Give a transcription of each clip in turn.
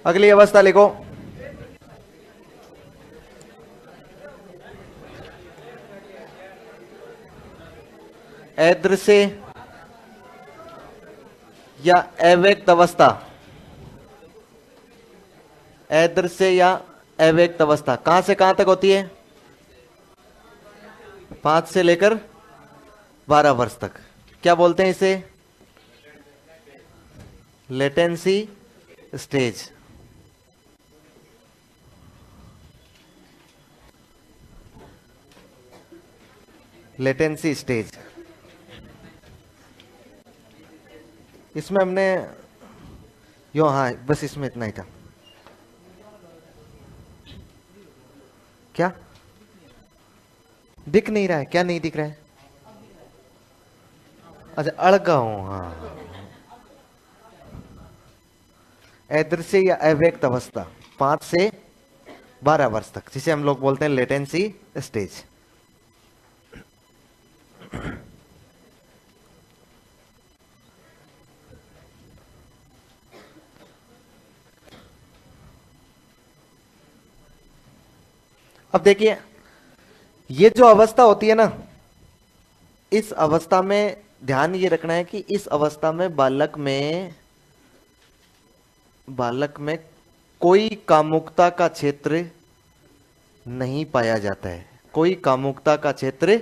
अगली अवस्था लिखो। अदृश्य या अव्यक्त अवस्था। अदृश्य या अव्यक्त अवस्था कहां से कहां तक होती है? 5 से लेकर 12 वर्ष तक। क्या बोलते हैं इसे? Latency stage. Latency stage. इसमें हमने यो, हाँ बस इसमें इतना ही था। क्या दिख नहीं रहा है? क्या नहीं दिख रहा है? अच्छा, अड़गा हूं। हाँ, अदृश्य या अव्यक्त अवस्था 5 से 12 वर्ष तक, जिसे हम लोग बोलते हैं लेटेंसी स्टेज। अब देखिए, ये जो अवस्था होती है ना, इस अवस्था में ध्यान ये रखना है कि इस अवस्था में बालक में कोई कामुकता का क्षेत्र नहीं पाया जाता है। कोई कामुकता का क्षेत्र,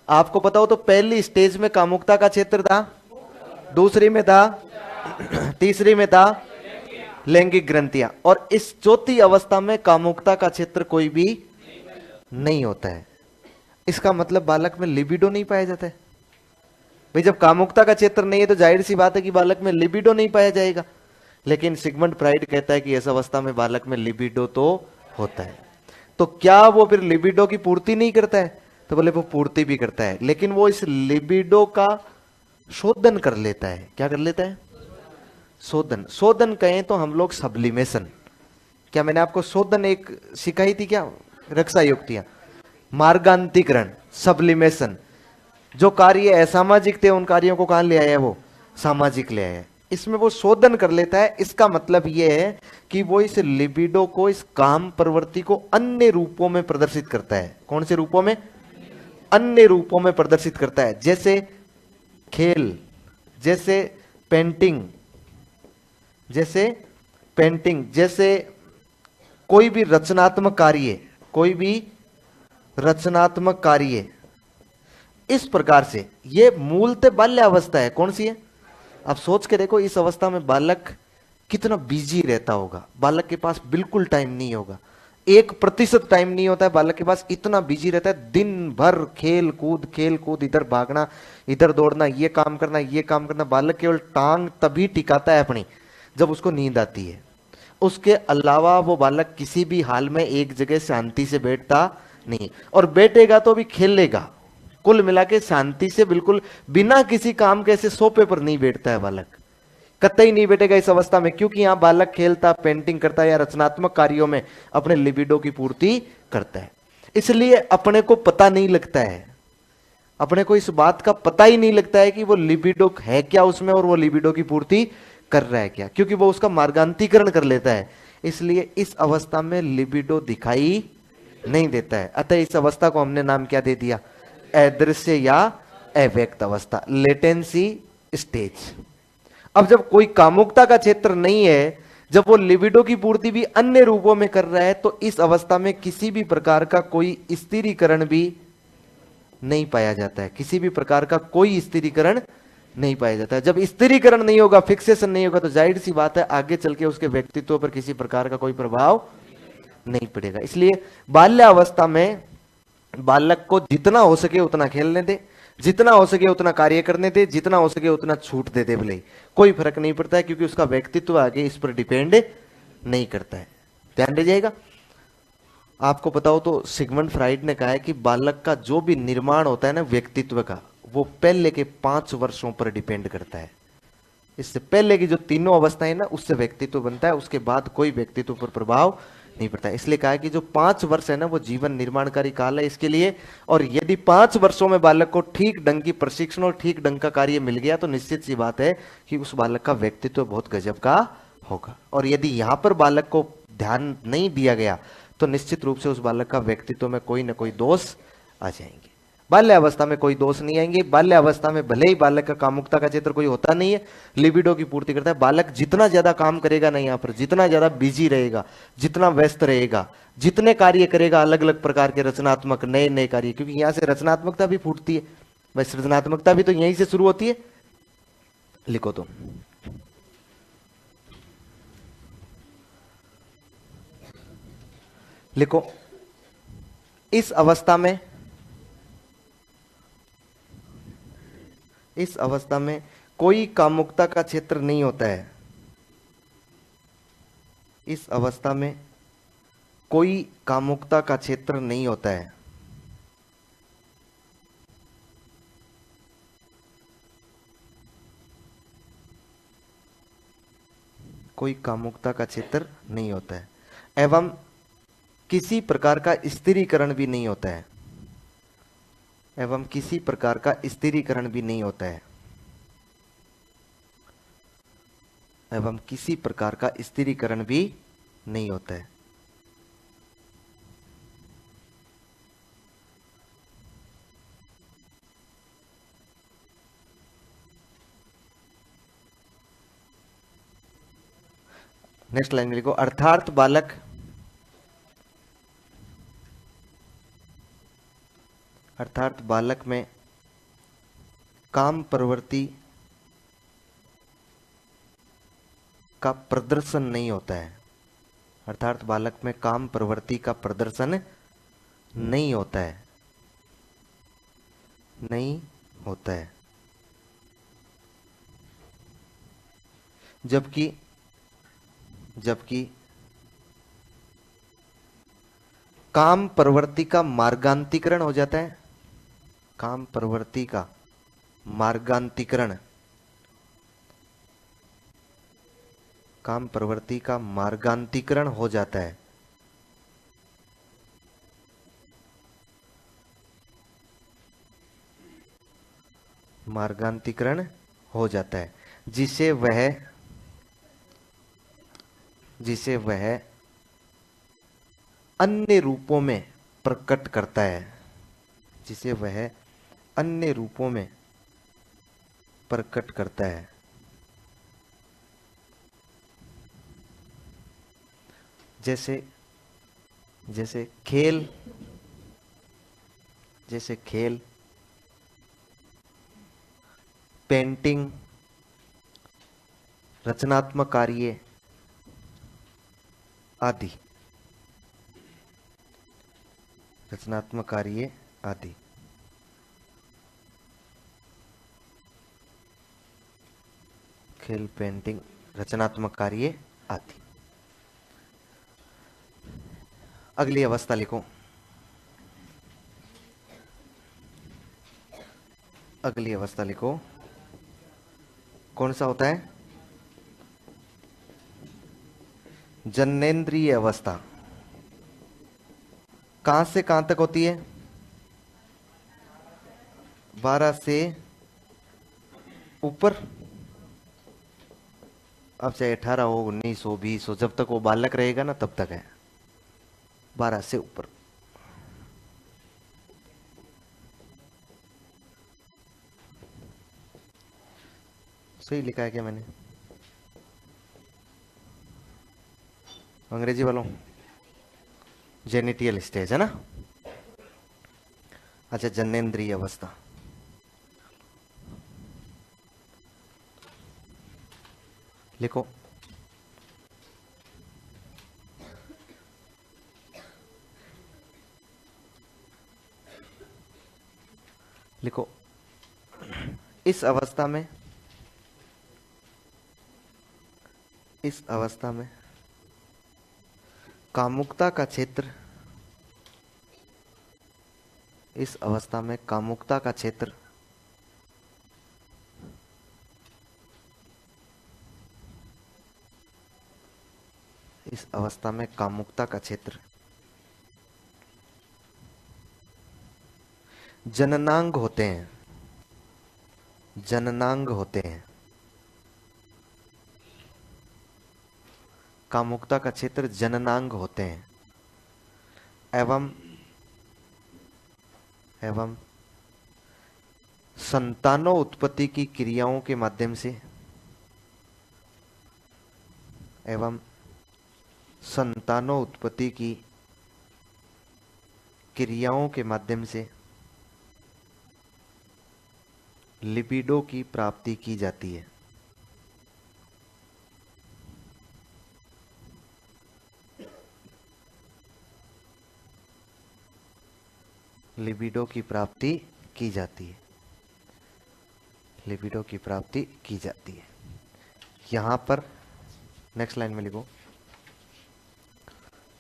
आपको पता हो तो पहली स्टेज में कामुकता का क्षेत्र था, दूसरी में था, तीसरी में था लैंगिक ग्रंथियां, और इस चौथी अवस्था में कामुकता का क्षेत्र कोई भी नहीं होता है। इसका मतलब बालक में लिबिडो नहीं पाया जाता है। भाई जब कामुकता का क्षेत्र नहीं है तो जाहिर सी बात है कि बालक में लिबिडो नहीं पाया जाएगा। लेकिन सिगमंड फ्राइड कहता है कि इस अवस्था में बालक में लिबिडो तो होता है। तो क्या वो फिर लिबिडो की पूर्ति नहीं करता है? तो बोले वो पूर्ति भी करता है, लेकिन वो इस लिबिडो का शोधन कर लेता है। क्या कर लेता है? शोधन। शोधन कहें तो हम लोग सब्लिमेशन। क्या मैंने आपको शोधन एक सिखाई थी क्या? रक्षा युक्तियां, मार्गांतिकरण, सब्लिमेशन। जो कार्य असामाजिक थे उन कार्यों को कहां ले आया? वो सामाजिक ले आया। इसमें वो शोधन कर लेता है। इसका मतलब यह है कि वो इस लिबिडो को, इस काम प्रवृत्ति को अन्य रूपों में प्रदर्शित करता है। कौन से रूपों में? अन्य रूपों में प्रदर्शित करता है। जैसे खेल, जैसे पेंटिंग, जैसे कोई भी रचनात्मक कार्य, इस प्रकार से ये मूलतः बाल्य अवस्था है। कौन सी है? आप सोच के देखो, इस अवस्था में बालक कितना बिजी रहता होगा। बालक के पास बिल्कुल टाइम नहीं होगा, 1% टाइम नहीं होता है बालक के पास। इतना बिजी रहता है, दिन भर खेल कूद, इधर भागना, इधर दौड़ना, ये काम करना। बालक केवल टांग तभी टिकाता है अपनी जब उसको नींद आती है। उसके अलावा वो बालक किसी भी हाल में एक जगह शांति से बैठता नहीं, और बैठेगा तो भी खेलेगा। कुल मिला के शांति से, बिल्कुल बिना किसी काम के ऐसे सोफे पर नहीं बैठता है बालक, कतई नहीं बैठेगा इस अवस्था में। क्योंकि यहां बालक खेलता, पेंटिंग करता है या रचनात्मक कार्यों में अपने लिबिडो की पूर्ति करता है। इसलिए अपने को पता नहीं लगता है, अपने को इस बात का पता ही नहीं लगता है कि वो लिबिडो है क्या उसमें, और वो लिबिडो की पूर्ति कर रहा है क्या, क्योंकि वो उसका मार्गांतिकरण कर लेता है। इसलिए इस अवस्था में लिबिडो दिखाई नहीं देता है। अतः इस अवस्था को हमने नाम क्या दे दिया? अदृश्य या अव्यक्त अवस्था, लेटेंसी स्टेज। अब जब कोई कामुकता का क्षेत्र नहीं है, जब वो लिबिडो की पूर्ति भी अन्य रूपों में कर रहा है, तो इस अवस्था में किसी भी प्रकार का कोई स्थिरीकरण भी नहीं पाया जाता है। किसी भी प्रकार का कोई स्थिरीकरण नहीं पाया जाता है। जब स्थिरीकरण नहीं होगा, फिक्सेशन नहीं होगा, तो जाहिर सी बात है आगे चल के उसके व्यक्तित्व पर किसी प्रकार का कोई प्रभाव नहीं पड़ेगा। इसलिए बाल्यावस्था में बालक को जितना हो सके उतना खेलने दे, जितना हो सके उतना कार्य करने दे, जितना हो सके उतना छूट दे दे, भले कोई फर्क नहीं पड़ता है, क्योंकि उसका व्यक्तित्व आगे इस पर डिपेंड नहीं करता है। ध्यान दे जाएगा। आपको पता हो तो सिगमंड फ्राइड ने कहा है कि बालक का जो भी निर्माण होता है ना व्यक्तित्व का, वो पहले के 5 वर्षों पर डिपेंड करता है। इससे पहले की जो तीनों अवस्थाएं ना, उससे व्यक्तित्व बनता है, उसके बाद कोई व्यक्तित्व पर प्रभाव नहीं पड़ता। इसलिए कहा है कि जो 5 वर्ष है ना, वो जीवन निर्माणकारी काल है इसके लिए। और यदि 5 वर्षों में बालक को ठीक ढंग की प्रशिक्षण और ठीक ढंग का कार्य मिल गया, तो निश्चित सी बात है कि उस बालक का व्यक्तित्व बहुत गजब का होगा। और यदि यहां पर बालक को ध्यान नहीं दिया गया तो निश्चित रूप से उस बालक का व्यक्तित्व में कोई ना कोई दोष आ जाएंगे। बाल्यावस्था में कोई दोष नहीं आएंगे। बाल्यावस्था में भले ही बालक का कामुकता का चित्र कोई होता नहीं है, लिबिडो की पूर्ति करता है। बालक जितना ज्यादा काम करेगा ना, यहाँ पर जितना ज्यादा बिजी रहेगा, जितना व्यस्त रहेगा, जितने कार्य करेगा, अलग अलग प्रकार के रचनात्मक नए नए कार्य, क्योंकि यहां से रचनात्मकता भी फूटती है। भाई सृजनात्मकता भी तो यहीं से शुरू होती है। लिखो तो लिखो, इस अवस्था में, इस अवस्था में कोई कामुकता का क्षेत्र नहीं होता है। इस अवस्था में कोई कामुकता का क्षेत्र नहीं होता है। कोई कामुकता का क्षेत्र नहीं होता है एवं किसी प्रकार का स्थिरीकरण भी नहीं होता है। एवं किसी प्रकार का स्थिरीकरण भी नहीं होता है। एवं किसी प्रकार का स्थिरीकरण भी नहीं होता है। नेक्स्ट लाइन में लिखो, अर्थात बालक में काम प्रवृत्ति का प्रदर्शन नहीं होता है। अर्थात बालक में काम प्रवृत्ति का प्रदर्शन नहीं होता है। नहीं होता है। जबकि काम प्रवृत्ति का मार्गांतिकरण हो जाता है। काम प्रवृत्ति का मार्गांतिकरण, काम प्रवृत्ति का मार्गांतिकरण हो जाता है। मार्गांतिकरण हो जाता है जिसे वह अन्य रूपों में प्रकट करता है। जिसे वह अन्य रूपों में प्रकट करता है। जैसे खेल, पेंटिंग, रचनात्मक कार्य आदि। रचनात्मक कार्य आदि। खेल, पेंटिंग, रचनात्मक कार्य आदि। अगली अवस्था लिखो। अगली अवस्था लिखो, कौन सा होता है? जन्नेन्द्रिय अवस्था। कहां से कहां तक होती है? 12 से ऊपर। अब चाहे 18 हो, 19 हो, 20 हो, जब तक वो बालक रहेगा ना तब तक है। 12 से ऊपर। सही लिखा है क्या मैंने? अंग्रेजी वालों, जेनिटियल स्टेज है ना? अच्छा, जन्नेन्द्रिय अवस्था। लिखो, लिखो, इस अवस्था में कामुकता का क्षेत्र, इस अवस्था में कामुकता का क्षेत्र इस अवस्था में कामुकता का क्षेत्र जननांग होते हैं। जननांग होते हैं। कामुकता का क्षेत्र जननांग होते हैं एवं एवं संतानोत्पत्ति की क्रियाओं के माध्यम से एवं संतानोत्पत्ति की क्रियाओं के माध्यम से लिबिडो की प्राप्ति की जाती है। लिबिडो की प्राप्ति की जाती है। लिबिडो की प्राप्ति की जाती है। यहां पर नेक्स्ट लाइन में लिखो,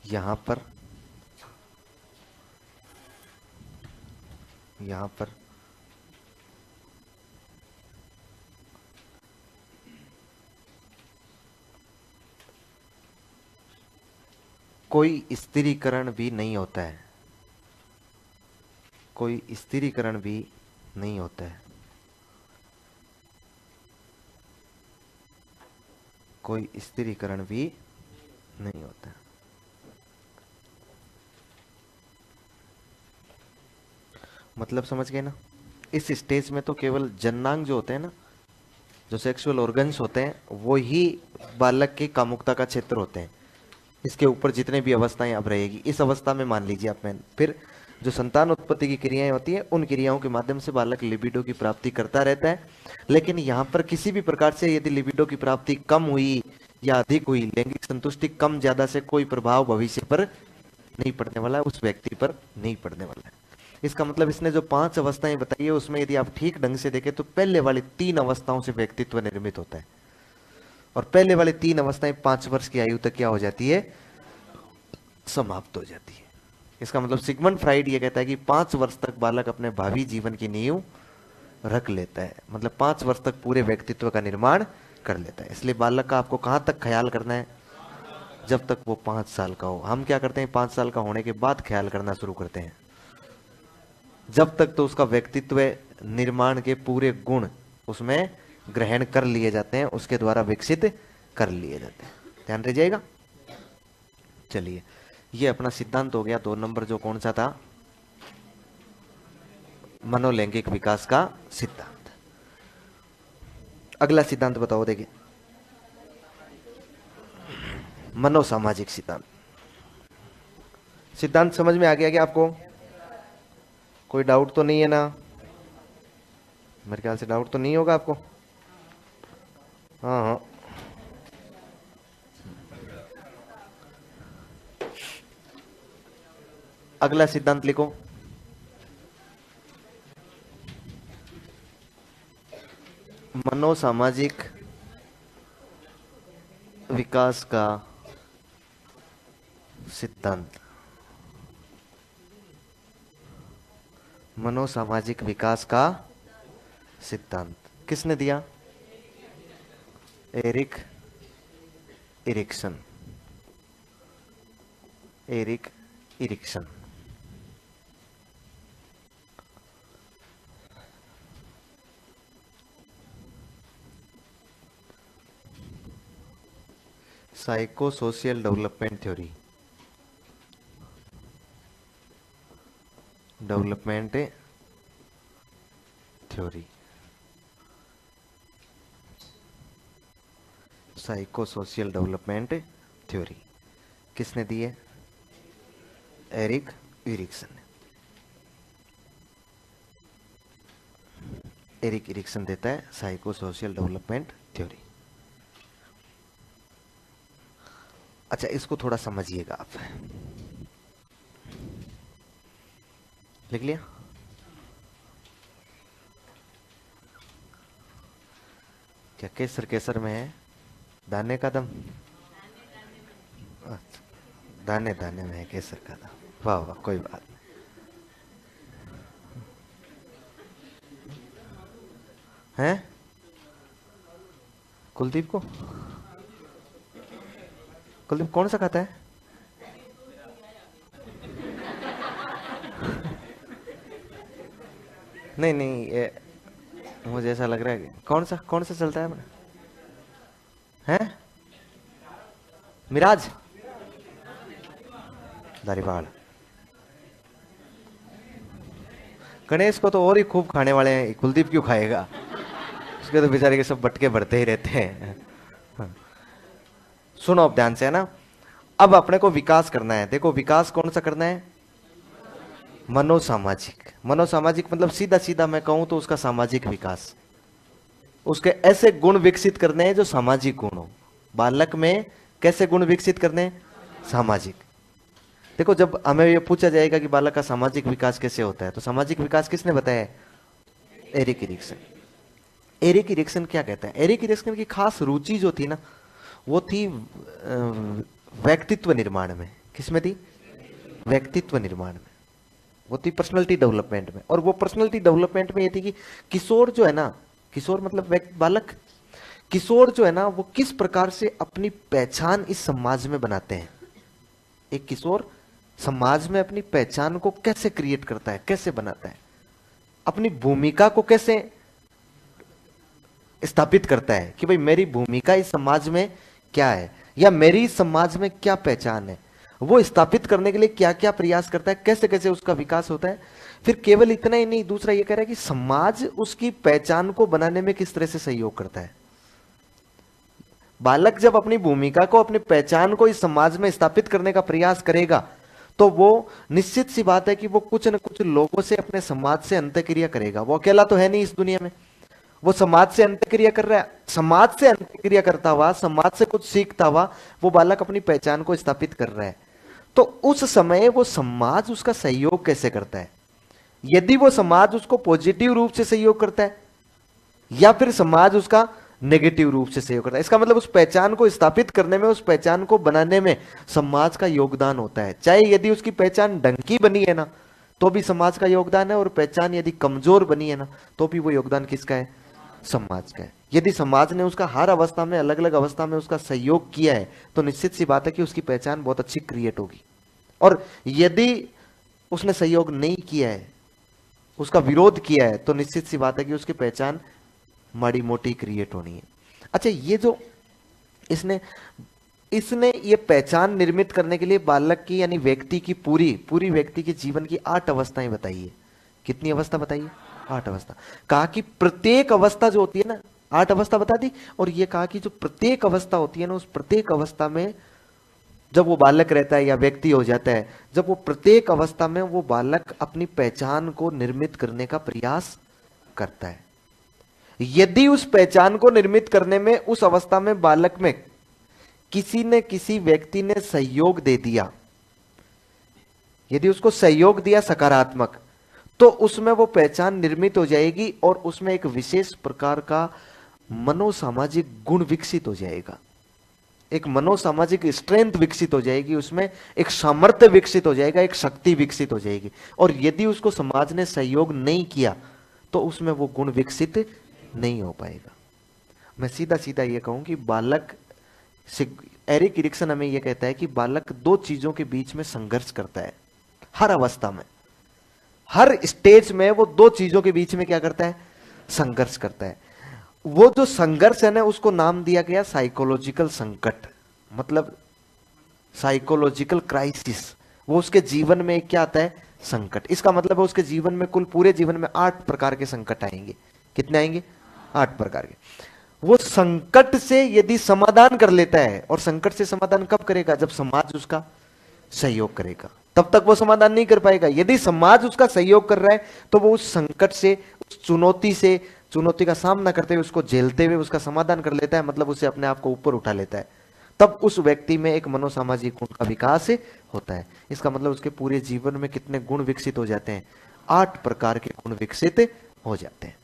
यहां पर कोई स्थिरीकरण भी नहीं होता है। कोई स्थिरीकरण भी नहीं होता है। कोई स्थिरीकरण भी नहीं होता है। मतलब समझ गए ना? इस स्टेज में तो केवल जननांग जो होते हैं ना, जो सेक्सुअल ऑर्गन्स होते हैं, वो ही बालक के कामुकता का क्षेत्र होते हैं। इसके ऊपर जितने भी अवस्थाएं अब रहेगी, इस अवस्था में मान लीजिए आप, मैं फिर जो संतान उत्पत्ति की क्रियाएं होती हैं, उन क्रियाओं के माध्यम से बालक लिबिडो की प्राप्ति करता रहता है। लेकिन यहाँ पर किसी भी प्रकार से यदि लिबिडो की प्राप्ति कम हुई या अधिक हुई, लैंगिक संतुष्टि कम ज्यादा से कोई प्रभाव भविष्य पर नहीं पड़ने वाला है, उस व्यक्ति पर नहीं पड़ने वाला है। इसका मतलब इसने जो 5 अवस्थाएं बताई है, उसमें यदि आप ठीक ढंग से देखें तो पहले वाली 3 अवस्थाओं से व्यक्तित्व निर्मित होता है, और पहले वाली 3 अवस्थाएं 5 वर्ष की आयु तक क्या हो जाती है? समाप्त हो जाती है। इसका मतलब सिगमंड फ्राइड ये कहता है कि 5 वर्ष तक बालक अपने भावी जीवन की नींव रख लेता है, मतलब 5 वर्ष तक पूरे व्यक्तित्व का निर्माण कर लेता है। इसलिए बालक का आपको कहां तक ख्याल करना है? जब तक वो 5 साल का हो। हम क्या करते हैं? 5 साल का होने के बाद ख्याल करना शुरू करते हैं। जब तक तो उसका व्यक्तित्व निर्माण के पूरे गुण उसमें ग्रहण कर लिए जाते हैं, उसके द्वारा विकसित कर लिए जाते हैं। ध्यान रह जाएगा। चलिए, ये अपना सिद्धांत हो गया 2 नंबर, जो कौन सा था? मनोलैंगिक विकास का सिद्धांत। अगला सिद्धांत बताओ। देखिए, मनोसामाजिक सिद्धांत। सिद्धांत समझ में आ गया क्या आपको? कोई डाउट तो नहीं है ना? मेरे ख्याल से डाउट तो नहीं होगा आपको। हाँ हाँ, अगला सिद्धांत लिखो। मनोसामाजिक विकास का सिद्धांत। मनोसामाजिक विकास का सिद्धांत किसने दिया? Erik Erikson. Erik Erikson. Psycho social development theory. Development theory. Psycho social development theory किसने दी है? एरिक इरिक्सन ने। एरिक इरिक्सन देता है साइको सोशियल डेवलपमेंट थ्योरी। अच्छा, इसको थोड़ा समझिएगा आप। लिख लिया? क्या केसर केसर में है? दाने का दम? अच्छा, दाने दाने में है केसर का दम। वाह वाह, कोई बात नहीं। है कुलदीप को? कुलदीप कौन सा खाता है? नहीं नहीं, मुझे ऐसा लग रहा है, कौन सा चलता है? है मिराज, दारीवाड़। गणेश को तो और ही खूब खाने वाले हैं, कुलदीप क्यों खाएगा? उसके तो बेचारे के सब बटके भरते ही रहते हैं। हाँ। सुनो अब ध्यान से, है ना। अब अपने को विकास करना है। देखो विकास कौन सा करना है? मनोसामाजिक। मनोसामाजिक मतलब सीधा सीधा मैं कहूं तो उसका सामाजिक विकास। उसके ऐसे गुण विकसित करने हैं जो सामाजिक गुण हो। बालक में कैसे गुण विकसित करने हैं? सामाजिक। देखो जब हमें ये पूछा जाएगा कि बालक का सामाजिक विकास कैसे होता है, तो सामाजिक विकास किसने बताया है? Erik Erikson. एरिक इरिक्सन क्या कहता है? एरिक इरिक्सन की खास रुचि जो थी ना, वो थी व्यक्तित्व निर्माण में। किसमें थी? व्यक्तित्व निर्माण में। वो थी पर्सनैलिटी डेवलपमेंट में। और वो पर्सनैलिटी डेवलपमेंट में ये थी कि किशोर जो है ना, किशोर मतलब बालक, किशोर जो है ना वो किस प्रकार से अपनी पहचान इस समाज में बनाते हैं। एक किशोर समाज में अपनी पहचान को कैसे क्रिएट करता है, कैसे बनाता है, अपनी भूमिका को कैसे स्थापित करता है कि भाई मेरी भूमिका इस समाज में क्या है, या मेरी इस समाज में क्या पहचान है, वो स्थापित करने के लिए क्या क्या प्रयास करता है, कैसे कैसे उसका विकास होता है। फिर केवल इतना ही नहीं, दूसरा ये कह रहा है कि समाज उसकी पहचान को बनाने में किस तरह से सहयोग करता है। बालक जब अपनी भूमिका को, अपनी पहचान को इस समाज में स्थापित करने का प्रयास करेगा, तो वो निश्चित सी बात है कि वो कुछ न कुछ लोगों से, अपने समाज से अंतःक्रिया करेगा। वो अकेला तो है नहीं इस दुनिया में, वो समाज से अंतःक्रिया कर रहा है। समाज से अंतःक्रिया करता हुआ, समाज से कुछ सीखता हुआ वो बालक अपनी पहचान को स्थापित कर रहा है। तो उस समय वो समाज उसका सहयोग कैसे करता है? यदि वो समाज उसको पॉजिटिव रूप से सहयोग करता है, या फिर समाज उसका नेगेटिव रूप से सहयोग करता है, इसका मतलब उस पहचान को स्थापित करने में, उस पहचान को बनाने में समाज का योगदान होता है। चाहे यदि उसकी पहचान ढंग की बनी है ना, तो भी समाज का योगदान है, और पहचान यदि कमजोर बनी है ना, तो भी वो योगदान किसका है? समाज का है। यदि समाज ने उसका हर अवस्था में, अलग अलग अवस्था में उसका सहयोग किया है, तो निश्चित सी बात है कि उसकी पहचान बहुत अच्छी क्रिएट होगी। और यदि उसने सहयोग नहीं किया है, उसका विरोध किया है, तो निश्चित सी बात है कि उसकी पहचान माड़ी मोटी क्रिएट होनी है। अच्छा, ये जो इसने इसने ये पहचान निर्मित करने के लिए बालक की, यानी व्यक्ति की, पूरी व्यक्ति के जीवन की 8 अवस्थाएं बताई है। कितनी अवस्था बताई है? 8 अवस्था। कहा कि प्रत्येक अवस्था जो होती है ना, 8 अवस्था बता दी, और ये कहा कि जो प्रत्येक अवस्था होती है ना, उस प्रत्येक अवस्था में जब वो बालक रहता है या व्यक्ति हो जाता है, जब वो प्रत्येक अवस्था में वो बालक अपनी पहचान को निर्मित करने का प्रयास करता है। यदि उस पहचान को निर्मित करने में, उस अवस्था में बालक में किसी ने, किसी व्यक्ति ने सहयोग दे दिया, यदि उसको सहयोग दिया सकारात्मक, तो उसमें वो पहचान निर्मित हो जाएगी, और उसमें एक विशेष प्रकार का मनोसामाजिक गुण विकसित हो जाएगा, एक मनोसामाजिक स्ट्रेंथ विकसित हो जाएगी, उसमें एक सामर्थ्य विकसित हो जाएगा, एक शक्ति विकसित हो जाएगी। और यदि उसको समाज ने सहयोग नहीं किया, तो उसमें वो गुण विकसित नहीं हो पाएगा। मैं सीधा सीधा ये कहूं कि बालक से, एरिक इरिक्सन हमें यह कहता है कि बालक 2 चीजों के बीच में संघर्ष करता है। हर अवस्था में, हर स्टेज में वो 2 चीजों के बीच में क्या करता है? संघर्ष करता है। वो जो संघर्ष है ना, उसको नाम दिया गया साइकोलॉजिकल संकट, मतलब साइकोलॉजिकल क्राइसिस। वो उसके जीवन में क्या आता है? संकट। इसका मतलब है उसके जीवन में, कुल पूरे जीवन में 8 प्रकार के संकट आएंगे। कितने आएंगे? 8 प्रकार के। वो संकट से यदि समाधान कर लेता है, और संकट से समाधान कब करेगा? जब समाज उसका सहयोग करेगा, तब तक वो समाधान नहीं कर पाएगा। यदि समाज उसका सहयोग कर रहा है, तो वो उस संकट से, उस चुनौती का सामना करते हुए, उसको झेलते हुए उसका समाधान कर लेता है, मतलब उसे अपने आप को ऊपर उठा लेता है। तब उस व्यक्ति में एक मनोसामाजिक गुण का विकास होता है। इसका मतलब उसके पूरे जीवन में कितने गुण विकसित हो जाते हैं? 8 प्रकार के गुण विकसित हो जाते हैं।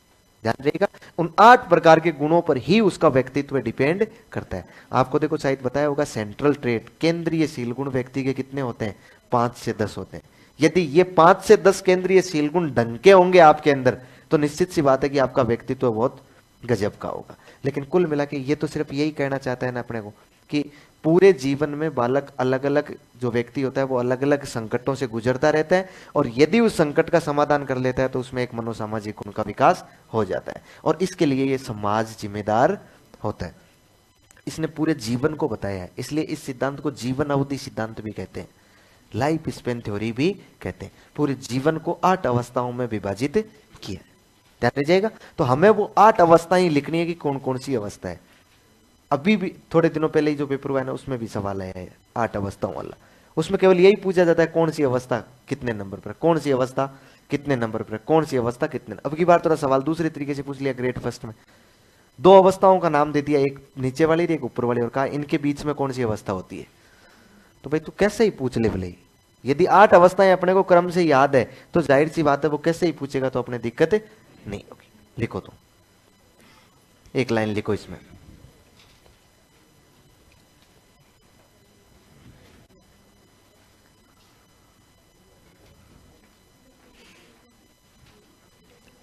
ध्यान रखिएगा, उन 8 प्रकार के गुणों पर ही उसका व्यक्तित्व डिपेंड करता है। आपको देखो शायद बताया होगा, सेंट्रल ट्रेट, केंद्रीय शील गुण व्यक्ति के कितने होते हैं? 5 से 10 होते हैं। यदि ये 5 से 10 केंद्रीय शील गुण ढंग के होंगे आपके अंदर, तो निश्चित सी बात है कि आपका व्यक्तित्व बहुत गजब का होगा। लेकिन कुल मिला के ये तो सिर्फ यही कहना चाहता है ना अपने को, कि पूरे जीवन में बालक, अलग अलग जो व्यक्ति होता है, वो अलग अलग संकटों से गुजरता रहता है, और यदि उस संकट का समाधान कर लेता है, तो उसमें एक मनोसामाजिक गुण का विकास हो जाता है, और इसके लिए ये समाज जिम्मेदार होता है। इसने पूरे जीवन को बताया है, इसलिए इस सिद्धांत को जीवन अवधि सिद्धांत भी कहते हैं, लाइफ स्पेन थ्योरी भी कहते हैं। पूरे जीवन को 8 अवस्थाओं में विभाजित किया। ध्यान रह जाएगा। तो हमें वो 8 अवस्थाएं लिखनी है कि कौन कौन सी अवस्था है। अभी भी थोड़े दिनों पहले ही जो पेपर हुआ है ना, उसमें भी सवाल आया है 8 अवस्थाओं वाला। उसमें केवल यही पूछा जाता है कौन सी अवस्था कितने नंबर पर, कौन सी अवस्था कितने नंबर पर, कौन सी अवस्था कितने। अब की बार थोड़ा सवाल दूसरे तरीके से पूछ लिया ग्रेड फर्स्ट में। 2 अवस्थाओं का नाम दे दिया, एक नीचे वाली एक ऊपर वाली, और कहा इनके बीच में कौन सी अवस्था होती है। तो भाई तू कैसे ही पूछ ले भले। यदि 8 अवस्थाएं अपने को क्रम से याद है तो जाहिर सी बात है वो कैसे ही पूछेगा तो अपने दिक्कत नहीं होगी। लिखो तो, एक लाइन लिखो इसमें।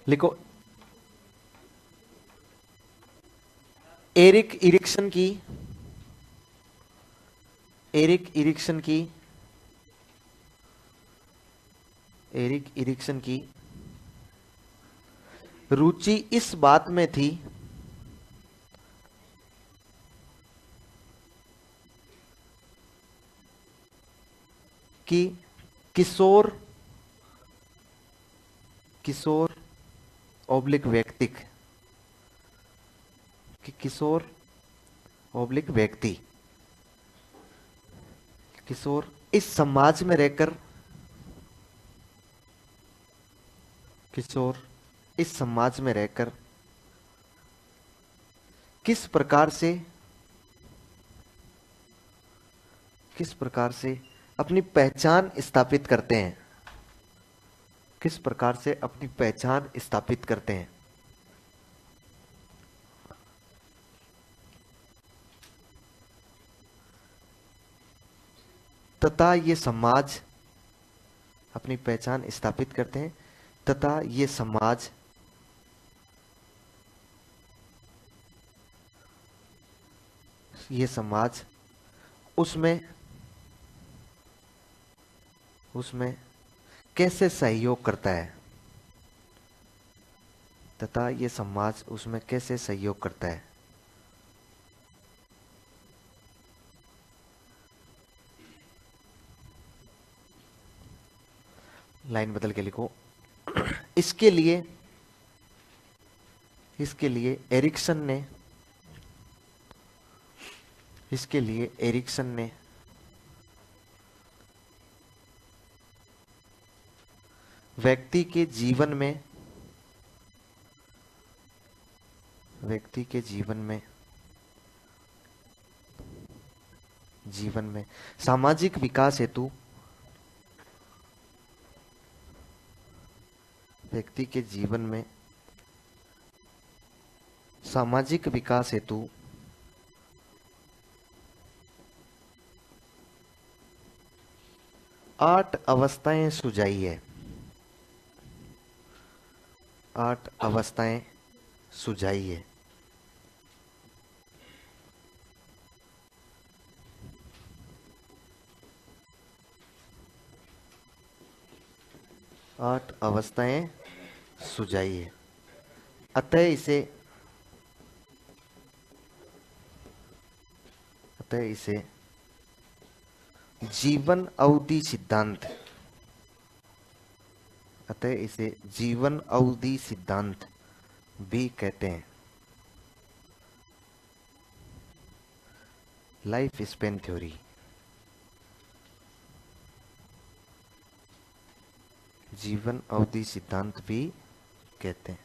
लिखो, एरिक इरिक्सन की, एरिक इरिक्सन की, एरिक इरिक्सन की रुचि इस बात में थी कि किशोर, किशोर ओब्लिक व्यक्तिक, कि किशोर ओब्लिक व्यक्ति, किशोर इस समाज में रहकर, किशोर इस समाज में रहकर किस प्रकार से, किस प्रकार से अपनी पहचान स्थापित करते हैं, किस प्रकार से अपनी पहचान स्थापित करते हैं, तथा ये समाज अपनी पहचान स्थापित करते हैं, तथा ये समाज उसमें उसमें कैसे सहयोग करता है, तथा ये समाज उसमें कैसे सहयोग करता है। लाइन बदल के लिखो। इसके लिए, इसके लिए एरिक्सन ने, इसके लिए एरिक्सन ने व्यक्ति के जीवन में, व्यक्ति के जीवन में, जीवन में सामाजिक विकास हेतु, व्यक्ति के जीवन में सामाजिक विकास हेतु 8 अवस्थाएं सुझाई है, 8 अवस्थाएं सुझाई है। आठ अवस्थाएं सुझाई है। अतः इसे, अतः इसे जीवन अवधि सिद्धांत, अतः इसे जीवन अवधि सिद्धांत भी कहते हैं, लाइफ स्पेन थ्योरी, जीवन अवधि सिद्धांत भी कहते हैं।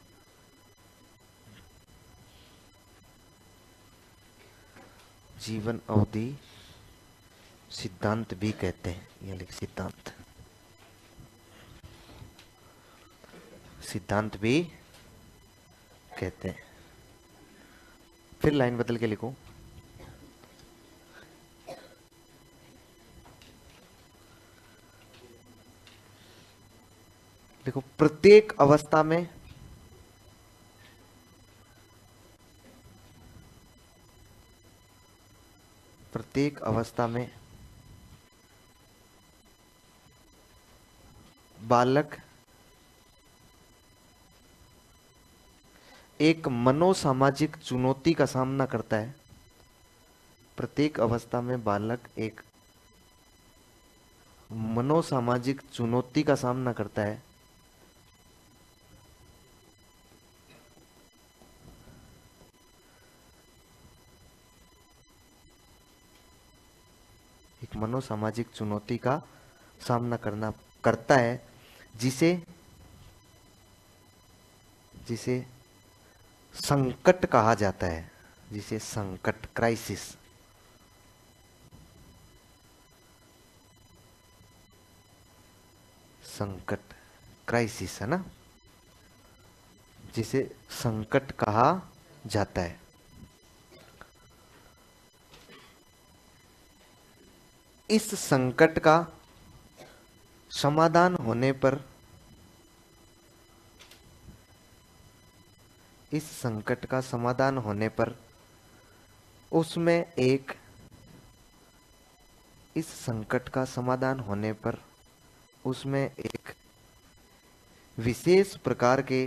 जीवन अवधि सिद्धांत भी कहते हैं, यह लिख सिद्धांत, सिद्धांत भी कहते हैं। फिर लाइन बदल के लिखो। देखो, प्रत्येक अवस्था में प्रत्येक अवस्था में बालक एक मनोसामाजिक चुनौती का सामना करता है, प्रत्येक अवस्था में बालक एक मनोसामाजिक चुनौती का सामना करता है। एक मनोसामाजिक चुनौती का सामना करता है, जिसे जिसे संकट कहा जाता है, जिसे संकट, क्राइसिस। संकट, क्राइसिस है ना, जिसे संकट कहा जाता है। इस संकट का समाधान होने पर, इस संकट का समाधान होने पर उसमें एक इस संकट का समाधान होने पर उसमें एक विशेष प्रकार के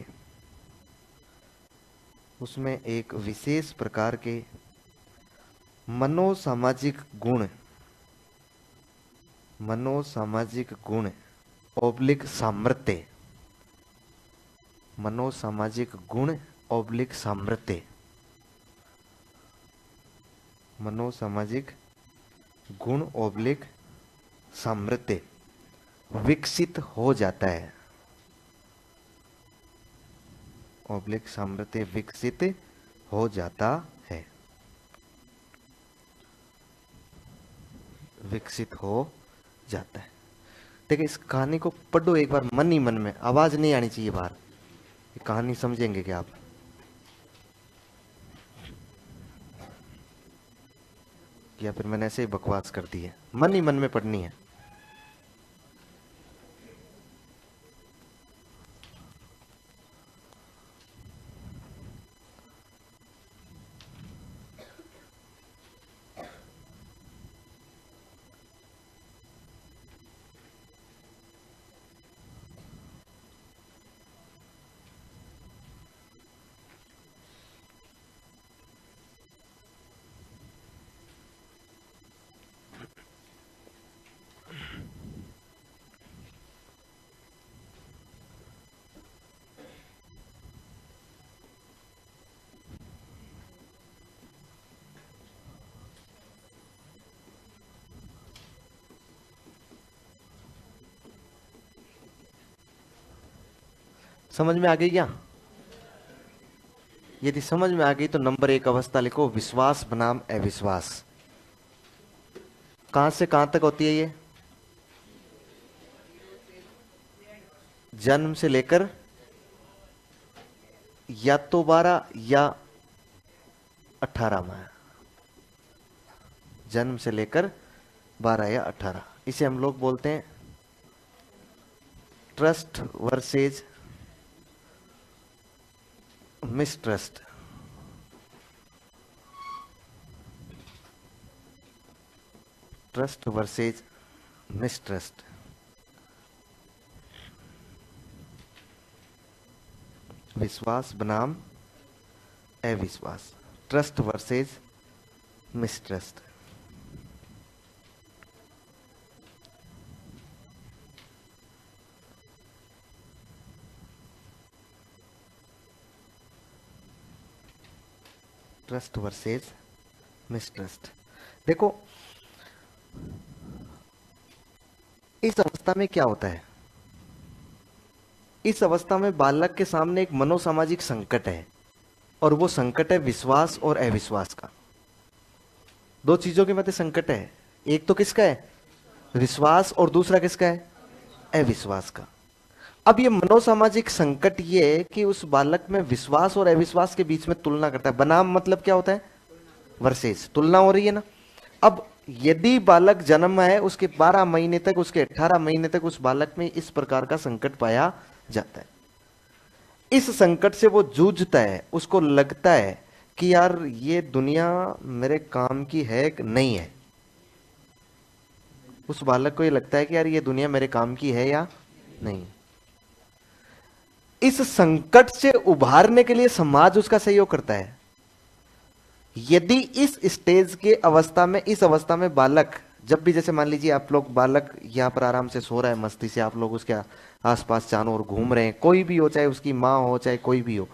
उसमें एक विशेष प्रकार के मनोसामाजिक गुण ओब्लिक सामर्थ्य, मनोसामाजिक गुण ओब्लिक सामर्थ्य, मनोसामाजिक गुण ओब्लिक सामर्थ्य विकसित हो जाता है। ओब्लिक सामर्थ्य विकसित हो जाता है, विकसित हो जाता है। देखिए, इस कहानी को पढ़ो एक बार मन ही मन में, आवाज नहीं आनी चाहिए बाहर। ये कहानी समझेंगे क्या आप? या फिर मैंने ऐसे ही बकवास कर दी है? मन ही मन में पढ़नी है। समझ में आ गई क्या? यदि समझ में आ गई तो नंबर 1 अवस्था लिखो, विश्वास बनाम अविश्वास। कहां से कहां तक होती है ये? जन्म से लेकर या तो 12 या 18 में, जन्म से लेकर 12 या 18। इसे हम लोग बोलते हैं trust versus mistrust. Trust versus mistrust. विश्वास बनाम अविश्वास, trust versus mistrust. Trust versus mistrust. देखो, इस अवस्था में क्या होता है? इस अवस्था में बालक के सामने एक मनोसामाजिक संकट है, और वो संकट है विश्वास और अविश्वास का। दो चीजों के मध्य संकट है। एक तो किसका है? विश्वास, और दूसरा किसका है? अविश्वास का। अब ये मनोसामाजिक संकट ये है कि उस बालक में विश्वास और अविश्वास के बीच में तुलना करता है। बनाम मतलब क्या होता है? वर्सेस, तुलना हो रही है ना। अब यदि बालक जन्म है, उसके 12 महीने तक, उसके 18 महीने तक उस बालक में इस प्रकार का संकट पाया जाता है। इस संकट से वो जूझता है, उसको लगता है कि यार ये दुनिया मेरे काम की है कि नहीं है। उस बालक को ये लगता है कि यार ये दुनिया मेरे काम की है या नहीं। इस संकट से उभारने के लिए समाज उसका सहयोग करता है। यदि इस स्टेज के अवस्था में, इस अवस्था में बालक, जब भी जैसे मान लीजिए आप लोग, बालक यहाँ पर आराम से सो रहा है मस्ती से, आप लोग उसके आसपास चारों ओर घूम रहे हैं, कोई भी हो, चाहे उसकी माँ हो चाहे कोई भी हो,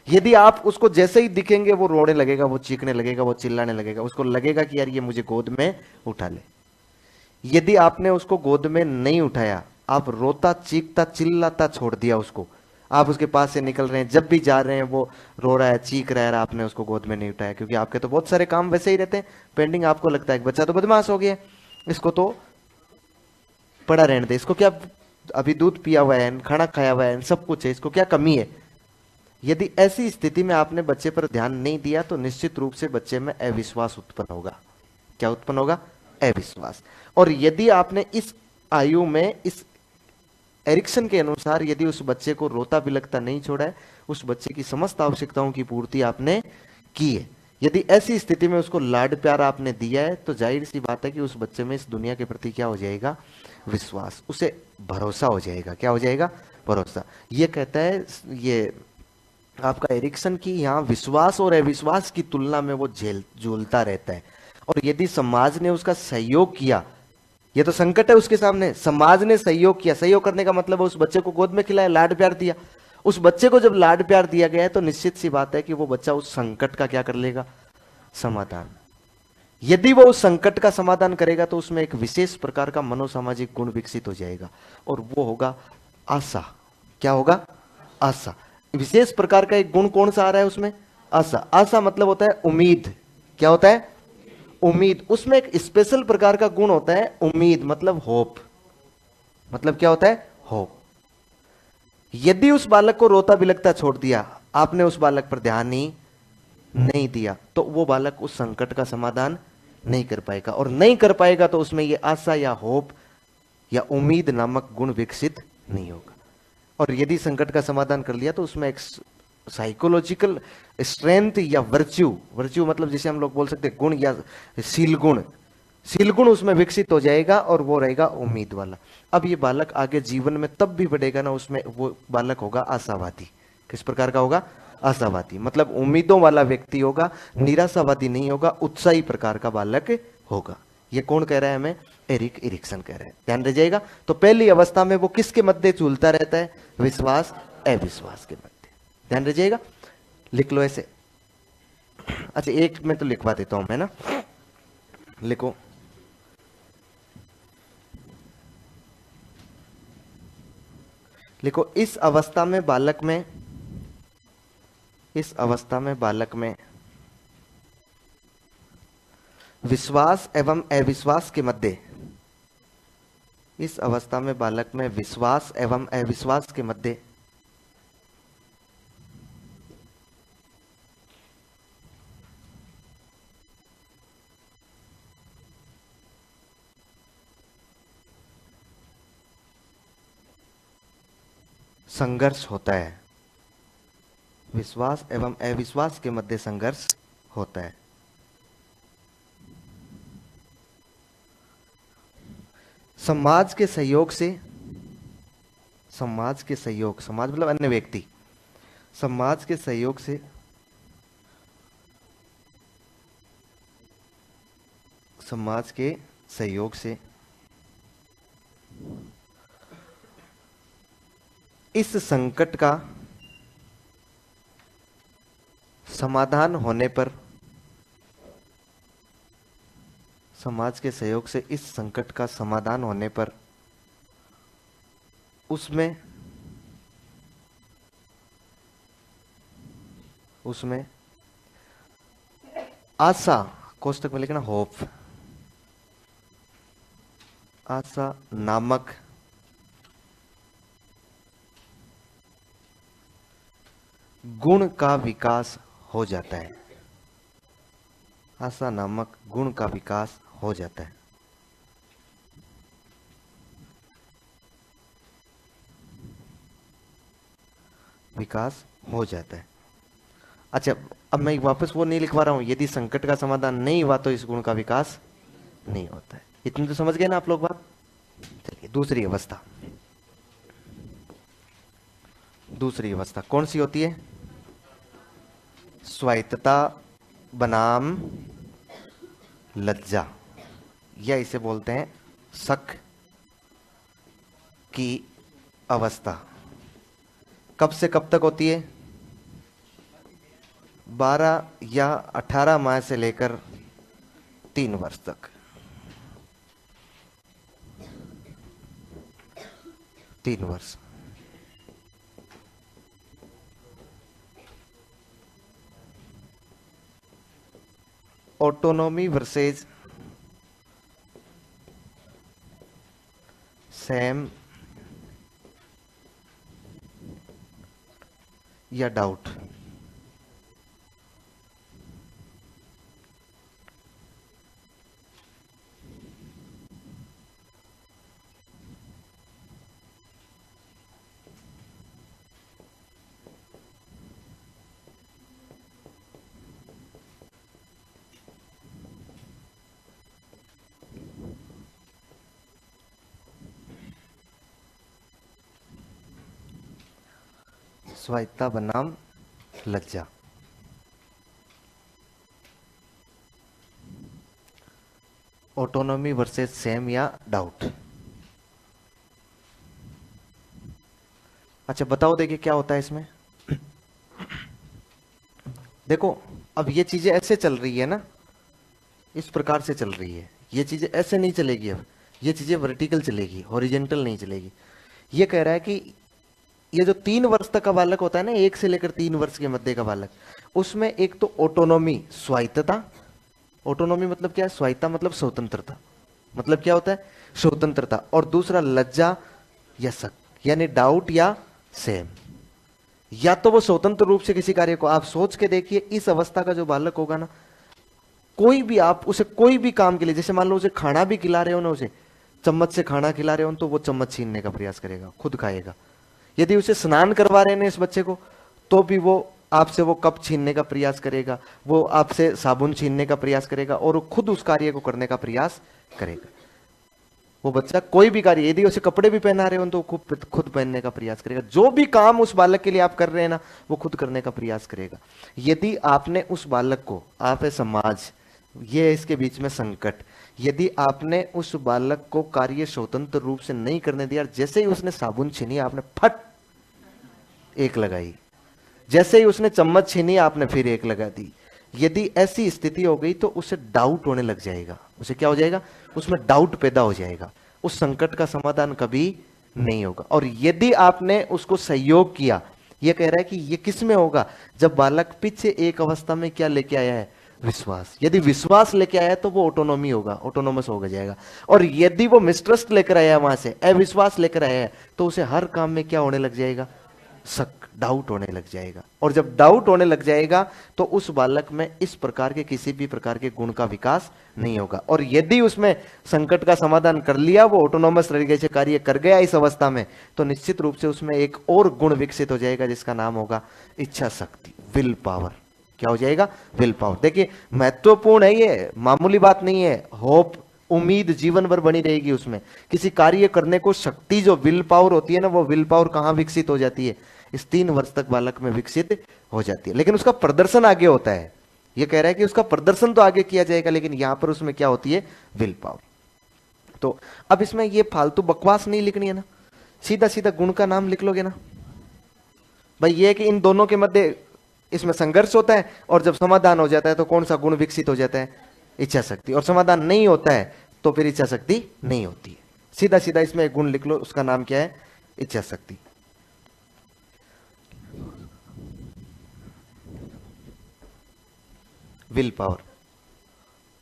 यदि आप उसको जैसे ही दिखेंगे वो रोने लगेगा, वो चीखने लगेगा, वो चिल्लाने लगेगा, उसको लगेगा कि यार ये मुझे गोद में उठा ले। यदि आपने उसको गोद में नहीं उठाया, आप रोता चीखता चिल्लाता छोड़ दिया उसको, आप उसके पास से निकल रहे हैं, जब भी जा रहे हैं वो रो रहा है, चीख रहा है, आपने उसको गोद में नहीं उठाया, क्योंकि आपके तो बहुत सारे काम वैसे ही रहते हैं पेंडिंग, आपको लगता है कि बच्चा तो बदमाश हो गया, इसको तो पड़ा रहने दे, इसको क्या अभी दूध पिया हुआ है, खाना खाया हुआ है, सब कुछ है, इसको क्या कमी है। यदि ऐसी स्थिति में आपने बच्चे पर ध्यान नहीं दिया तो निश्चित रूप से बच्चे में अविश्वास उत्पन्न होगा। क्या उत्पन्न होगा? अविश्वास। और यदि आपने इस आयु में, इस एरिक्सन के अनुसार, यदि उस बच्चे को रोता बिलखता नहीं छोड़ा है, उस बच्चे की समस्त आवश्यकताओं की पूर्ति आपने की है, यदि ऐसी स्थिति में उसको लाड प्यार आपने दिया है, तो जाहिर सी बात है कि उस बच्चे में इस दुनिया के प्रति क्या हो जाएगा? विश्वास, उसे भरोसा हो जाएगा। क्या हो जाएगा? भरोसा। ये कहता है ये आपका एरिक्सन की, यहां विश्वास और अविश्वास की तुलना में वो झूलता रहता है। और यदि समाज ने उसका सहयोग किया, ये तो संकट है उसके सामने, समाज ने सहयोग किया, सहयोग करने का मतलब है उस बच्चे को गोद में खिलाया, लाड प्यार दिया। उस बच्चे को जब लाड प्यार दिया गया है तो निश्चित सी बात है कि वो बच्चा उस संकट का क्या कर लेगा? समाधान। यदि वो उस संकट का समाधान करेगा तो उसमें एक विशेष प्रकार का मनोसामाजिक गुण विकसित हो जाएगा, और वो होगा आशा। क्या होगा? आशा। विशेष प्रकार का एक गुण कौन सा आ रहा है उसमें? आशा। आशा मतलब होता है उम्मीद। क्या होता है? उम्मीद। उसमें एक स्पेशल प्रकार का गुण होता है उम्मीद, मतलब होप। मतलब क्या होता है? होप। यदि उस बालक को रोता बिलखता छोड़ दिया, आपने उस बालक पर ध्यान ही नहीं दिया, तो वो बालक उस संकट का समाधान नहीं कर पाएगा, और नहीं कर पाएगा तो उसमें ये आशा या होप या उम्मीद नामक गुण विकसित नहीं होगा। और यदि संकट का समाधान कर लिया तो उसमें एक साइकोलॉजिकल स्ट्रेंथ या वर्च्यू, वर्च्यू मतलब जिसे हम लोग बोल सकते हैं गुण या शील गुण, शील गुण उसमें विकसित हो जाएगा, और वो रहेगा उम्मीद वाला। अब ये बालक आगे जीवन में तब भी बढ़ेगा ना, उसमें वो बालक होगा आशावादी। किस प्रकार का होगा? आशावादी। मतलब उम्मीदों वाला व्यक्ति होगा, निराशावादी नहीं होगा, उत्साही प्रकार का बालक होगा। ये कौन कह रहा है हमें? एरिक एरिक्सन कह रहे हैं। ध्यान रह जाएगा। तो पहली अवस्था में वो किसके मध्य झूलता रहता है? विश्वास अविश्वास के मध्य। ध्यान रह जाएगा। लिख लो ऐसे। अच्छा, एक में तो लिखवा देता हूं मैं ना, लिखो। लिखो, इस अवस्था में बालक में, इस अवस्था में बालक में विश्वास एवं अविश्वास के मध्य, इस अवस्था में बालक में विश्वास एवं अविश्वास के मध्य संघर्ष होता है। विश्वास एवं अविश्वास के मध्य संघर्ष होता है। समाज के सहयोग से, समाज के सहयोग, समाज मतलब अन्य व्यक्ति, समाज के सहयोग से समाज के सहयोग से इस संकट का समाधान होने पर, समाज के सहयोग से इस संकट का समाधान होने पर उसमें आशा, कोष्टक में लिखना होप, आशा नामक गुण का विकास हो जाता है। आशा नामक गुण का विकास हो जाता है। विकास हो जाता है। अच्छा, अब मैं वापस वो नहीं लिखवा रहा हूं, यदि संकट का समाधान नहीं हुआ तो इस गुण का विकास नहीं होता है। इतनी तो समझ गए ना आप लोग बात? चलिए, दूसरी अवस्था। दूसरी अवस्था कौन सी होती है? स्वायत्तता बनाम लज्जा, या इसे बोलते हैं शक की अवस्था। कब से कब तक होती है? 12 या 18 माह से लेकर 3 वर्ष तक। 3 वर्ष। ऑटोनॉमी वर्सेज सैम या डाउट। स्वायत्ता बनाम लज्जा। ऑटोनॉमी वर्सेस सेम या डाउट। अच्छा बताओ, देखिए क्या होता है इसमें। देखो अब ये चीजें ऐसे चल रही है ना, इस प्रकार से चल रही है। ये चीजें ऐसे नहीं चलेगी, अब ये चीजें वर्टिकल चलेगी, हॉरिजेंटल नहीं चलेगी। ये कह रहा है कि ये जो 3 वर्ष तक का बालक होता है ना, 1 से लेकर 3 वर्ष के मध्य का बालक, उसमें एक तो ऑटोनॉमी स्वायत्तता। ऑटोनॉमी मतलब क्या है? स्वायत्ता मतलब स्वतंत्रता। मतलब क्या होता है? स्वतंत्रता। और दूसरा लज्जा या शक, यानी डाउट या सेम। या तो वो स्वतंत्र रूप से किसी कार्य को, आप सोच के देखिए इस अवस्था का जो बालक होगा ना, कोई भी आप उसे कोई भी काम के लिए, जैसे मान लो उसे खाना भी खिला रहे हो ना, उसे चम्मच से खाना खिला रहे हो तो वो चम्मच छीनने का प्रयास करेगा, खुद खाएगा। यदि उसे स्नान करवा रहे हैं इस बच्चे को, तो भी वो आपसे वो कप छीनने का प्रयास करेगा, वो आपसे साबुन छीनने का प्रयास करेगा, और वो खुद उस कार्य को करने का प्रयास करेगा। वो बच्चा कोई भी कार्य, यदि उसे कपड़े भी पहना रहे हो तो खुद खुद पहनने का प्रयास करेगा। जो भी काम उस बालक के लिए आप कर रहे हैं ना, वो खुद करने का प्रयास करेगा। यदि आपने उस बालक को, आप है समाज, ये है इसके बीच में संकट, यदि आपने उस बालक को कार्य स्वतंत्र रूप से नहीं करने दिया, जैसे ही उसने साबुन छीनी आपने फट एक लगाई, जैसे ही उसने चम्मच छीनी आपने फिर एक लगा दी, यदि ऐसी स्थिति हो गई तो उसे डाउट होने लग जाएगा। उसे क्या हो जाएगा? उसमें डाउट पैदा हो जाएगा। उस संकट का समाधान कभी नहीं होगा। और यदि आपने उसको सहयोग किया, यह कह रहा है कि यह किस में होगा? जब बालक पीछे एक अवस्था में क्या लेके आया है? विश्वास। यदि विश्वास लेके आया तो वो ऑटोनॉमी होगा, ऑटोनोमस हो जाएगा। और यदि वो मिसट्रस्ट लेकर आया, वहां से अविश्वास लेकर आया है, तो उसे हर काम में क्या होने लग जाएगा? शक, डाउट होने लग जाएगा। और जब डाउट होने लग जाएगा तो उस बालक में इस प्रकार के किसी भी प्रकार के गुण का विकास नहीं होगा। और यदि उसमें संकट का समाधान कर लिया, वो ऑटोनोमस तरीके से कार्य कर गया इस अवस्था में, तो निश्चित रूप से उसमें एक और गुण विकसित हो जाएगा जिसका नाम होगा इच्छा शक्ति, विल पावर। क्या हो जाएगा? Will power. देखिए महत्वपूर्ण है, ये मामूली बात नहीं है। होप, उम्मीद जीवन भर बनी रहेगी उसमें। किसी कार्य करने को शक्ति, जो विल पावर होती है ना, वो विल पावर कहां विकसित हो जाती है? इस 3 वर्ष तक बालक में विकसित हो जाती है। लेकिन उसका प्रदर्शन आगे होता है। ये कह रहा है कि उसका प्रदर्शन तो आगे किया जाएगा, लेकिन यहां पर उसमें क्या होती है? Will power. तो अब इसमें ये फालतू बकवास नहीं लिखनी है ना, सीधा सीधा गुण का नाम लिख लोगे ना भाई। ये कि इन दोनों के मध्य इसमें संघर्ष होता है, और जब समाधान हो जाता है तो कौन सा गुण विकसित हो जाता है? इच्छा शक्ति। और समाधान नहीं होता है तो फिर इच्छा शक्ति नहीं होती है। सीधा सीधा इसमें एक गुण लिख लो, उसका नाम क्या है? इच्छा शक्ति। विल पावर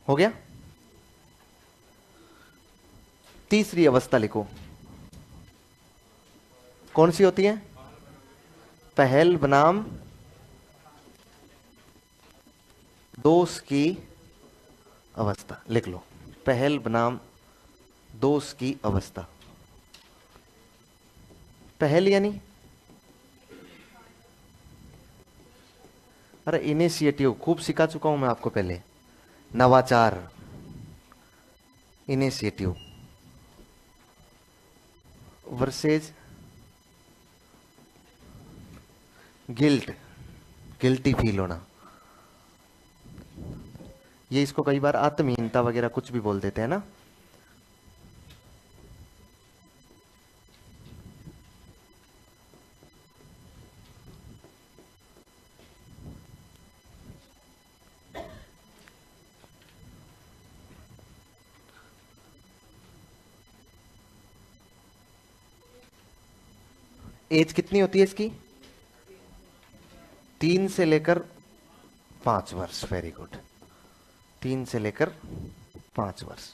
हो गया। तीसरी अवस्था लिखो, कौन सी होती है? पहल बनाम दोष की अवस्था। लिख लो, पहल बनाम दोष की अवस्था। पहल यानी, अरे इनिशिएटिव, खूब सिखा चुका हूं मैं आपको पहले। नवाचार, initiative versus guilt, guilty feel होना। ये इसको कई बार आत्महीनता वगैरह कुछ भी बोल देते हैं ना। एज कितनी होती है इसकी? 3 से लेकर 5 वर्ष। Very good. 3 से लेकर 5 वर्ष।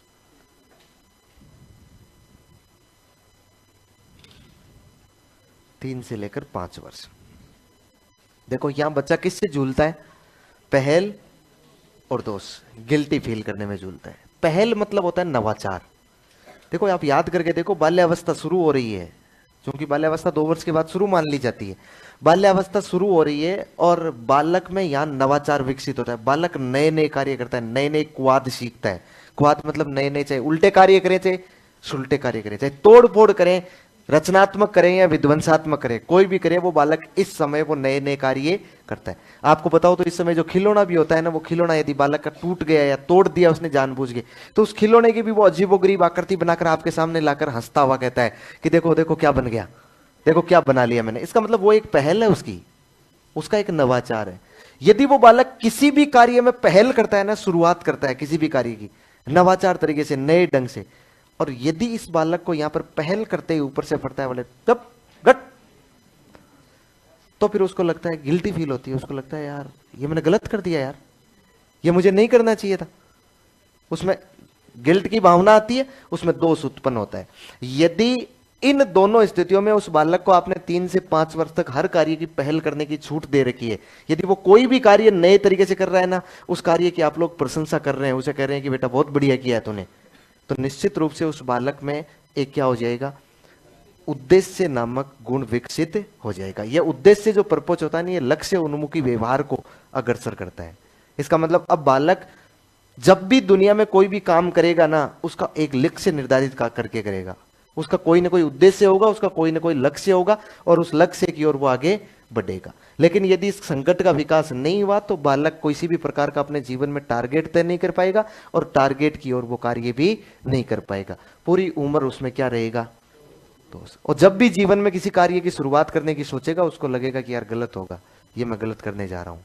तीन से लेकर 5 वर्ष। देखो यहां बच्चा किससे झूलता है? पहल और दोष, गिल्टी फील करने में झूलता है। पहल मतलब होता है नवाचार। देखो आप याद करके देखो, बाल्यावस्था शुरू हो रही है, क्योंकि बाल्यावस्था 2 वर्ष के बाद शुरू मान ली जाती है। बाल्यावस्था शुरू हो रही है और बालक में यहाँ नवाचार विकसित होता है। बालक नए नए कार्य करता है, नए नए क्वाद सीखता है। क्वाद मतलब नए नए, चाहे उल्टे कार्य करें चाहे सुलटे कार्य करें, चाहे तोड़ फोड़ करें, रचनात्मक करें या विध्वंसात्मक करें, कोई भी करे, वो बालक इस समय वो नए नए कार्य करता है। आपको बताओ तो इस समय जो खिलौना भी होता है ना, वो खिलौना यदि बालक का टूट गया या तोड़ दिया उसने जानबूझ के, तो उस खिलौने की भी वो अजीबोगरीब आकृति बनाकर आपके सामने लाकर हंसता हुआ कहता है कि देखो देखो क्या बन गया, देखो क्या बना लिया मैंने। इसका मतलब वो एक पहल है उसकी, उसका एक नवाचार है। यदि वो बालक किसी भी कार्य में पहल करता है ना, शुरुआत करता है किसी भी कार्य की नवाचार तरीके से, नए ढंग से, और यदि इस बालक को यहां पर पहल करते ही ऊपर से पड़ता है बोले तब गट, तो फिर उसको लगता है, गिल्टी फील होती है, उसको लगता है यार ये मैंने गलत कर दिया, यार ये मुझे नहीं करना चाहिए था। उसमें गिल्ट की भावना आती है, उसमें दोष उत्पन्न होता है। यदि इन दोनों स्थितियों में उस बालक को आपने 3 से 5 वर्ष तक हर कार्य की पहल करने की छूट दे रखी है, यदि वो कोई भी कार्य नए तरीके से कर रहा है ना, उस कार्य की आप लोग प्रशंसा कर रहे हैं, उसे कह रहे हैं कि बेटा बहुत बढ़िया किया है तूने, तो निश्चित रूप से उस बालक में एक क्या हो जाएगा, उद्देश्य नामक गुण विकसित हो जाएगा। यह उद्देश्य जो पर्पज होता है ना, ये लक्ष्य उन्मुखी व्यवहार को अग्रसर करता है। इसका मतलब अब बालक जब भी दुनिया में कोई भी काम करेगा ना, उसका एक लक्ष्य निर्धारित करके करेगा, उसका कोई ना कोई उद्देश्य होगा, उसका कोई ना कोई लक्ष्य होगा, और उस लक्ष्य की ओर वो आगे बढ़ेगा। लेकिन यदि इस संकट का विकास नहीं हुआ तो बालक किसी भी प्रकार का अपने जीवन में टारगेट तय नहीं कर पाएगा, और टारगेट की ओर वो कार्य भी नहीं कर पाएगा। पूरी उम्र उसमें क्या रहेगा, दोष। और जब भी जीवन में किसी कार्य की शुरुआत करने की सोचेगा, उसको लगेगा कि यार गलत होगा, ये मैं गलत करने जा रहा हूं,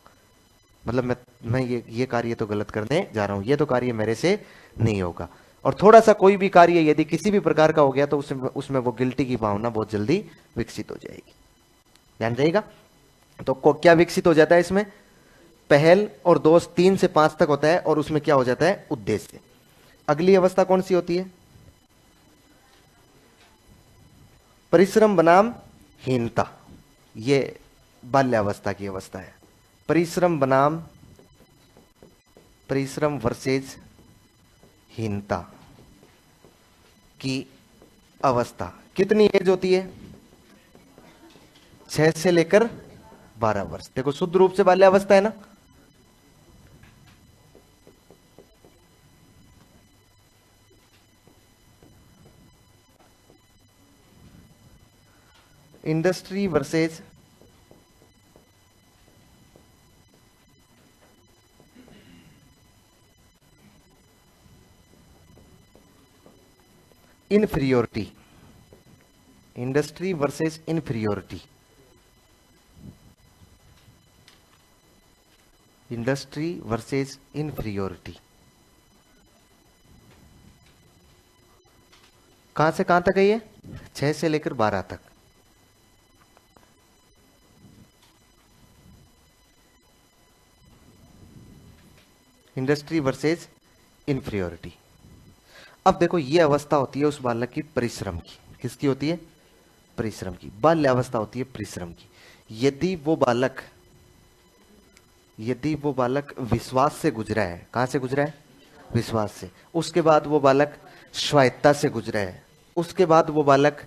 मतलब मैं ये कार्य तो गलत करने जा रहा हूं, ये तो कार्य मेरे से नहीं होगा। और थोड़ा सा कोई भी कार्य यदि किसी भी प्रकार का हो गया तो उसमें वो गिल्टी की भावना बहुत जल्दी विकसित हो जाएगी। ध्यान रहेगा। तो क्या विकसित हो जाता है इसमें? पहल और दोष 3 से 5 तक होता है, और उसमें क्या हो जाता है, उद्देश्य। अगली अवस्था कौन सी होती है? परिश्रम बनाम हीनता। ये बाल्यावस्था की अवस्था है। परिश्रम बनाम, परिश्रम वर्सेज हीनता की अवस्था। कितनी एज होती है? 6 से लेकर 12 वर्ष। देखो शुद्ध रूप से बाल्यावस्था है ना। Industry versus inferiority. Industry versus inferiority. Industry versus inferiority. कहां से कहां तक है ये? 6 से लेकर 12 तक। Industry versus inferiority. अब देखो ये अवस्था होती है उस बालक की परिश्रम की। किसकी होती है? परिश्रम की। बाल्यावस्था होती है परिश्रम की। यदि वो बालक विश्वास से गुजरा है, कहां से गुजरा है? विश्वास से। उसके बाद वो बालक स्वायत्ता से गुजरा है, उसके बाद वो बालक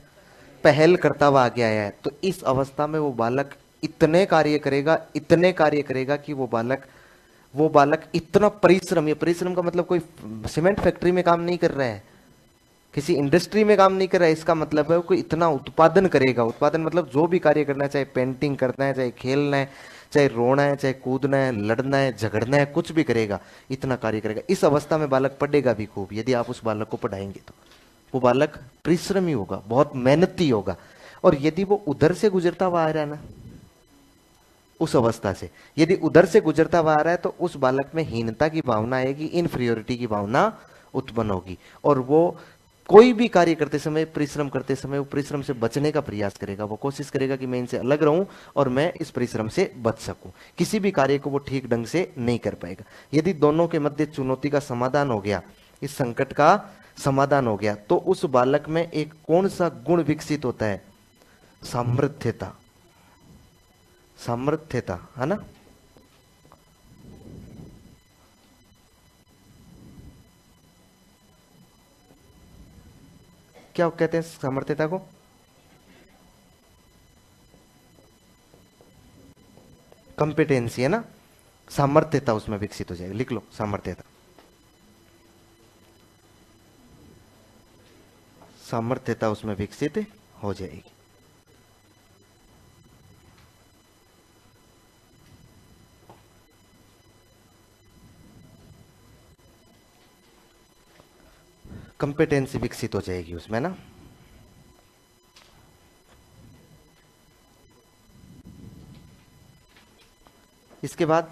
पहल करता हुआ आगे आया है, तो इस अवस्था में वो बालक इतने कार्य करेगा, इतने कार्य करेगा कि वो बालक इतना परिश्रम, ये परिश्रम का मतलब कोई सीमेंट फैक्ट्री में काम नहीं कर रहा है, किसी इंडस्ट्री में काम नहीं कर रहा है, इसका मतलब है कोई इतना उत्पादन करेगा। उत्पादन मतलब जो भी कार्य करना है, चाहे पेंटिंग करना है, चाहे खेलना है, चाहे रोना है, चाहे कूदना है, लड़ना है, झगड़ना है, कुछ भी करेगा, इतना कार्य करेगा। इस अवस्था में बालक पढ़ेगा भी खूब, यदि आप उस बालक को पढ़ाएंगे तो। वो बालक परिश्रमी होगा, बहुत मेहनती होगा। और यदि वो उधर से गुजरता हुआ आ रहा है ना, उस अवस्था से यदि उधर से गुजरता हुआ आ रहा है, तो उस बालक में हीनता की भावना आएगी, इनफीरियोरिटी की भावना उत्पन्न होगी। और वो कोई भी कार्य करते समय, परिश्रम करते समय, वो परिश्रम से बचने का प्रयास करेगा। वो कोशिश करेगा कि मैं इनसे अलग रहूं और मैं इस परिश्रम से बच सकूं। किसी भी कार्य को वो ठीक ढंग से नहीं कर पाएगा। यदि दोनों के मध्य चुनौती का समाधान हो गया, इस संकट का समाधान हो गया, तो उस बालक में एक कौन सा गुण विकसित होता है? सामर्थ्यता। सामर्थ्यता है ना। क्या कहते हैं सामर्थ्यता को? कंपिटेंसी है ना। सामर्थ्यता उसमें विकसित हो जाएगी। लिख लो सामर्थ्यता। सामर्थ्यता उसमें विकसित हो जाएगी। कंपिटेंसी विकसित हो जाएगी उसमें ना। इसके बाद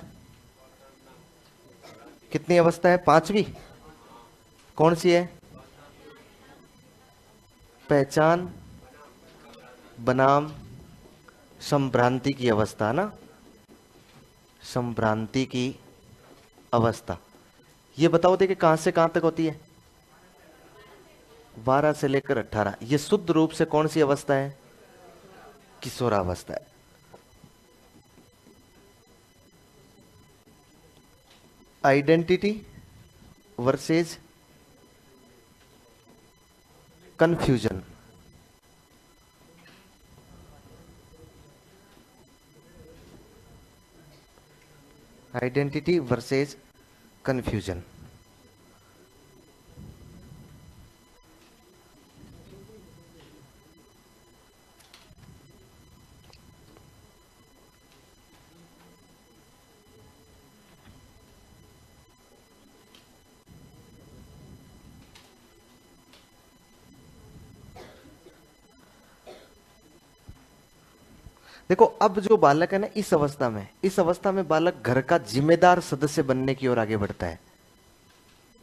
कितनी अवस्था है? पांचवी। कौन सी है? पहचान बनाम संभ्रांति की अवस्था ना। संभ्रांति की अवस्था। ये बताओ दे कि कहां से कहां तक होती है? 12 से लेकर 18। ये शुद्ध रूप से कौन सी अवस्था है? किशोरावस्था है। Identity versus confusion. Identity versus confusion. देखो, अब जो बालक है ना, इस अवस्था में बालक घर का जिम्मेदार सदस्य बनने की ओर आगे बढ़ता है।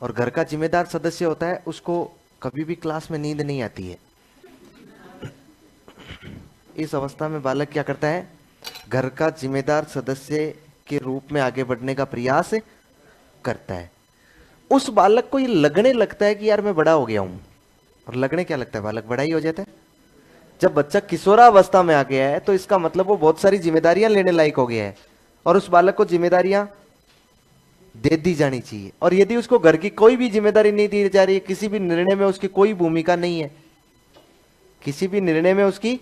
और घर का जिम्मेदार सदस्य होता है, उसको कभी भी क्लास में नींद नहीं आती है। इस अवस्था में बालक क्या करता है? घर का जिम्मेदार सदस्य के रूप में आगे बढ़ने का प्रयास करता है। उस बालक को ये लगने लगता है कि यार मैं बड़ा हो गया हूं। और लगने क्या लगता है? बालक बड़ा ही हो जाता है। जब बच्चा किशोरावस्था में आ गया है, तो इसका मतलब वो बहुत सारी जिम्मेदारियां लेने लायक हो गया है। और उस बालक को जिम्मेदारियां दे दी जानी चाहिए। और यदि उसको घर की कोई भी जिम्मेदारी नहीं दी जा रही है, किसी भी निर्णय में उसकी कोई भूमिका नहीं है, किसी भी निर्णय में उसकी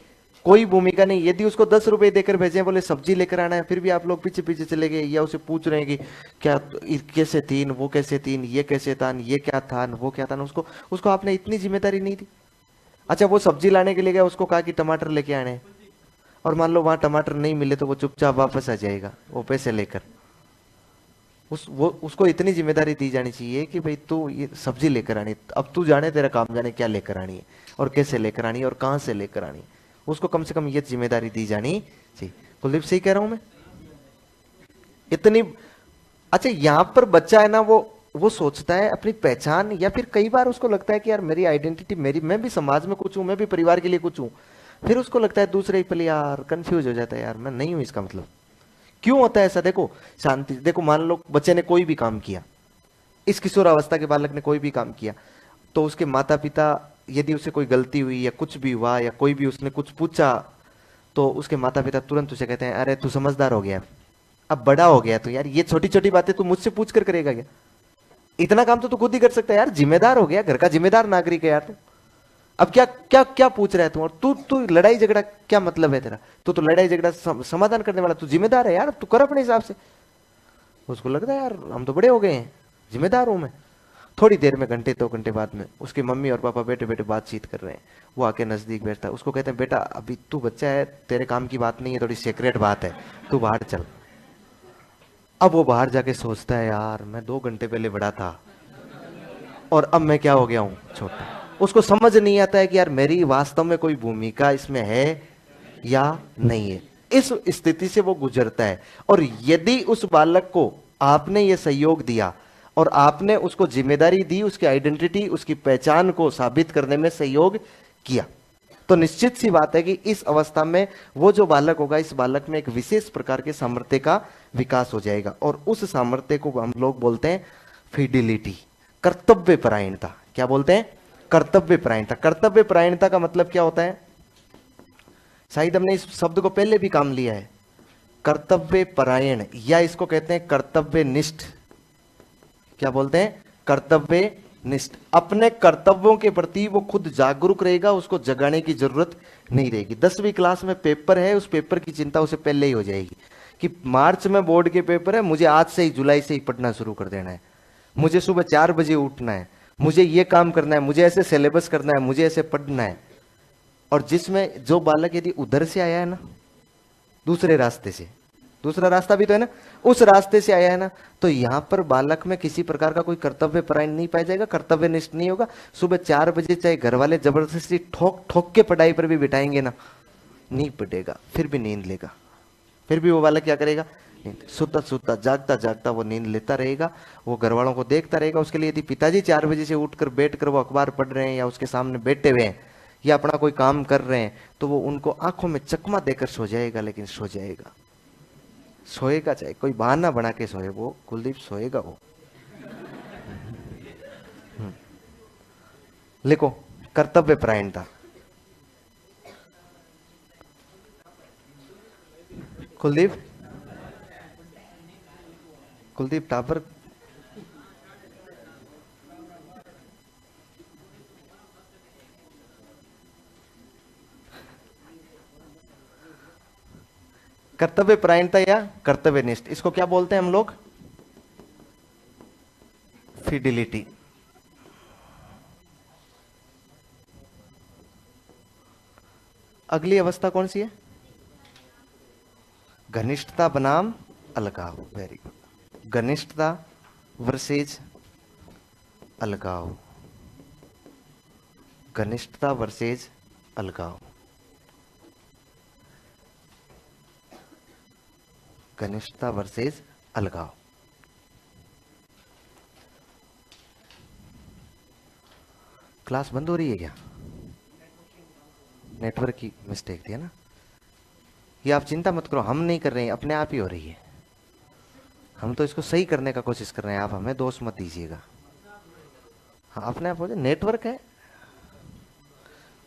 कोई भूमिका नहीं, यदि उसको 10 रुपए देकर भेजे, बोले सब्जी लेकर आना है, फिर भी आप लोग पीछे पीछे चले गए, या उसे पूछ रहे हैं कि क्या कैसे तीन, वो कैसे तीन, ये कैसे तान, ये क्या था, वो क्या था, उसको उसको आपने इतनी जिम्मेदारी नहीं दी। अच्छा, वो सब्जी लाने के लिए गया, उसको कहा कि टमाटर लेके आने, और मान लो वहां टमाटर नहीं मिले, तो वो चुपचाप वापस आ जाएगा वो पैसे लेकर। उसको इतनी जिम्मेदारी दी जानी चाहिए कि भाई तू ये सब्जी लेकर आनी, अब तू जाने, तेरा काम जाने क्या लेकर आनी है, और कैसे लेकर आनी है, और कहां से लेकर आनी है। उसको कम से कम ये जिम्मेदारी दी जानी चाहिए। कुलदीप, सही कह रहा हूं मैं? इतनी। अच्छा, यहां पर बच्चा है ना, वो सोचता है अपनी पहचान, या फिर कई बार उसको लगता है कि यार मेरी आइडेंटिटी, मेरी, मैं भी समाज में कुछ हूं, मैं भी परिवार के लिए कुछ हूं। फिर उसको लगता है दूसरे ही पल, यार कंफ्यूज हो जाता है, यार मैं नहीं हूं इसका मतलब। क्यों होता है ऐसा? देखो, शांति, देखो, मान लो बच्चे ने कोई भी काम किया, इस किशोरावस्था के बालक ने कोई भी काम किया, तो उसके माता पिता, यदि उसे कोई गलती हुई या कुछ भी हुआ, या कोई भी उसने कुछ पूछा, तो उसके माता पिता तुरंत उसे कहते हैं, अरे तू समझदार हो गया, अब बड़ा हो गया, तो यार ये छोटी छोटी बातें तू मुझसे पूछ कर करेगा क्या? इतना काम तो तू खुद ही कर सकता है यार, जिम्मेदार हो गया, घर का जिम्मेदार नागरिक है यार तू। अब क्या क्या क्या पूछ रहा है तू? और तू तू लड़ाई झगड़ा क्या मतलब है तेरा? तू तो लड़ाई झगड़ा समाधान करने वाला, तू जिम्मेदार है यार, तू कर अपने हिसाब से। उसको लगता है यार हम तो बड़े हो गए हैं, जिम्मेदार हूं मैं। थोड़ी देर में, घंटे 2 घंटे बाद में, उसकी मम्मी और पापा बैठे बैठे बातचीत कर रहे हैं। वो आके नजदीक बैठता है, उसको कहते हैं, बेटा अभी तू बच्चा है, तेरे काम की बात नहीं है, थोड़ी सीक्रेट बात है, तू बाहर चल। अब वो बाहर जाके सोचता है, यार मैं 2 घंटे पहले बड़ा था और अब मैं क्या हो गया हूं, छोटा। उसको समझ नहीं आता है कि यार मेरी वास्तव में कोई भूमिका इसमें है या नहीं है। इस स्थिति से वो गुजरता है। और यदि उस बालक को आपने ये सहयोग दिया और आपने उसको जिम्मेदारी दी, उसकी आइडेंटिटी, उसकी पहचान को साबित करने में सहयोग किया, तो निश्चित सी बात है कि इस अवस्था में वो जो बालक होगा, इस बालक में एक विशेष प्रकार के सामर्थ्य का विकास हो जाएगा। और उस सामर्थ्य को हम लोग बोलते हैं फिडिलिटी, कर्तव्य परायणता। क्या बोलते हैं? कर्तव्य परायणता। कर्तव्य परायणता का मतलब क्या होता है? शायद हमने इस शब्द को पहले भी काम लिया है, कर्तव्य परायण, या इसको कहते हैं कर्तव्य निष्ठ। क्या बोलते हैं? कर्तव्य निष्ठ। अपने कर्तव्यों के प्रति वो खुद जागरूक रहेगा, उसको जगाने की जरूरत नहीं रहेगी। 10वीं क्लास में पेपर है, उस पेपर की चिंता उसे पहले ही हो जाएगी कि मार्च में बोर्ड के पेपर है, मुझे आज से ही, जुलाई से ही पढ़ना शुरू कर देना है, मुझे सुबह 4 बजे उठना है, मुझे ये काम करना है, मुझे ऐसे सिलेबस करना है, मुझे ऐसे पढ़ना है। और जिसमें जो बालक यदि उधर से आया है ना, दूसरे रास्ते से, दूसरा रास्ता भी तो है ना, उस रास्ते से आया है ना, तो यहां पर बालक में किसी प्रकार का कोई कर्तव्य परायण नहीं पाया जाएगा, कर्तव्य निष्ठ नहीं होगा। सुबह 4 बजे चाहे घर वाले जबरदस्ती ठोक ठोक के पढ़ाई पर भी बिठाएंगे ना, नहीं पढ़ेगा, फिर भी नींद लेगा। फिर भी वो बालक क्या करेगा? नींद, सोता सोता जागता जागता वो नींद लेता रहेगा। वो घर वालों को देखता रहेगा। उसके लिए यदि पिताजी 4 बजे से उठकर बैठ कर वो अखबार पढ़ रहे हैं, या उसके सामने बैठे हुए हैं, या अपना कोई काम कर रहे हैं, तो वो उनको आंखों में चकमा देकर सो जाएगा, लेकिन सो जाएगा। सोएगा, चाहे कोई बहाना बना के सोए, वो कुलदीप सोएगा वो। लिखो, कर्तव्य परायणता। कुलदीप, कुलदीप टापर। कर्तव्य परायणता या कर्तव्य निष्ठ, इसको क्या बोलते हैं हम लोग? फिडिलिटी। अगली अवस्था कौन सी है? घनिष्ठता बनाम अलगाव। Very good. घनिष्ठता वर्सेज अलगाव। घनिष्ठता वर्सेज अलगाव। घनिष्ठता वर्सेज अलगाव। क्लास बंद हो रही है क्या? नेटवर्क की मिस्टेक थी, है ना? ये आप चिंता मत करो, हम नहीं कर रहे हैं, अपने आप ही हो रही है। हम तो इसको सही करने का कोशिश कर रहे हैं, आप हमें दोष मत दीजिएगा। हाँ, अपने आप हो जाए, नेटवर्क है।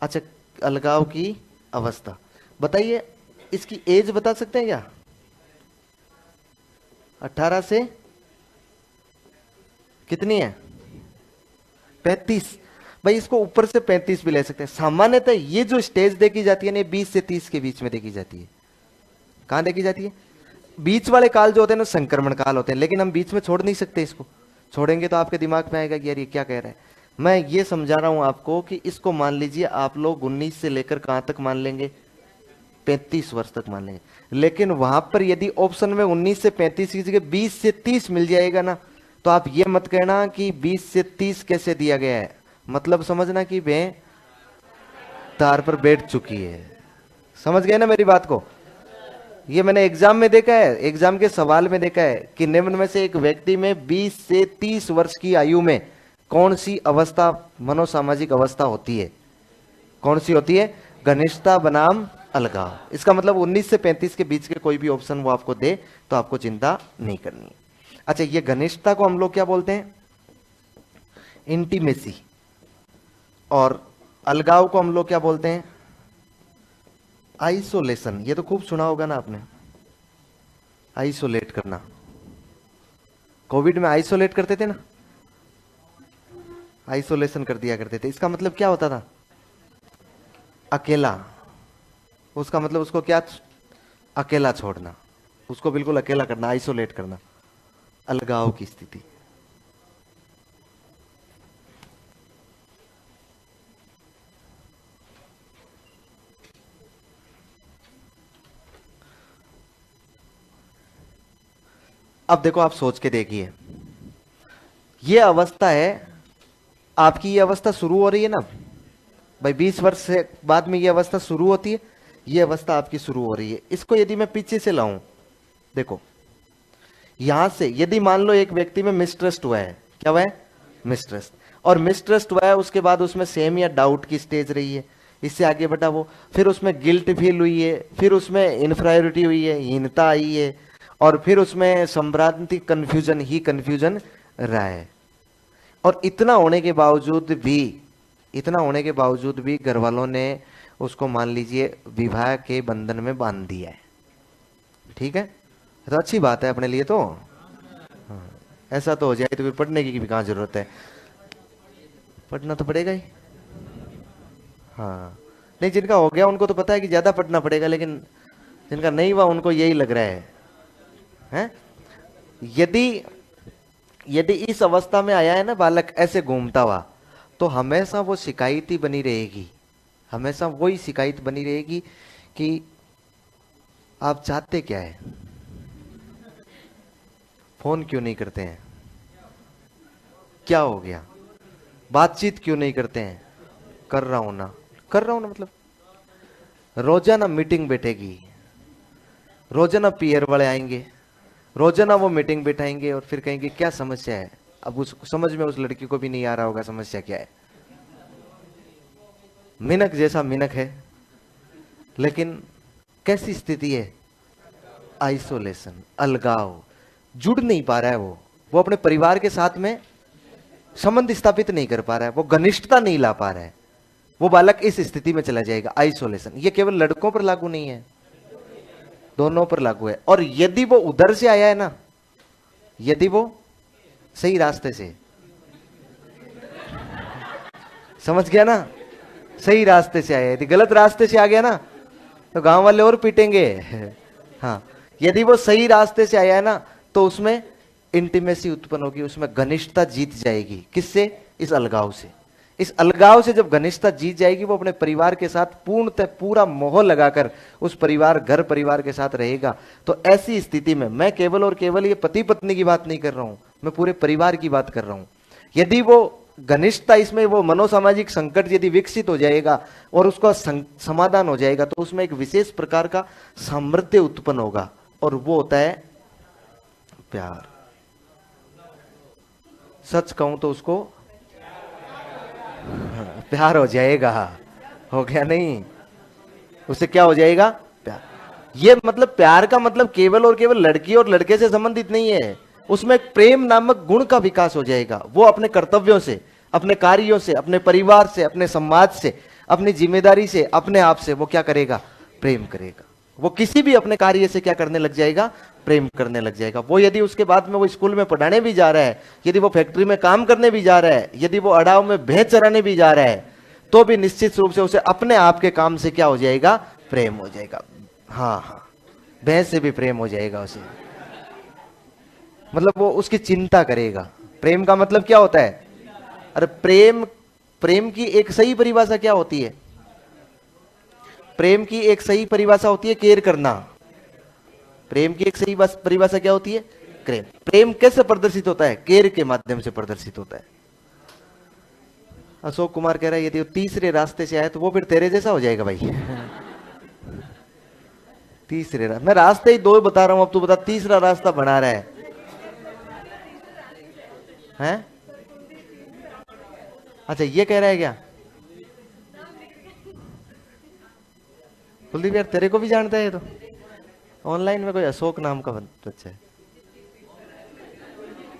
अच्छा, अलगाव की अवस्था बताइए, इसकी एज बता सकते हैं क्या? 18 से कितनी है? 35। भाई इसको ऊपर से 35 भी ले सकते हैं। सामान्यतः ये जो स्टेज देखी जाती है ना, 20 से 30 के बीच में देखी जाती है। कहां देखी जाती है? बीच वाले काल जो होते हैं ना, संक्रमण काल होते हैं, लेकिन हम बीच में छोड़ नहीं सकते इसको। छोड़ेंगे तो आपके दिमाग में आएगा कि यार ये क्या कह रहा है। मैं ये समझा रहा हूं आपको कि इसको मान लीजिए आप लोग 19 से लेकर कहां तक मान लेंगे? 35 वर्ष तक मान लेंगे। लेकिन वहां पर यदि ऑप्शन में 19 से 35 की जगह 20 से 30 मिल जाएगा ना, तो आप ये मत कहना कि 20 से 30 कैसे दिया गया है, मतलब समझना कि वे तार पर बैठ चुकी है। समझ गए ना मेरी बात को? ये मैंने एग्जाम में देखा है, एग्जाम के सवाल में देखा है कि निम्न में से एक व्यक्ति में 20 से 30 वर्ष की आयु में कौन सी अवस्था, मनोसामाजिक अवस्था होती है? कौन सी होती है? घनिष्ठता बनाम अलगाव। इसका मतलब 19 से 35 के बीच के कोई भी ऑप्शन वो आपको दे तो आपको चिंता नहीं करनी है। अच्छा, ये घनिष्ठता को हम लोग क्या बोलते हैं? इंटीमेसी। और अलगाव को हम लोग क्या बोलते हैं? आइसोलेशन। ये तो खूब सुना होगा ना आपने, आइसोलेट करना। कोविड में आइसोलेट करते थे ना, आइसोलेशन कर दिया करते थे। इसका मतलब क्या होता था? अकेला। उसका मतलब उसको क्या? अकेला छोड़ना, उसको बिल्कुल अकेला करना, आइसोलेट करना, अलगाव की स्थिति। अब देखो, आप सोच के देखिए, ये अवस्था है आपकी, ये अवस्था शुरू हो रही है ना भाई, 20 वर्ष से बाद में ये अवस्था शुरू होती है, ये अवस्था आपकी शुरू हो रही है। इसको यदि मैं पीछे से लाऊं, देखो यहां से यदि मान लो एक व्यक्ति में मिसट्रस्ट हुआ है, क्या हुआ है? मिसट्रस्ट। और मिसट्रस्ट हुआ है, उसके बाद उसमें सेम या डाउट की स्टेज रही है, इससे आगे बढ़ा वो, फिर उसमें गिल्ट फील हुई है, फिर उसमें इनफीरियरिटी हुई है, हीनता आई है, और फिर उसमें संभ्रांति, कंफ्यूजन ही कंफ्यूजन रहा है। और इतना होने के बावजूद भी, इतना होने के बावजूद भी घर वालों ने उसको मान लीजिए विवाह के बंधन में बांध दिया है। ठीक है, तो अच्छी बात है अपने लिए तो। हाँ, ऐसा तो हो जाए तो फिर पढ़ने की भी कहाँ जरूरत है, पढ़ना तो पड़ेगा ही। हाँ, नहीं जिनका हो गया उनको तो पता है कि ज्यादा पढ़ना पड़ेगा, लेकिन जिनका नहीं हुआ उनको यही लग रहा है, हैं? यदि यदि इस अवस्था में आया है ना बालक ऐसे घूमता हुआ, तो हमेशा वो शिकायत ही बनी रहेगी, हमेशा वही शिकायत बनी रहेगी कि आप चाहते क्या है, फोन क्यों नहीं करते हैं, क्या हो गया, बातचीत क्यों नहीं करते हैं, कर रहा हूं ना, कर रहा हूं ना, मतलब रोजाना मीटिंग बैठेगी, रोजाना पीयर वाले आएंगे, रोजाना वो मीटिंग बैठाएंगे और फिर कहेंगे क्या समस्या है। अब उस समझ में उस लड़की को भी नहीं आ रहा होगा समस्या क्या है, मिनक जैसा मिनक है, लेकिन कैसी स्थिति है, आइसोलेशन, अलगाव, जुड़ नहीं पा रहा है वो अपने परिवार के साथ में संबंध स्थापित नहीं कर पा रहा है, वो घनिष्ठता नहीं ला पा रहा है, वो बालक इस स्थिति में चला जाएगा, आइसोलेशन। ये केवल लड़कों पर लागू नहीं है, दोनों पर लागू है। और यदि वो उधर से आया है ना, यदि वो सही रास्ते से, समझ गया ना, सही रास्ते से आया, यदि गलत रास्ते से आ गया ना तो गांव वाले और पीटेंगे। हाँ, यदि वो सही रास्ते से आया है ना तो उसमें इंटीमेसी उत्पन्न होगी, उसमें घनिष्ठता जीत जाएगी, किससे? इस अलगाव से। इस अलगाव से जब घनिष्ठता जीत जाएगी, वो अपने परिवार के साथ पूर्णतः पूरा मोह लगाकर उस परिवार, घर परिवार के साथ रहेगा। तो ऐसी स्थिति में मैं केवल और केवल ये पति पत्नी की बात नहीं कर रहा हूं, मैं पूरे परिवार की बात कर रहा हूं। यदि वो घनिष्ठता, इसमें वो मनोसामाजिक संकट यदि विकसित हो जाएगा और उसका समाधान हो जाएगा, तो उसमें एक विशेष प्रकार का सामर्थ्य उत्पन्न होगा, और वो होता है प्यार। सच कहूं तो उसको प्यार हो जाएगा, हो गया नहीं, उससे क्या हो जाएगा? प्यार। ये मतलब प्यार का मतलब केवल और केवल लड़की और लड़के से संबंधित नहीं है, उसमें प्रेम नामक गुण का विकास हो जाएगा। वो अपने कर्तव्यों से, अपने कार्यों से, अपने परिवार से, अपने समाज से, अपनी जिम्मेदारी से, अपने आप से वो क्या करेगा? प्रेम करेगा। वो किसी भी अपने कार्य से क्या करने लग जाएगा? प्रेम करने लग जाएगा। वो यदि उसके बाद में वो स्कूल में पढ़ाने भी जा रहा है, यदि वो फैक्ट्री में काम करने भी जा रहा है, यदि वो अड़ाव में भैंस चराने भी जा रहा है, तो भी निश्चित रूप से उसे अपने आप के काम से क्या हो जाएगा? प्रेम हो जाएगा। हाँ हाँ, भैंस से भी प्रेम हो जाएगा उसे, मतलब वो उसकी चिंता करेगा। प्रेम का मतलब क्या होता है? अरे प्रेम की एक सही परिभाषा क्या होती है? प्रेम की एक सही परिभाषा होती है केयर करना। प्रेम की एक सही परिभाषा क्या होती है? प्रेम। प्रेम कैसे प्रदर्शित होता है? केयर के माध्यम से प्रदर्शित होता है। अशोक कुमार कह रहा है यदि वो तीसरे रास्ते से आए तो वो फिर तेरे जैसा हो जाएगा भाई। तीसरे मैं रास्ते ही दो बता रहा हूं, अब तू बता तीसरा रास्ता बना रहा है, हैं? अच्छा ये कह रहा है क्या? कुलदीप यार तेरे को भी जानता है ये तो, ऑनलाइन में कोई अशोक नाम का बच्चा है,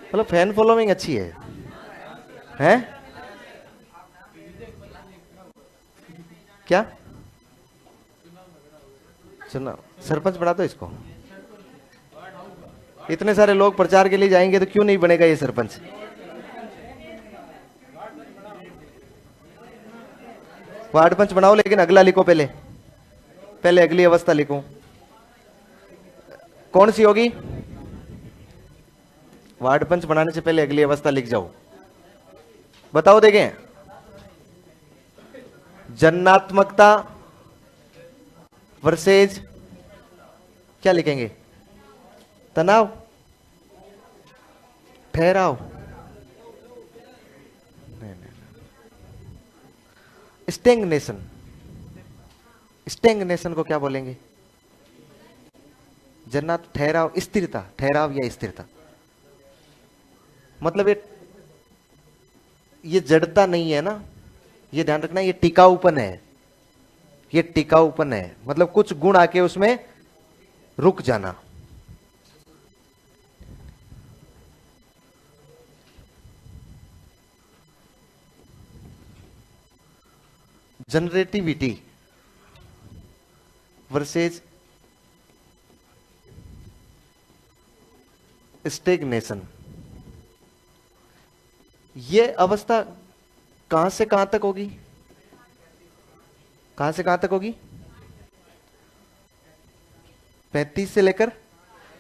मतलब फैन फॉलोइंग अच्छी है, हैं? क्या चुनाव सरपंच बना दो इसको, इतने सारे लोग प्रचार के लिए जाएंगे तो क्यों नहीं बनेगा ये सरपंच? वार्ड पंच बनाओ, लेकिन अगला लिखो, पहले अगली अवस्था लिखो। कौन सी होगी? वार्ड पंच बनाने से पहले अगली अवस्था लिख जाओ, बताओ देखें। जन्नात्मकता वर्सेज क्या लिखेंगे? तनाव। ठहराव, स्टेग्नेशन। स्टेग्नेशन को क्या बोलेंगे? जन्नत ठहराव, स्थिरता, ठहराव या स्थिरता। मतलब ये जड़ता नहीं है ना, ये ध्यान रखना, ये टिकाऊपन है, ये टिकाऊपन है, मतलब कुछ गुण आके उसमें रुक जाना। जनरेटिविटी वर्सेज स्टेग्नेशन, ये अवस्था कहां से कहां तक होगी? कहां से कहां तक होगी? 35 से लेकर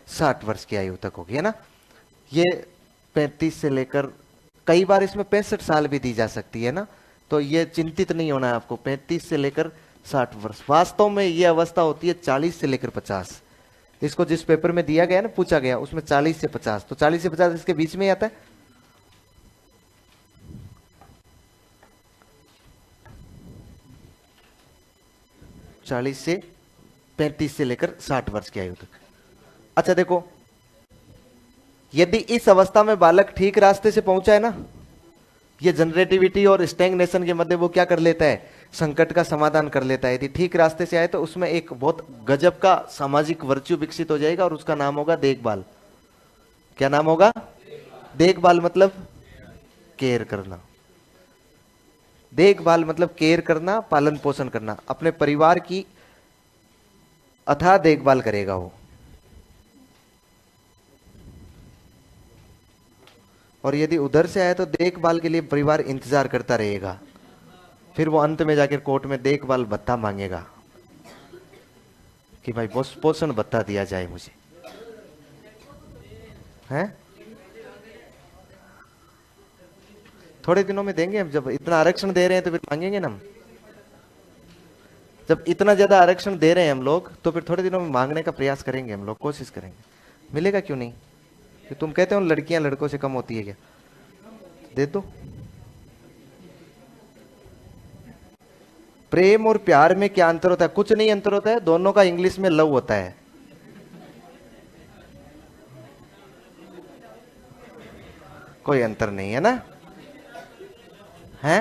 60 वर्ष की आयु तक होगी, है ना। ये 35 से लेकर, कई बार इसमें 65 साल भी दी जा सकती है ना, तो ये चिंतित नहीं होना है आपको। 35 से लेकर 60 वर्ष, वास्तव में ये अवस्था होती है 40 से लेकर 50। इसको जिस पेपर में दिया गया ना, पूछा गया, उसमें 40 से 50, तो 40 से 50 इसके बीच में ही आता है। चालीस से 35 से लेकर 60 वर्ष की आयु तक। अच्छा देखो, यदि इस अवस्था में बालक ठीक रास्ते से पहुंचा है ना, ये जनरेटिविटी और स्टैग्नेशन के मध्य वो क्या कर लेता है, संकट का समाधान कर लेता है। यदि ठीक रास्ते से आए तो उसमें एक बहुत गजब का सामाजिक वर्च्यू विकसित हो जाएगा, और उसका नाम होगा देखभाल। क्या नाम होगा? देखभाल मतलब केयर करना। देखभाल मतलब केयर करना, पालन पोषण करना, अपने परिवार की अथाह देखभाल करेगा वो। और यदि उधर से आए तो देखभाल के लिए परिवार इंतजार करता रहेगा, फिर वो अंत में जाकर कोर्ट में देखभाल भत्ता मांगेगा कि भाई पोषण भत्ता दिया जाए मुझे, हैं? थोड़े दिनों में देंगे हम, जब इतना आरक्षण दे रहे हैं तो फिर मांगेंगे ना हम। जब इतना ज्यादा आरक्षण दे रहे हैं हम लोग, तो फिर थोड़े दिनों में मांगने का प्रयास करेंगे हम लोग, कोशिश करेंगे। मिलेगा क्यों नहीं? कि तुम कहते हो लड़कियां लड़कों से कम होती है क्या? दे दो। प्रेम और प्यार में क्या अंतर होता है? कुछ नहीं अंतर होता है, दोनों का इंग्लिश में लव होता है। कोई अंतर नहीं है ना, है?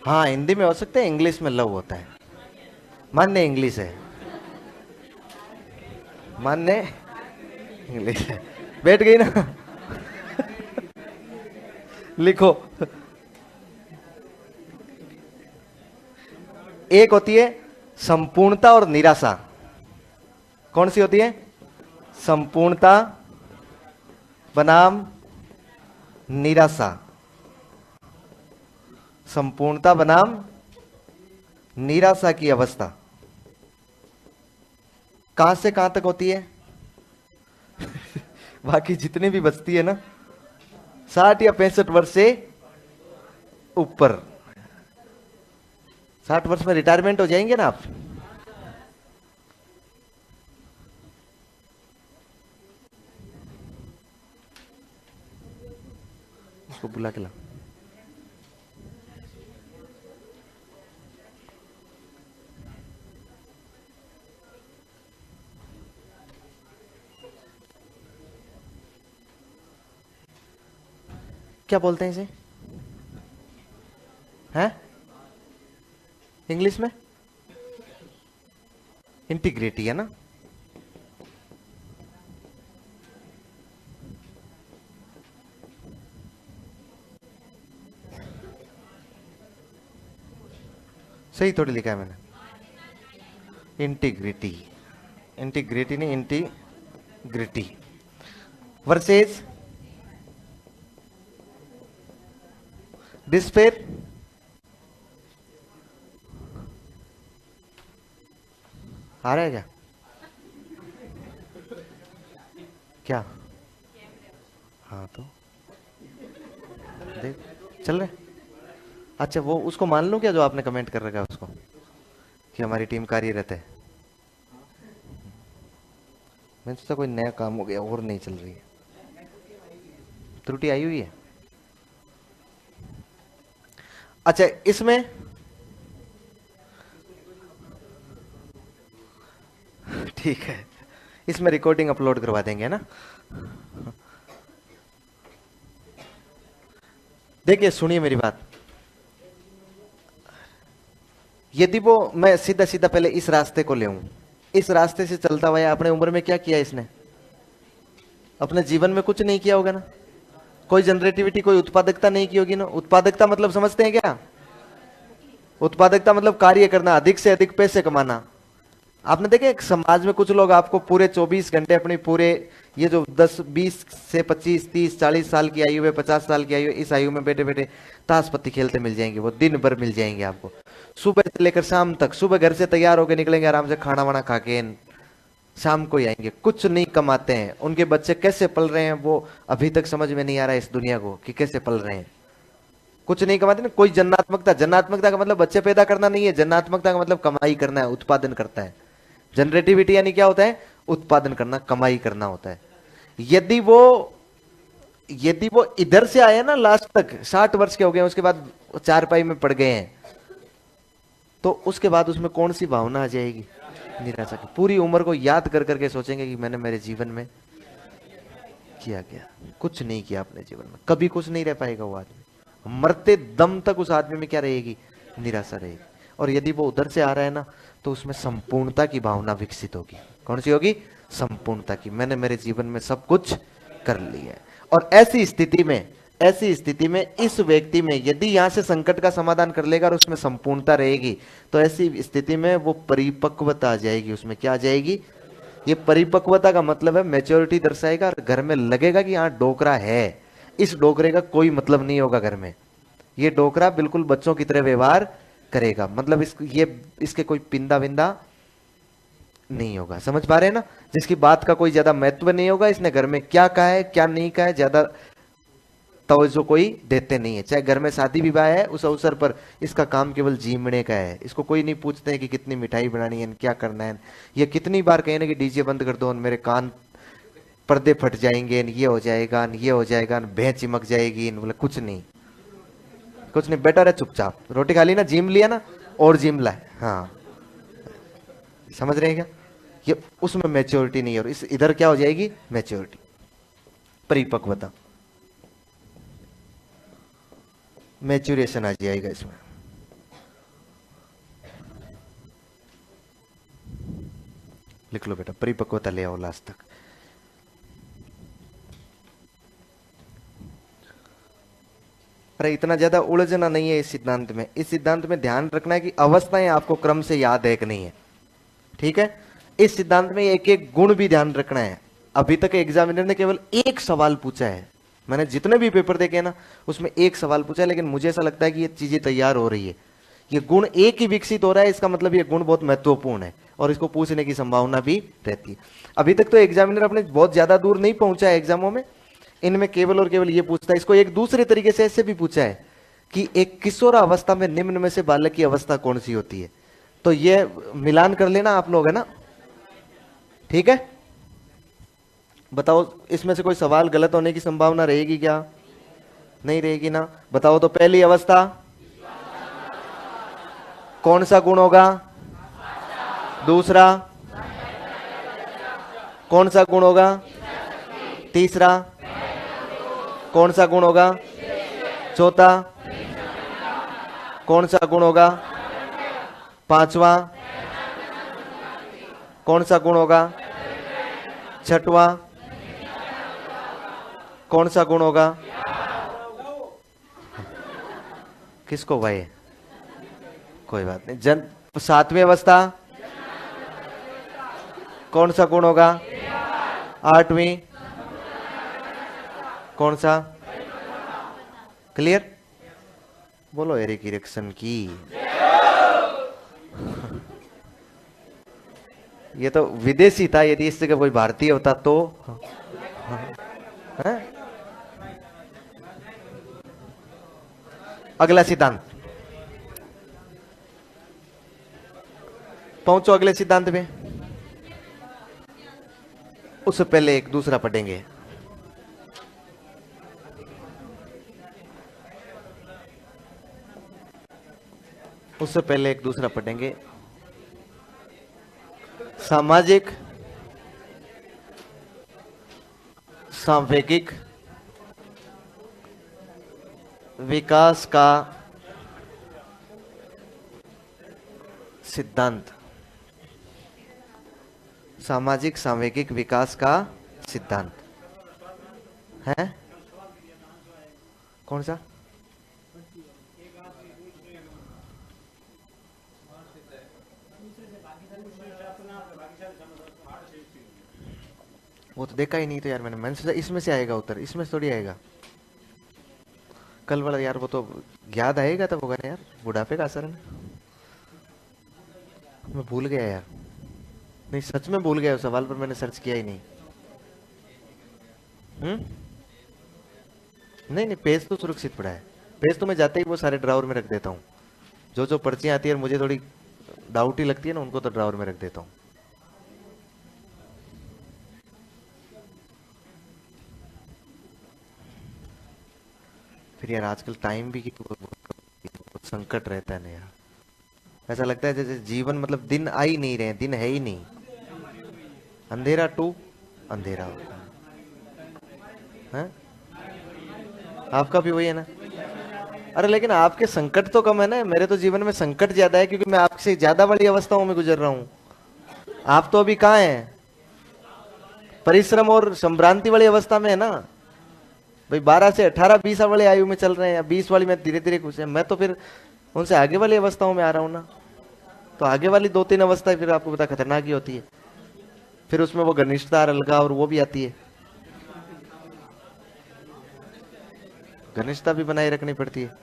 हाँ, हिंदी में हो सकते हैं, इंग्लिश में लव होता है। मान्य इंग्लिश है, मान्य इंग्लिश है। बैठ गई ना? लिखो। एक होती है संपूर्णता और निराशा। कौन सी होती है? संपूर्णता बनाम निराशा। संपूर्णता बनाम निराशा की अवस्था कहां से कहां तक होती है? बाकी जितने भी बचती है ना, 60 या 65 वर्ष से ऊपर। 60 वर्ष में रिटायरमेंट हो जाएंगे ना आप। उसको बुला के ला। क्या बोलते हैं इसे, हैं इंग्लिश में? इंटीग्रिटी है ना। सही थोड़ी लिखा है मैंने, इंटीग्रिटी। इंटीग्रिटी नहीं, इंटीग्रिटी वर्सेस डिस्पेयर। आ रहा है क्या? क्या? हाँ तो देख, चल रहे। अच्छा, वो उसको मान लो क्या, जो आपने कमेंट कर रखा है उसको, कि हमारी टीम कार्यरत है। मैंने सोचा कोई नया काम हो गया और नहीं चल रही है। त्रुटि आई हुई है। अच्छा, इसमें ठीक है, इसमें रिकॉर्डिंग अपलोड करवा देंगे ना। देखिए सुनिए मेरी बात, यदि वो मैं सीधा सीधा पहले इस रास्ते को ले आऊं, इस रास्ते से चलता हुआ अपने उम्र में क्या किया इसने? अपने जीवन में कुछ नहीं किया होगा ना, कोई जनरेटिविटी, कोई उत्पादकता नहीं की होगी ना। उत्पादकता मतलब समझते हैं क्या? उत्पादकता मतलब कार्य करना, अधिक से अधिक पैसे कमाना। आपने देखे समाज में कुछ लोग आपको पूरे 24 घंटे अपनी पूरे ये जो 10 20 से 25 30 40 साल की आयु है, 50 साल की आयु है, इस आयु में बैठे बैठे ताश पत्ती खेलते मिल जाएंगे, वो दिन भर मिल जाएंगे आपको, सुबह से लेकर शाम तक। सुबह घर से तैयार होकर निकलेंगे आराम से खाना वाना खा के, शाम को ही आएंगे, कुछ नहीं कमाते हैं। उनके बच्चे कैसे पल रहे हैं वो अभी तक समझ में नहीं आ रहा है इस दुनिया को, कि कैसे पल रहे हैं। कुछ नहीं कमाते ना। कोई जन्नात्मकता, जन्नात्मकता का मतलब बच्चे पैदा करना नहीं है, जन्नात्मकता का मतलब कमाई करना है, उत्पादन करता है। जनरेटिविटी यानी क्या होता है? उत्पादन करना, कमाई करना होता है। यदि वो इधर से आए ना, लास्ट तक 60 वर्ष के हो गए, उसके बाद चारपाई में पड़ गए हैं, तो उसके बाद उसमें कौन सी भावना आ जाएगी? निराशा की। पूरी उम्र को याद कर करके सोचेंगे कि मैंने मेरे जीवन में किया क्या? कुछ नहीं किया अपने जीवन में, कभी कुछ नहीं रह पाएगा वो आदमी। मरते दम तक उस आदमी में क्या रहेगी? निराशा रहेगी। और यदि वो उधर से आ रहा है ना, तो उसमें संपूर्णता की भावना विकसित होगी। कौन सी होगी? संपूर्णता की। मैंने मेरे जीवन में सब कुछ कर लिया है। और ऐसी स्थिति में इस व्यक्ति में यदि यहां से संकट का समाधान कर लेगा और उसमें संपूर्णता रहेगी, तो ऐसी स्थिति में वो परिपक्वता आ जाएगी। उसमें क्या आ जाएगी? ये परिपक्वता का मतलब है मैच्योरिटी दर्शाएगा। और घर में लगेगा कि यहां डोकरा है, इस डोकरे का कोई मतलब नहीं होगा घर में, ये डोकरा बिल्कुल बच्चों की तरह व्यवहार करेगा, मतलब इसके कोई पिंदा विंदा नहीं होगा। समझ पा रहे हैं ना? जिसकी बात का कोई ज्यादा महत्व नहीं होगा, इसने घर में क्या कहा है क्या नहीं कहा है ज्यादा तवज्जो कोई देते नहीं है। चाहे घर में शादी विवाह है, उस अवसर पर इसका काम केवल जीमने का है। इसको कोई नहीं पूछते हैं कि कितनी मिठाई बनानी है, क्या करना है, या कितनी बार कहे ना कि डीजे बंद कर दो, मेरे कान पर्दे फट जाएंगे, ये हो जाएगा, ये हो जाएगा, भैं चिमक जाएगी, बोले कुछ नहीं, कुछ नहीं, बेटर है चुपचाप रोटी खा ली ना, जिम लिया ना, और जिम लाए। हाँ, समझ रहे हैं क्या? ये उसमें मैच्योरिटी नहीं है, और इस इधर क्या हो जाएगी? मैच्योरिटी, परिपक्वता, मैच्योरेशन आ जाएगा इसमें। लिख लो बेटा, परिपक्वता ले आओ लास्ट तक। अरे इतना ज्यादा उलझना नहीं है इस सिद्धांत में। इस सिद्धांत में ध्यान रखना है कि अवस्थाएं आपको क्रम से याद है कि नहीं है, ठीक है? इस सिद्धांत में एक एक गुण भी ध्यान रखना है। अभी तक एग्जामिनर ने केवल एक सवाल पूछा है, मैंने जितने भी पेपर देखे ना उसमें एक सवाल पूछा है, लेकिन मुझे ऐसा लगता है कि ये चीजें तैयार हो रही है, ये गुण एक ही विकसित हो रहा है, इसका मतलब ये गुण बहुत महत्वपूर्ण है और इसको पूछने की संभावना भी रहती है। अभी तक तो एग्जामिनर अपने बहुत ज्यादा दूर नहीं पहुंचा है एग्जामों में, इनमें केवल और केवल ये पूछता है। इसको एक दूसरे तरीके से ऐसे भी पूछा है कि एक किशोर अवस्था में निम्न में से बालक की अवस्था कौन सी होती है, तो ये मिलान कर लेना आप लोग, है ना? ठीक है, बताओ इसमें से कोई सवाल गलत होने की संभावना रहेगी क्या? नहीं रहेगी ना? बताओ तो पहली अवस्था कौन सा गुण होगा? दूसरा कौन सा गुण होगा? तीसरा कौन सा गुण होगा? चौथा कौन सा गुण होगा? पांचवा कौन सा गुण होगा? छठवां कौन सा गुण होगा? किसको भाई? कोई बात नहीं। सातवीं अवस्था कौन सा गुण होगा? आठवीं कौन सा? क्लियर? बोलो एरिक इरिक्सन की। ये तो विदेशी था, यदि इस जगह कोई भारतीय होता तो है? अगला सिद्धांत, पहुंचो अगले सिद्धांत में। उससे पहले एक दूसरा पढ़ेंगे। उससे पहले एक दूसरा पढ़ेंगे। सामाजिक सांवेगिक विकास का सिद्धांत। सामाजिक सांवेगिक विकास का सिद्धांत है कौन सा? वो तो देखा ही नहीं तो यार मैंने सोचा इसमें से आएगा उत्तर, इसमें से थोड़ी आएगा। कल वाला यार वो तो याद आएगा तब होगा ना यार, बुढ़ापे का असर है ना। मैं भूल गया यार, नहीं सच में भूल गया, उस सवाल पर मैंने सर्च किया ही नहीं। नहीं नहीं, पेज तो सुरक्षित पड़ा है। पेज तो मैं जाते ही वो सारे ड्रावर में रख देता हूँ। जो जो पर्चियां आती है मुझे थोड़ी डाउट ही लगती है ना, उनको तो ड्रावर में रख देता हूँ। फिर यार आजकल टाइम भी संकट रहता है ना यार, ऐसा लगता है जैसे जीवन मतलब दिन आ ही नहीं रहे, दिन है ही नहीं, अंधेरा टू अंधेरा होता है। आपका भी वही है ना? अरे लेकिन आपके संकट तो कम है ना, मेरे तो जीवन में संकट ज्यादा है, क्योंकि मैं आपसे ज्यादा बड़ी अवस्थाओं में गुजर रहा हूं। आप तो अभी कहाँ हैं? परिश्रम और संभ्रांति वाली अवस्था में है ना भाई। 12 से 18 20 वाली आयु में चल रहे हैं, 20 वाली में धीरे धीरे घुसे। मैं तो फिर उनसे आगे वाली अवस्थाओं में आ रहा हूं ना। तो आगे वाली 2-3 अवस्थाएं फिर आपको पता खतरनाक ही होती है। फिर उसमें वो घनिष्ठता, अलगाव और वो भी आती है, घनिष्ठता भी बनाए रखनी पड़ती है।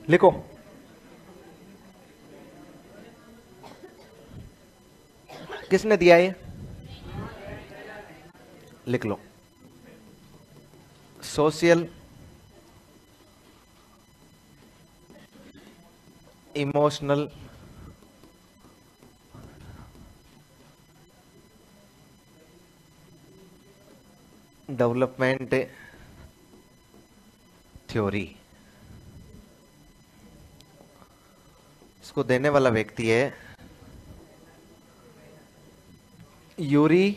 लिखो, किसने दिया ये? लिख लो। Social emotional development theory. इसको देने वाला व्यक्ति है यूरी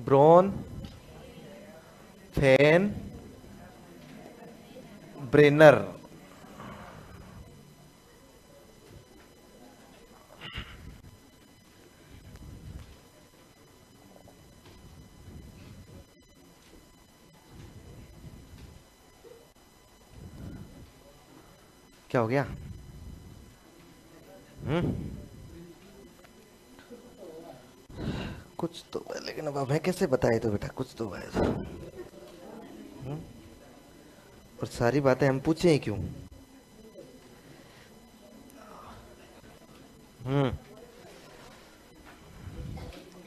ब्रॉन फेन ब्रेनर। क्या हो गया? कुछ तो है, लेकिन अब हमें कैसे बताए तो बेटा, कुछ तो है तो। और सारी बातें हम पूछे ही क्यों?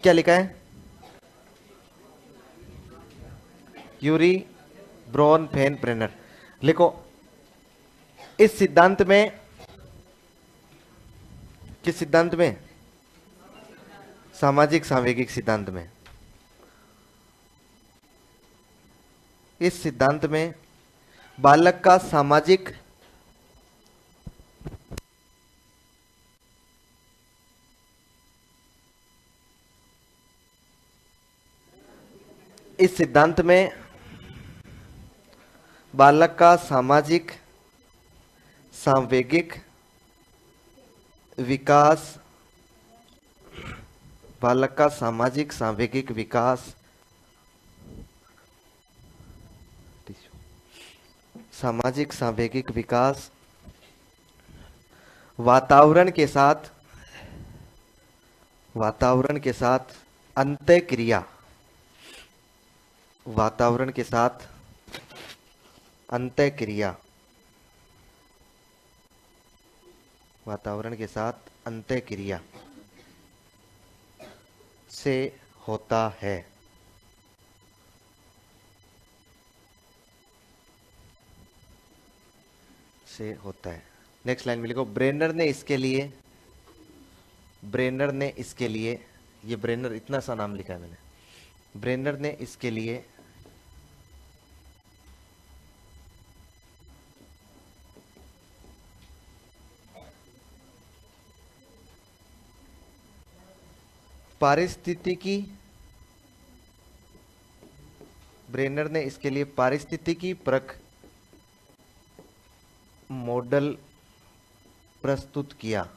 क्या लिखा है? यूरी ब्रॉन फेन ब्रेनर। लिखो, इस सिद्धांत में, किस सिद्धांत में? सामाजिक सांवेगिक सिद्धांत में। इस सिद्धांत में बालक का सामाजिक इस सिद्धांत में बालक का सामाजिक सांवेगिक विकास, बालक का सामाजिक सांवेगिक विकास, सामाजिक सांवेगिक विकास वातावरण के साथ अंतःक्रिया, वातावरण के साथ अंतःक्रिया, वातावरण के साथ अंतःक्रिया से होता है। से होता है। नेक्स्ट लाइन में लिखो, ब्रेनर ने इसके लिए, ये ब्रेनर इतना सा नाम लिखा है मैंने, ब्रेनर ने इसके लिए पारिस्थितिकी ब्रेनर ने इसके लिए पारिस्थितिकी परख मॉडल प्रस्तुत किया।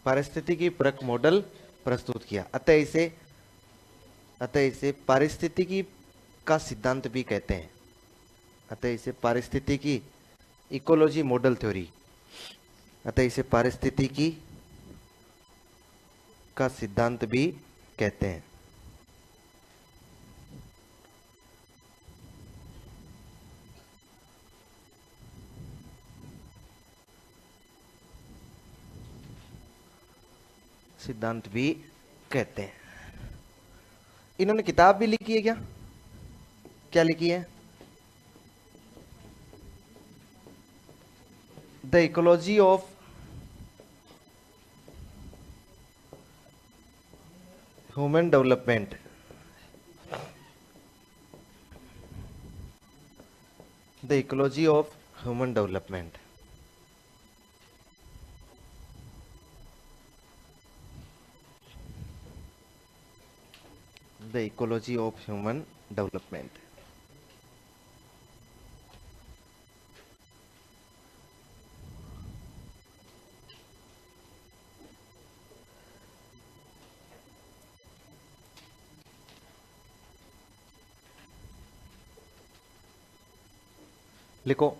पारिस्थितिकी परख मॉडल प्रस्तुत किया। अतः इसे पारिस्थितिकी का सिद्धांत भी कहते हैं। अतः इसे पारिस्थितिकी इकोलॉजी मॉडल थ्योरी, अतः इसे पारिस्थितिकी का सिद्धांत भी कहते हैं। सिद्धांत भी कहते हैं। इन्होंने किताब भी लिखी है क्या? क्या लिखी है? The ecology of human development. The ecology of human development. The ecology of human development. लिखो।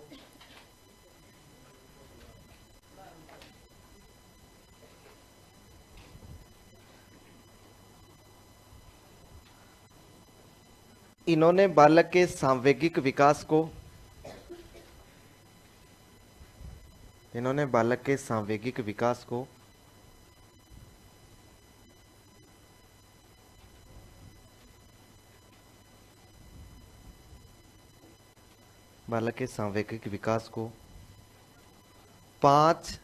इन्होंने बालक के सांवेगिक विकास को पांच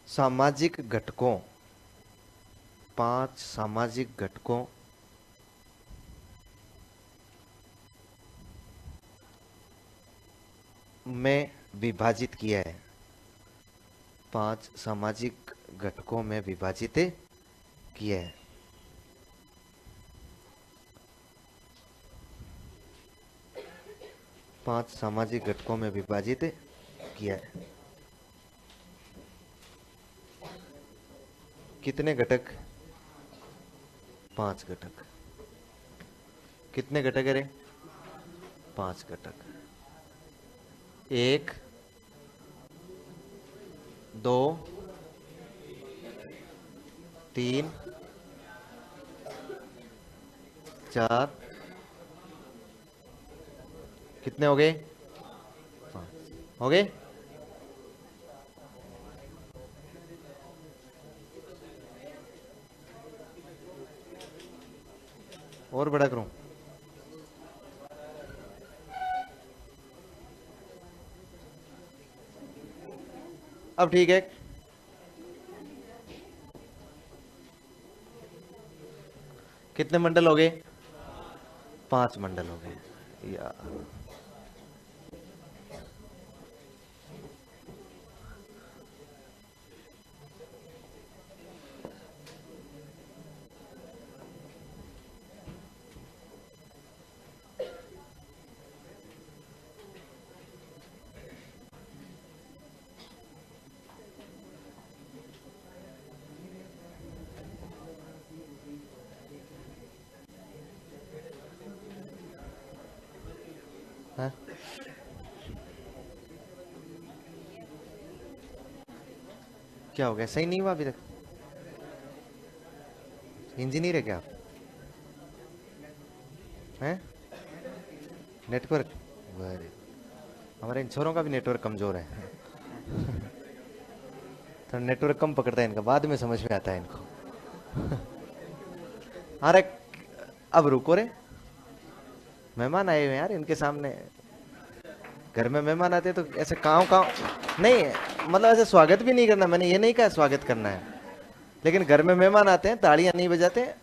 सामाजिक घटकों में विभाजित किया है। 5 सामाजिक घटकों में विभाजित किया है। पांच सामाजिक घटकों में विभाजित किया है। कितने घटक? 5 घटक। कितने घटक है रे? 5 घटक। 1 2 3 4। कितने हो गए? 5 हो गए। और बड़ा करूं? अब ठीक है। कितने मंडल हो गए? 5 मंडल हो गए। या हाँ? क्या हो गया? सही नहीं हुआ अभी तक? इंजीनियर है क्या आप? हैं? नेटवर्क? वेरी। हमारे इन छोरों का भी नेटवर्क कमजोर है। नेटवर्क कम पकड़ता है इनका, बाद में समझ में आता है इनको। अरे अब रुको रे, मेहमान आए हुए यार इनके सामने। घर में मेहमान आते तो ऐसे काव काव नहीं, मतलब ऐसे स्वागत भी नहीं करना, मैंने ये नहीं कहा स्वागत करना है, लेकिन घर में मेहमान आते हैं ताड़ियां नहीं बजाते,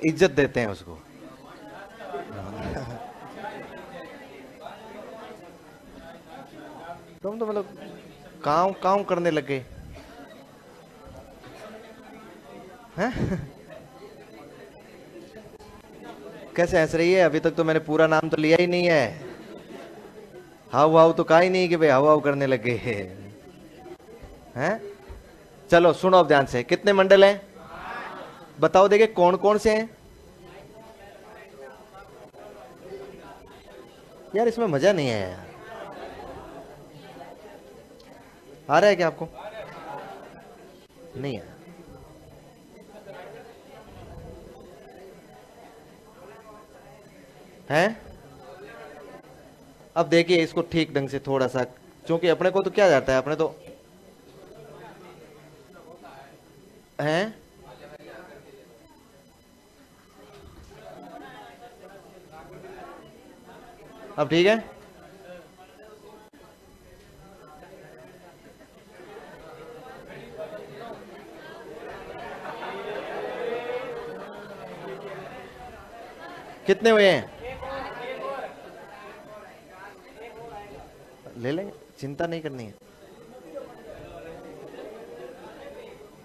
इज्जत देते हैं उसको। तुम तो मतलब काव काव करने लगे हैं। कैसे हंस रही है? अभी तक तो मैंने पूरा नाम तो लिया ही नहीं है। हाउ हाउ तो कहा ही नहीं कि भाई हाउ हाउ करने लगे हैं। चलो सुनो अब ध्यान से, कितने मंडल हैं बताओ, देखे कौन कौन से हैं यार? इसमें मजा नहीं है यार। आ रहा है क्या आपको? नहीं है। हैं? अब देखिए इसको ठीक ढंग से थोड़ा सा, क्योंकि अपने को तो क्या जाता है, अपने तो हैं। अब ठीक है। कितने हुए हैं? ले लेंगे, चिंता नहीं करनी है।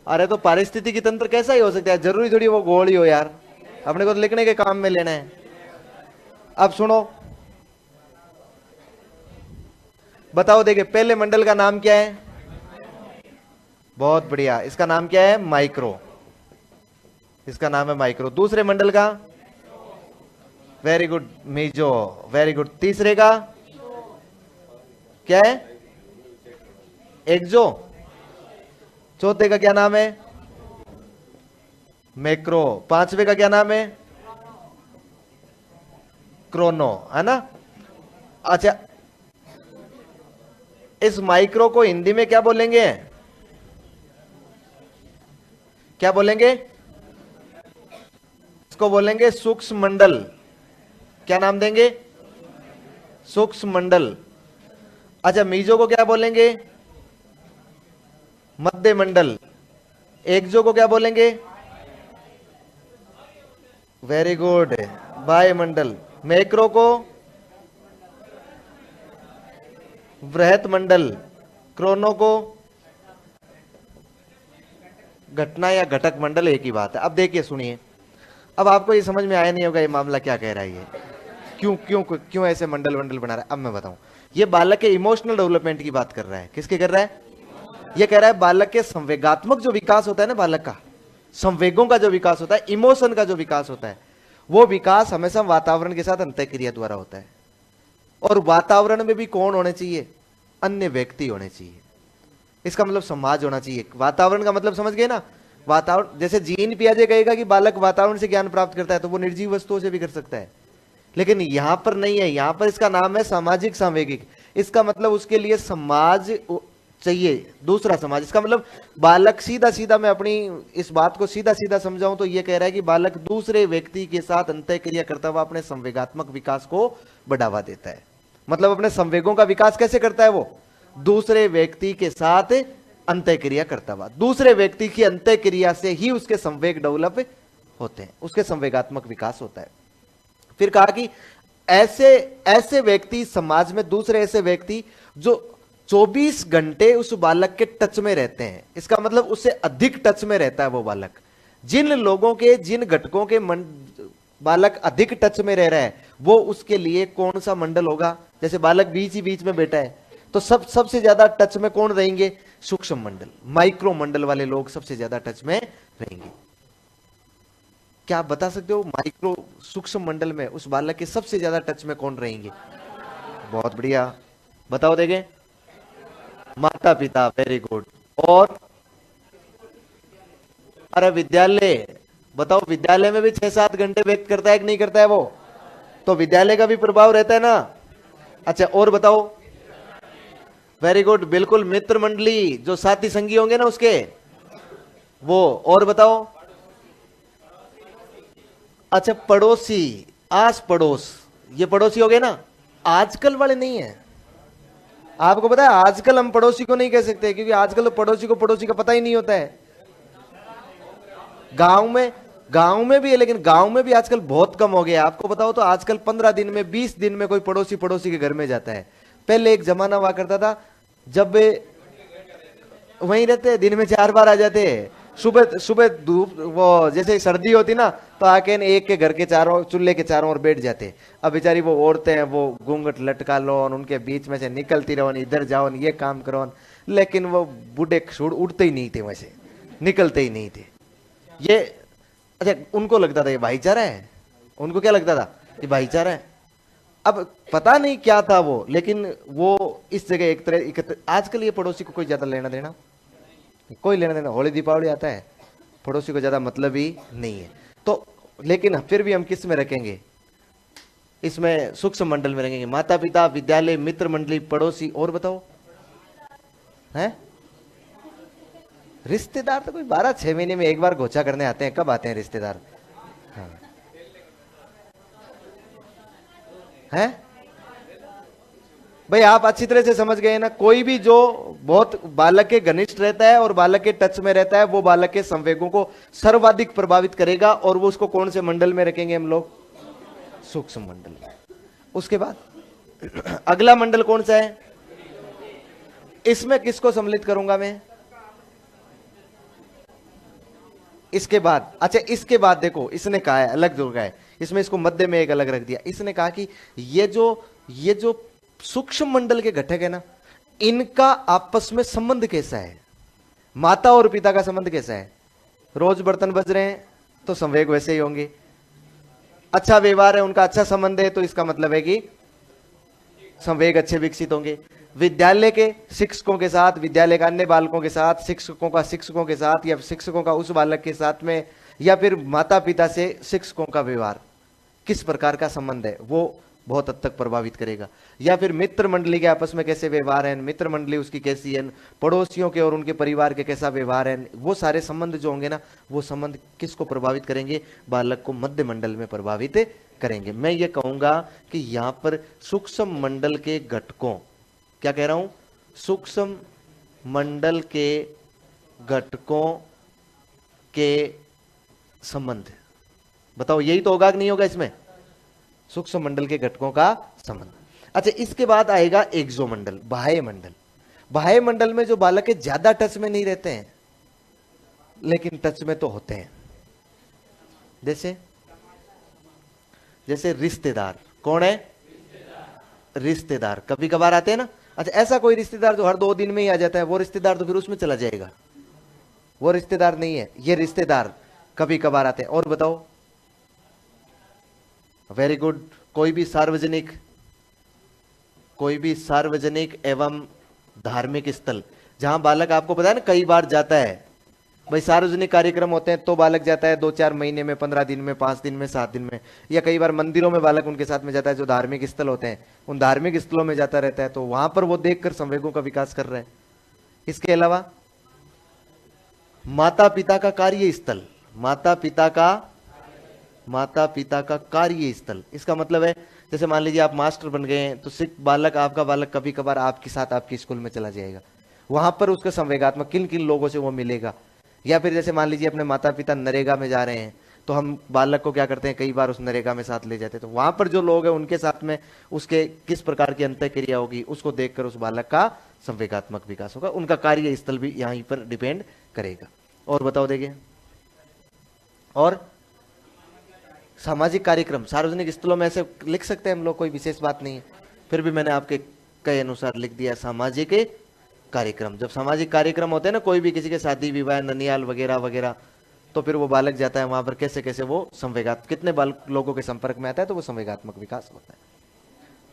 अरे तो पारिस्थितिकी तंत्र कैसा ही हो सकता है, जरूरी थोड़ी वो गोल ही हो यार, अपने को तो लिखने के काम में लेना है। अब सुनो बताओ, देखिए पहले मंडल का नाम क्या है? बहुत बढ़िया, इसका नाम क्या है? माइक्रो। इसका नाम है माइक्रो। दूसरे मंडल का? Very good, meso. Very good. तीसरे का क्या है? एक्सो। चौथे का क्या नाम है? मैक्रो। पांचवे का क्या नाम है? क्रोनो, है ना? अच्छा, इस माइक्रो को हिंदी में क्या बोलेंगे? क्या बोलेंगे? इसको बोलेंगे सूक्ष्म मंडल। क्या नाम देंगे? सूक्ष्म मंडल। अच्छा, मीजो को क्या बोलेंगे? मध्य मंडल। एक्सो को क्या बोलेंगे? वेरी गुड, वायुमंडल। मैक्रो को बृहत मंडल। क्रोनो को घटना या घटक मंडल, एक ही बात है। अब देखिए सुनिए, अब आपको ये समझ में आया नहीं होगा ये मामला क्या कह रहा है, ये क्यों क्यों क्यों ऐसे मंडल वंडल बना रहा है। अब मैं बताऊं, ये बालक के इमोशनल डेवलपमेंट की बात कर रहा है। किसके कर रहा है? ये कह रहा है बालक के संवेगात्मक जो विकास होता है ना, बालक का संवेगों का जो विकास होता है, इमोशन का जो विकास होता है, वो विकास हमेशा वातावरण के साथ अंतःक्रिया द्वारा होता है। और वातावरण में भी कौन होने चाहिए? अन्य व्यक्ति होने चाहिए। इसका मतलब समाज होना चाहिए। वातावरण का मतलब समझ गए ना? वातावरण, जैसे जीन पियाजे कहेगा कि बालक वातावरण से ज्ञान प्राप्त करता है, तो वो निर्जीव वस्तुओं से भी कर सकता है, लेकिन यहां पर नहीं है। यहां पर इसका नाम है सामाजिक संवेगिक। इसका मतलब उसके लिए समाज चाहिए, दूसरा समाज। इसका मतलब बालक सीधा सीधा, मैं अपनी इस बात को सीधा सीधा समझाऊं तो ये कह रहा है कि बालक दूसरे व्यक्ति के साथ अंतःक्रिया करता हुआ अपने संवेगात्मक विकास को बढ़ावा देता है। मतलब अपने संवेगों का विकास कैसे करता है? वो दूसरे व्यक्ति के साथ अंतःक्रिया करता हुआ। दूसरे व्यक्ति की अंतःक्रिया से ही उसके संवेग डेवलप होते हैं, उसके संवेगात्मक विकास होता है। फिर कहा कि ऐसे ऐसे व्यक्ति समाज में, दूसरे ऐसे व्यक्ति जो 24 घंटे उस बालक के टच में रहते हैं। इसका मतलब उससे अधिक टच में रहता है वो बालक। जिन लोगों के, जिन घटकों के बालक अधिक टच में रह रहा है, वो उसके लिए कौन सा मंडल होगा? जैसे बालक बीच ही बीच में बैठा है, तो सबसे ज्यादा टच में कौन रहेंगे? सूक्ष्म मंडल, माइक्रो मंडल वाले लोग सबसे ज्यादा टच में रहेंगे। क्या आप बता सकते हो माइक्रो सूक्ष्म मंडल में उस बालक के सबसे ज्यादा टच में कौन रहेंगे? बहुत बढ़िया, बताओ देखें। माता पिता, वेरी गुड। और अरे विद्यालय, बताओ विद्यालय में भी 6-7 घंटे व्यक्त करता है कि नहीं करता है वो? तो विद्यालय का भी प्रभाव रहता है ना। अच्छा और बताओ, वेरी गुड, बिल्कुल। मित्र मंडली, जो साथी संगी होंगे ना उसके, वो। और बताओ। अच्छा, पड़ोसी, आस पड़ोस, ये पड़ोसी हो गए ना। आजकल वाले नहीं है। आपको पता है आजकल हम पड़ोसी को नहीं कह सकते, क्योंकि आजकल तो पड़ोसी को पड़ोसी का पता ही नहीं होता है। गांव में भी है, लेकिन गांव में भी आजकल बहुत कम हो गया। आपको बताओ तो आजकल 15 दिन में, 20 दिन में कोई पड़ोसी पड़ोसी के घर में जाता है। पहले एक जमाना हुआ करता था जब वे वहीं रहते, दिन में 4 बार आ जाते। सुबह सुबह धूप, वो जैसे सर्दी होती ना, तो आके एक के घर के चारों, चूल्हे के चारों ओर बैठ जाते। अब बेचारी वो औरतें हैं, वो घूंघट लटका लो, उनके बीच में से निकलती रहो, इधर जाओ, ये काम करो। लेकिन वो बूढ़े उठते ही नहीं थे, वैसे निकलते ही नहीं थे ये। अच्छा, उनको लगता था ये भाईचारा है। उनको क्या लगता था? ये भाईचारा है। अब पता नहीं क्या था वो, लेकिन वो इस जगह एक तरह। आजकल ये पड़ोसी को कोई ज्यादा लेना देना, कोई लेना देना। होली दीपावली आता है, पड़ोसी को ज्यादा मतलब ही नहीं है। तो लेकिन फिर भी हम किस में रखेंगे? इसमें सूक्ष्म मंडल में रखेंगे। माता पिता, विद्यालय, मित्र मंडली, पड़ोसी, और बताओ है। रिश्तेदार तो कोई 12-6 महीने में एक बार घोचा करने आते हैं। कब आते हैं रिश्तेदार? हाँ। है भाई, आप अच्छी तरह से समझ गए ना। कोई भी जो बहुत बालक के घनिष्ठ रहता है और बालक के टच में रहता है, वो बालक के संवेगों को सर्वाधिक प्रभावित करेगा। और वो उसको कौन से मंडल में रखेंगे हम लोग? सूक्ष्म मंडल। उसके बाद अगला मंडल कौन सा है? इसमें किसको सम्मिलित करूंगा मैं? इसके बाद, अच्छा इसके बाद देखो, इसने कहा है अलग जो है, इसमें इसको मध्य में एक अलग रख दिया। इसने कहा कि ये जो सूक्ष्म मंडल के घटक है ना, इनका आपस में संबंध कैसा है? माता और पिता का संबंध कैसा है? रोज बर्तन बज रहे हैं तो संवेग वैसे ही होंगे। अच्छा व्यवहार है उनका, अच्छा संबंध है, तो इसका मतलब है कि संवेग अच्छे विकसित होंगे। विद्यालय के शिक्षकों के साथ, विद्यालय का अन्य बालकों के साथ, शिक्षकों का शिक्षकों के साथ, या शिक्षकों का उस बालक के साथ में, या फिर माता पिता से शिक्षकों का व्यवहार किस प्रकार का संबंध है, वो बहुत हद तक प्रभावित करेगा। या फिर मित्र मंडली के आपस में कैसे व्यवहार है, मित्र मंडली उसकी कैसी है, पड़ोसियों के और उनके परिवार के कैसा व्यवहार है, वो सारे संबंध जो होंगे ना, वो संबंध किसको प्रभावित करेंगे? बालक को मध्य मंडल में प्रभावित करेंगे। मैं ये कहूंगा कि यहां पर सूक्ष्म मंडल के घटकों, क्या कह रहा हूं? सूक्ष्म मंडल के घटकों के संबंध, बताओ यही तो होगा कि नहीं होगा इसमें? सूक्ष्म मंडल के घटकों का संबंध। अच्छा, इसके बाद आएगा एक्सो मंडल, बाह्य मंडल। बाह्य मंडल में जो बालक है ज्यादा टच में नहीं रहते हैं, लेकिन टच में तो होते हैं। जैसे रिश्तेदार। कौन है? रिश्तेदार कभी कभार आते हैं ना। अच्छा, ऐसा कोई रिश्तेदार जो हर 2 दिन में ही आ जाता है, वो रिश्तेदार तो फिर उसमें चला जाएगा, वो रिश्तेदार नहीं है। ये रिश्तेदार कभी कभार आते हैं। और बताओ। Very good. कोई भी सार्वजनिक एवं धार्मिक स्थल, जहां बालक, आपको पता है ना, कई बार जाता है। भाई सार्वजनिक कार्यक्रम होते हैं तो बालक जाता है 2-4 महीने में, 15 दिन में, 5 दिन में, 7 दिन में। या कई बार मंदिरों में बालक उनके साथ में जाता है, जो धार्मिक स्थल होते हैं, उन धार्मिक स्थलों में जाता रहता है, तो वहां पर वो देखकर संवेगों का विकास कर रहा है। इसके अलावा माता पिता का कार्य स्थल, माता पिता का कार्य स्थल, इसका मतलब है जैसे मान लीजिए आप मास्टर बन गए हैं, तो आपका बालक कभी कभार आपके साथ आपके स्कूल में चला जाएगा। वहां पर उसका संवेगात्मक किन किन लोगों से वो मिलेगा। या फिर जैसे मान लीजिए अपने माता पिता नरेगा में जा रहे हैं, तो हम बालक को क्या करते हैं, कई बार उस नरेगा में साथ ले जाते हैं। तो वहां पर जो लोग हैं उनके साथ में उसके किस प्रकार की अंतःक्रिया होगी, उसको देखकर उस बालक का संवेगात्मक विकास होगा। उनका कार्य स्थल भी यहीं पर डिपेंड करेगा। और बताओ देखिए। और सामाजिक कार्यक्रम, सार्वजनिक स्थलों में ऐसे लिख सकते हैं हम लोग, कोई विशेष बात नहीं है, फिर भी मैंने आपके कई अनुसार लिख दिया। सामाजिक कार्यक्रम, जब सामाजिक कार्यक्रम होते हैं ना, कोई भी किसी के शादी विवाह, ननियाल वगैरह वगैरह, तो फिर वो बालक जाता है वहां पर, कैसे कैसे वो संवेगात्मक, कितने लोगों के संपर्क में आता है, तो वो संवेगात्मक विकास होता है।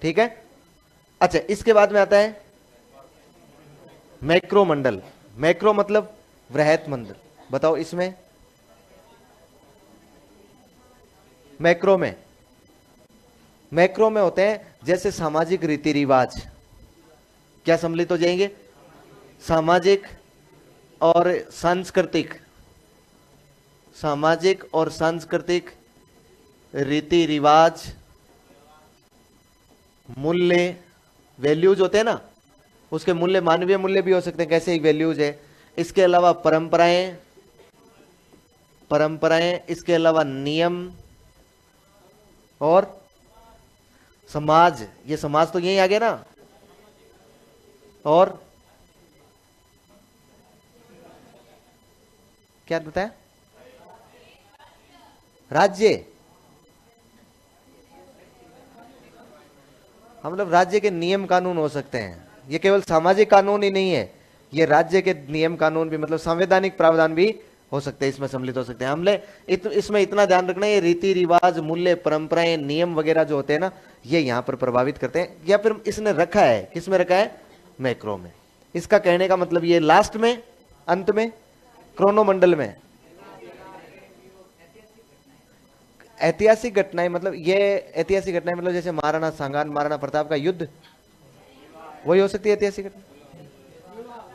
ठीक है। अच्छा, इसके बाद में आता है मैक्रो मंडल। मैक्रो मतलब वृहत मंडल। बताओ इसमें मैक्रो में होते हैं जैसे सामाजिक रीति रिवाज, क्या सम्मिलित हो जाएंगे? सामाजिक और सांस्कृतिक, सामाजिक और सांस्कृतिक रीति रिवाज, मूल्य, वैल्यूज होते हैं ना, उसके मूल्य मानवीय मूल्य भी हो सकते हैं, कैसे ही वैल्यूज है। इसके अलावा परंपराएं, परंपराएं, इसके अलावा नियम और समाज, ये समाज तो यही आ गया ना, और क्या बताया? राज्य, हम लोग राज्य के नियम कानून हो सकते हैं। ये केवल सामाजिक कानून ही नहीं है, ये राज्य के नियम कानून भी, मतलब संवैधानिक प्रावधान भी हो सकते हैं, इसमें सम्मिलित हो सकते हैं। हमने इसमें इतना ध्यान रखना है, ये रीति रिवाज, मूल्य, परंपराएं, नियम वगैरह जो होते हैं ना, ये यहां पर प्रभावित करते हैं। या फिर इसने रखा है, किसमें रखा है? मैक्रो में। इसका कहने का मतलब ये लास्ट में, अंत में, क्रोनोमंडल में ऐतिहासिक घटनाएं, मतलब ये ऐतिहासिक घटनाएं मतलब जैसे महाराणा सांगान, महाराणा प्रताप का युद्ध, वही हो सकती है ऐतिहासिक घटना।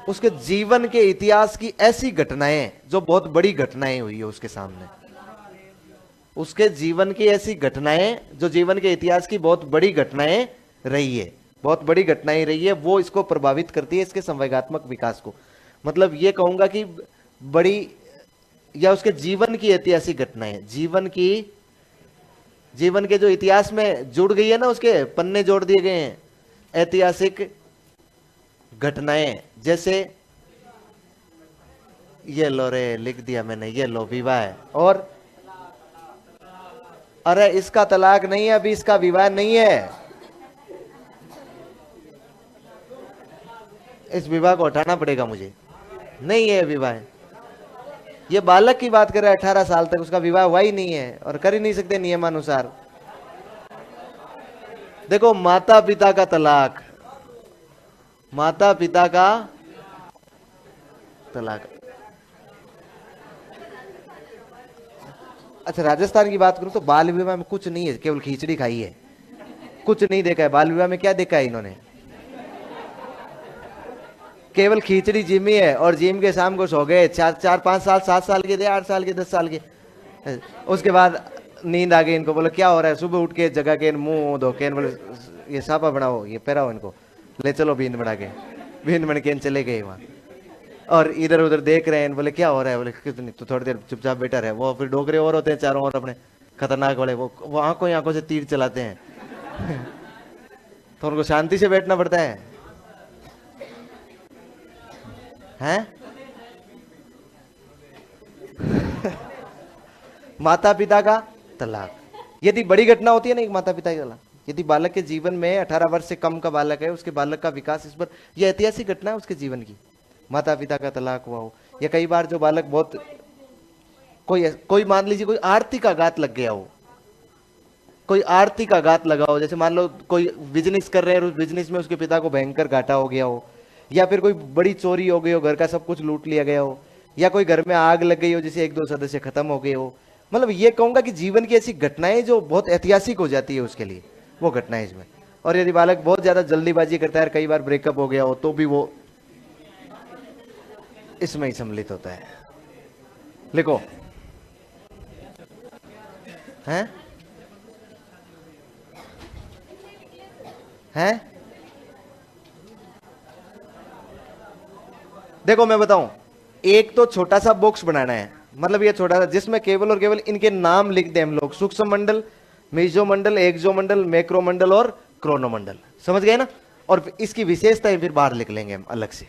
उसके जीवन के इतिहास की ऐसी घटनाएं जो बहुत बड़ी घटनाएं हुई है उसके सामने, उसके जीवन की ऐसी घटनाएं जो जीवन के इतिहास की बहुत बड़ी घटनाएं रही है, बहुत बड़ी घटनाएं रही है, वो इसको प्रभावित करती है, इसके संवेगात्मक विकास को। मतलब ये कहूंगा कि बड़ी, या उसके जीवन की ऐतिहासिक घटनाएं, जीवन के जो इतिहास में जुड़ गई है ना, उसके पन्ने जोड़ दिए गए हैं, ऐतिहासिक घटनाएं। जैसे ये लो रे, लिख दिया मैंने, ये लो विवाह, और अरे इसका तलाक नहीं है अभी, इसका विवाह नहीं है, इस विवाह को हटाना पड़ेगा मुझे, नहीं है विवाह। ये बालक की बात कर रहा है, 18 साल तक उसका विवाह हुआ ही नहीं है और कर ही नहीं सकते नियमानुसार। देखो, माता पिता का तलाक, माता पिता का तलाक। अच्छा, राजस्थान की बात करूं तो बाल विवाह में कुछ नहीं है, केवल खिचड़ी खाई है, कुछ नहीं देखा है। बाल विवाह में क्या देखा है इन्होंने? केवल खिचड़ी जिमी है, और जिम के शाम को सो गए, 4-5 साल, 7 साल के थे, 8 साल के, 10 साल के। उसके बाद नींद आ गई इनको, बोले क्या हो रहा है? सुबह उठ के जगह के मुंह धो के बोले ये सापा बनाओ, ये पहराओ इनको, ले चलो बींद बना के, बींद बन के चले गए वहां। और इधर उधर देख रहे हैं, बोले क्या हो रहा है? बोले कितनी, तो थोड़ी देर चुपचाप बैठा रहे। वो फिर डोगरे और होते हैं चारों ओर अपने खतरनाक वाले, वो आंखों से तीर चलाते हैं तो उनको शांति से बैठना पड़ता है, हैं? माता पिता का तलाक, यदि बड़ी घटना होती है ना, एक माता पिता का तलाक, यदि बालक के जीवन में 18 वर्ष से कम का बालक है, उसके बालक का विकास, इस पर यह ऐतिहासिक घटना है उसके जीवन की, माता पिता का तलाक हुआ हो। या कई बार जो बालक बहुत, कोई मान लीजिए कोई आर्थिक आघात लग गया हो, कोई आर्थिक आघात लगा हो, जैसे मान लो कोई बिजनेस कर रहे हैं और उस बिजनेस में उसके पिता को भयंकर घाटा हो गया हो, या फिर कोई बड़ी चोरी हो गई हो, घर का सब कुछ लूट लिया गया हो, या कोई घर में आग लग गई हो जिसे 1-2 सदस्य खत्म हो गए हो। मतलब ये कहूंगा कि जीवन की ऐसी घटनाएं जो बहुत ऐतिहासिक हो जाती है उसके लिए, वो घटनाएं इसमें। और यदि बालक बहुत ज्यादा जल्दीबाजी करता है, कई बार ब्रेकअप हो गया हो, तो भी वो इसमें ही सम्मिलित होता है। लिखो, हैं? हैं? देखो मैं बताऊं, एक तो छोटा सा बॉक्स बनाना है, मतलब ये छोटा सा, जिसमें केवल और केवल इनके नाम लिख दे हम लोग, सूक्ष्म मंडल, मेसोमंडल, एक्सोमंडल, मैक्रोमंडल और क्रोनोमंडल। समझ गए ना? और इसकी विशेषताएं फिर बाहर लिख लेंगे हम अलग से,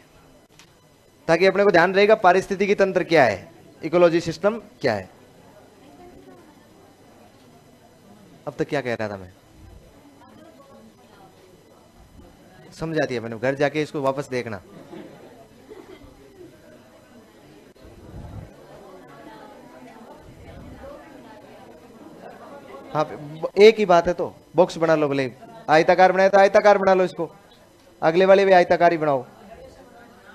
ताकि अपने को ध्यान रहेगा पारिस्थितिकी तंत्र क्या है, इकोलॉजी सिस्टम क्या है। अब तक क्या कह रहा था मैं? समझ आती है मैंने, घर जाके इसको वापस देखना। हाँ, एक ही बात है, तो बॉक्स बना लो, भले आयताकार बनाया तो आयताकार बना लो, इसको अगले वाले भी आयताकार ही बनाओ,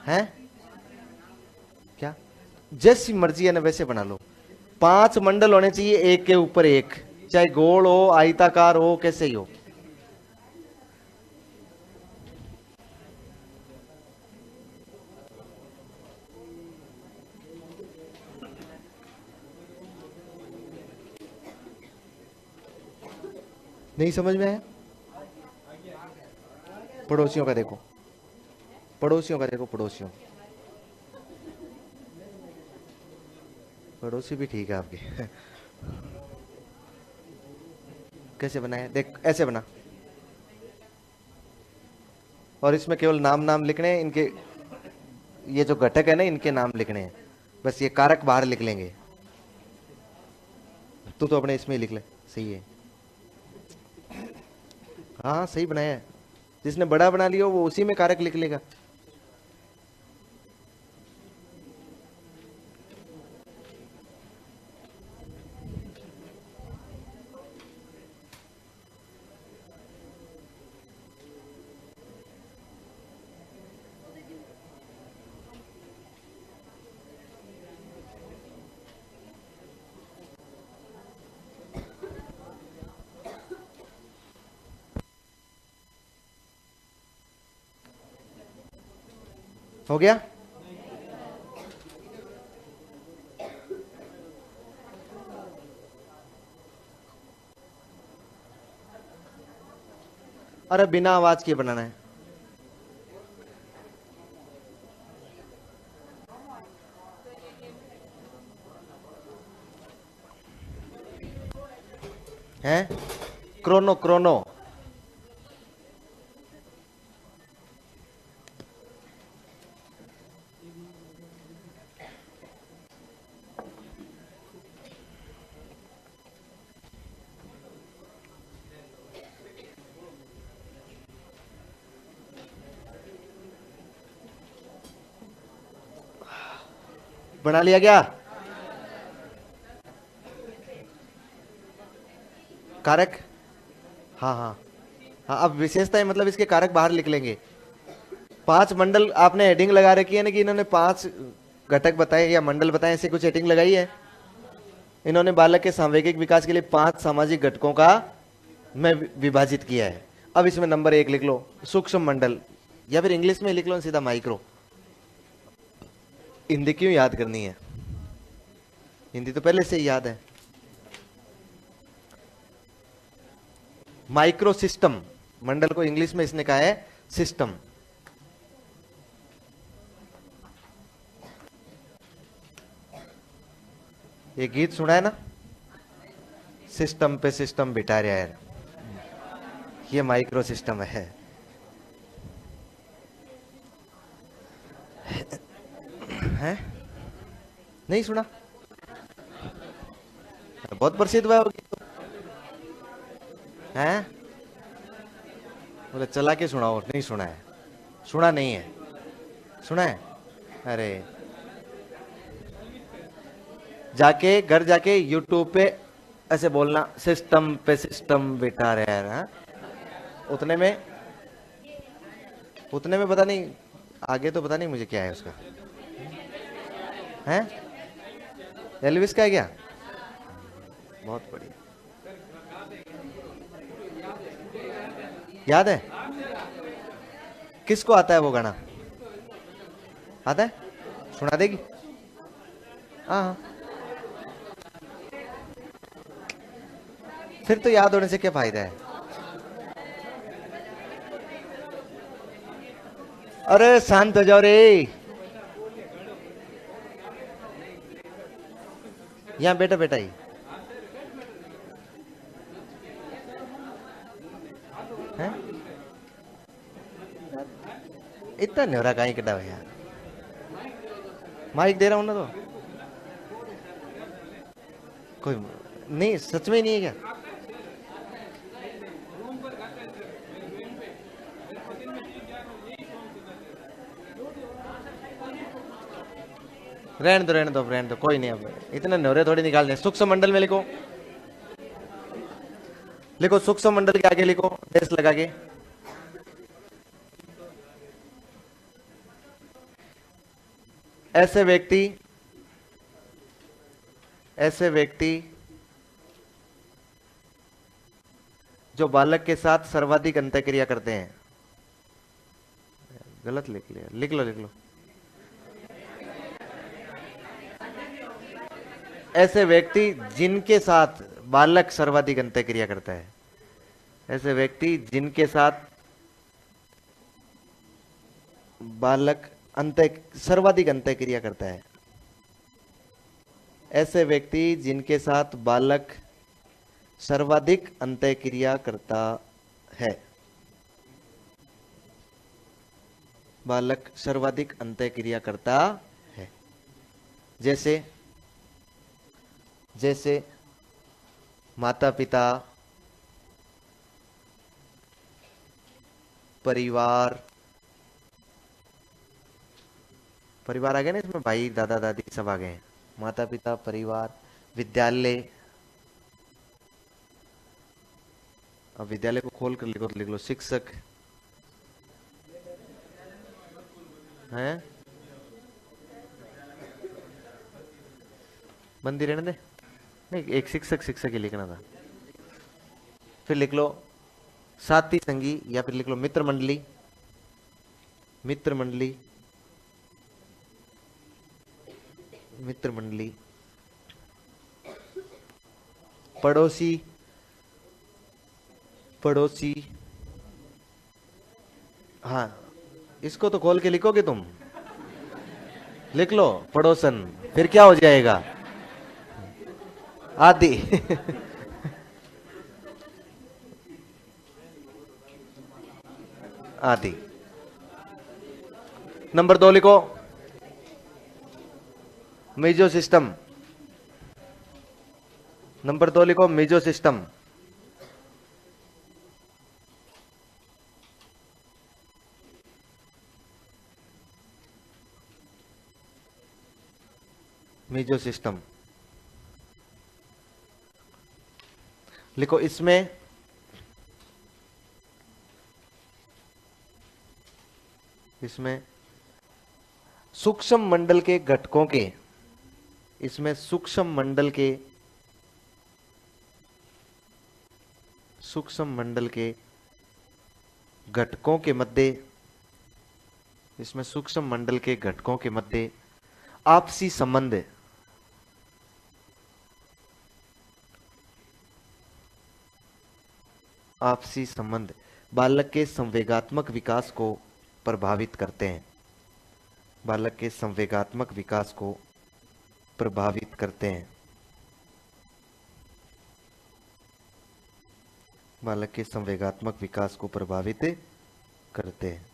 हैं? क्या जैसी मर्जी है ना वैसे बना लो। 5 मंडल होने चाहिए, एक के ऊपर एक, चाहे गोल हो, आयताकार हो, कैसे ही हो। नहीं समझ में आया? पड़ोसियों का देखो, पड़ोसियों का देखो, पड़ोसियों, पड़ोसी भी ठीक है आपके। कैसे बनाए देख, ऐसे बना, और इसमें केवल नाम नाम लिखने हैं इनके, ये जो घटक है ना इनके नाम लिखने हैं, बस ये कारक बाहर लिख लेंगे। तू तो अपने इसमें ही लिख ले, सही है। हाँ सही बनाया है, जिसने बड़ा बना लिया वो उसी में कारक लिख लेगा। हो गया? अरे बिना आवाज के बनाना है। हैं? Chrono, Chrono. बना लिया क्या कारक? हाँ हाँ हाँ, अब विशेषता है, मतलब इसके कारक बाहर लिख लेंगे। 5 मंडल आपने हेडिंग लगा रखी है ना, कि इन्होंने 5 घटक बताए या मंडल बताए, ऐसे कुछ हेडिंग लगाई है। इन्होंने बालक के सांवेगिक विकास के लिए 5 सामाजिक घटकों का में विभाजित किया है। अब इसमें नंबर 1 लिख लो सूक्ष्म मंडल, या फिर इंग्लिश में लिख लो सीधा माइक्रो। हिंदी क्यों याद करनी है, हिंदी तो पहले से ही याद है। माइक्रो सिस्टम, मंडल को इंग्लिश में इसने कहा है सिस्टम। ये गीत सुना है ना, सिस्टम पे सिस्टम बिठा रहा है, ये माइक्रो सिस्टम है। हैं? नहीं सुना? बहुत प्रसिद्ध हुआ होगी तो। हैं? बोले चला के सुनाओ, नहीं सुना है? सुना नहीं है? सुना है? अरे जाके घर जाके यूट्यूब पे ऐसे बोलना, सिस्टम पे सिस्टम बिठा रहे हैं ना, उतने में, उतने में पता नहीं, आगे तो पता नहीं मुझे क्या है उसका। हैं? एल्विस का है क्या? बहुत बढ़िया, याद है? किसको आता है वो गाना? आता है? सुना देगी? हाँ, फिर तो याद होने से क्या फायदा है? अरे शांत हो जाओ रे, यहाँ बेटा बेटा ही है। इतना न्योरा कहीं कटा हुआ यार, माइक दे रहा हूं ना तो। कोई नहीं, सच में नहीं है क्या? रहने दो रहने दो रहने दो, कोई नहीं, अब इतने न्योरे थोड़ी निकालने। सूक्ष्म मंडल में लिखो, लिखो सूक्ष्म मंडल के आगे लिखो डेस लगा के, ऐसे व्यक्ति, ऐसे व्यक्ति जो बालक के साथ सर्वाधिक अंतःक्रिया करते हैं। गलत लिख लिया, लिख लो लिख लो। ऐसे व्यक्ति जिनके साथ बालक सर्वाधिक अंतःक्रिया करता है। ऐसे व्यक्ति जिनके साथ बालक सर्वाधिक अंतः क्रिया करता है। ऐसे व्यक्ति जिनके साथ बालक सर्वाधिक अंतः क्रिया करता है। बालक सर्वाधिक अंतः क्रिया करता है। जैसे जैसे माता पिता, परिवार, परिवार आ गया ना इसमें, भाई दादा दादी सब आ गए हैं। माता पिता, परिवार, विद्यालय। अब विद्यालय को खोल कर लिखो तो लिख लो शिक्षक हैं। बंदी रहने दे, नहीं एक शिक्षक, शिक्षक ही लिखना था। फिर लिख लो साथी संगी, या फिर लिख लो मित्र मंडली, मित्र मंडली, मित्र मंडली। पड़ोसी, पड़ोसी। हाँ, इसको तो खोल के लिखोगे तुम, लिख लो पड़ोसन, फिर क्या हो जाएगा, आदि। आदि। नंबर 2 लिखो मीजो सिस्टम। नंबर 2 लिखो मीजो सिस्टम। मीजो सिस्टम लिखो। इसमें इसमें सूक्ष्म मंडल के घटकों के, इसमें सूक्ष्म मंडल के, सूक्ष्म मंडल के घटकों के मध्य, इसमें सूक्ष्म मंडल के घटकों के मध्य आपसी संबंध, आपसी संबंध बालक के संवेगात्मक विकास को प्रभावित करते हैं। बालक के संवेगात्मक विकास को प्रभावित करते हैं। बालक के संवेगात्मक विकास को प्रभावित करते हैं।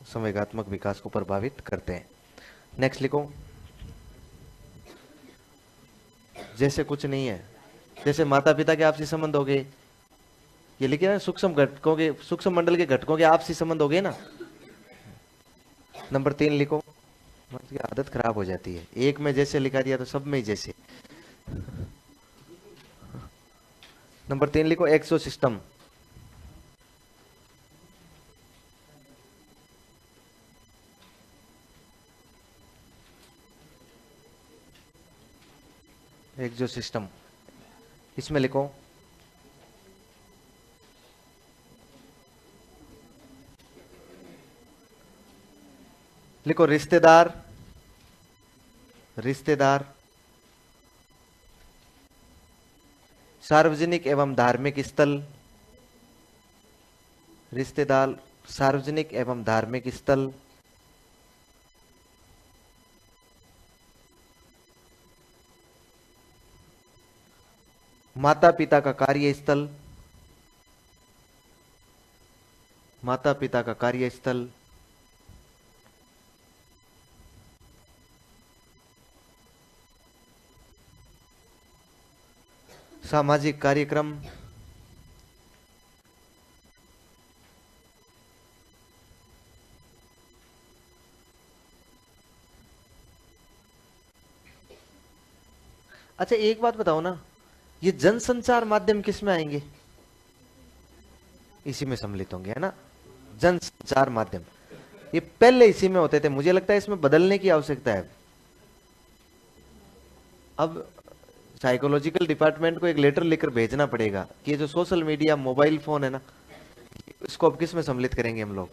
संवेगात्मक विकास को प्रभावित करते हैं। नेक्स्ट लिखो जैसे कुछ नहीं है, जैसे माता पिता के आपसी संबंध हो गए, ये लिखे ना, सूक्ष्म घटकों के, सूक्ष्म मंडल के घटकों के आपसी संबंध हो गए ना। नंबर 3 लिखो, की आदत खराब हो जाती है, एक में जैसे लिखा दिया तो सब में ही जैसे। नंबर 3 लिखो एक्सो सिस्टम। एक्सो सिस्टम, इसमें लिखो लिखो रिश्तेदार, रिश्तेदार, सार्वजनिक एवं धार्मिक स्थल, रिश्तेदार, सार्वजनिक एवं धार्मिक स्थल, माता पिता का कार्यस्थल, माता पिता का कार्यस्थल, सामाजिक कार्यक्रम, अच्छा एक बात बताओ ना, ये जनसंचार माध्यम किस में आएंगे? इसी में सम्मिलित होंगे, है ना। जनसंचार माध्यम ये पहले इसी में होते थे, मुझे लगता है इसमें बदलने की आवश्यकता है। अब साइकोलॉजिकल डिपार्टमेंट को एक लेटर लिखकर भेजना पड़ेगा कि ये जो सोशल मीडिया, मोबाइल फोन है ना, इसको अब किस में सम्मिलित करेंगे हम लोग?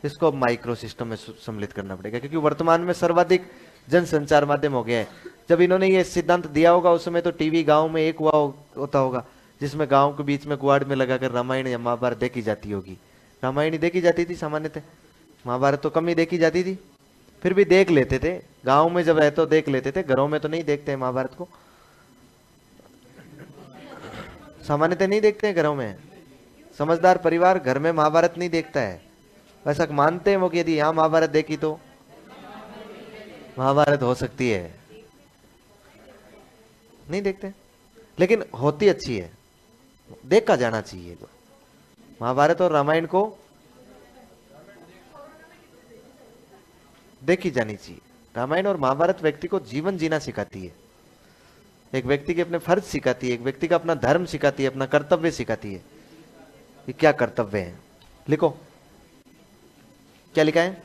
इसको अब माइक्रो सिस्टम में सम्मिलित करना पड़ेगा, क्योंकि वर्तमान में सर्वाधिक जनसंचार माध्यम हो गया है। जब इन्होंने ये सिद्धांत दिया होगा उस समय तो टीवी गांव में एक हुआ होता होगा, जिसमें गांव के बीच में गुआड़ में लगाकर रामायण या महाभारत देखी जाती होगी। रामायण ही देखी जाती थी सामान्यतः, महाभारत तो कम ही देखी जाती थी, फिर भी देख लेते थे गांव में, जब है तो देख लेते थे, घरों में तो नहीं देखते महाभारत को, सामान्यतः नहीं देखते हैं घरों में। समझदार परिवार घर में महाभारत नहीं देखता है, वैसा मानते हैं वो कि यदि यहां महाभारत देखी तो महाभारत हो सकती है, नहीं देखते। लेकिन होती अच्छी है, देखा जाना चाहिए महाभारत और रामायण को देखी जानी चाहिए। रामायण और महाभारत व्यक्ति को जीवन जीना सिखाती है, एक व्यक्ति के अपने फर्ज सिखाती है, एक व्यक्ति का अपना धर्म सिखाती है, अपना कर्तव्य सिखाती है कि क्या कर्तव्य है। लिखो क्या लिखा है,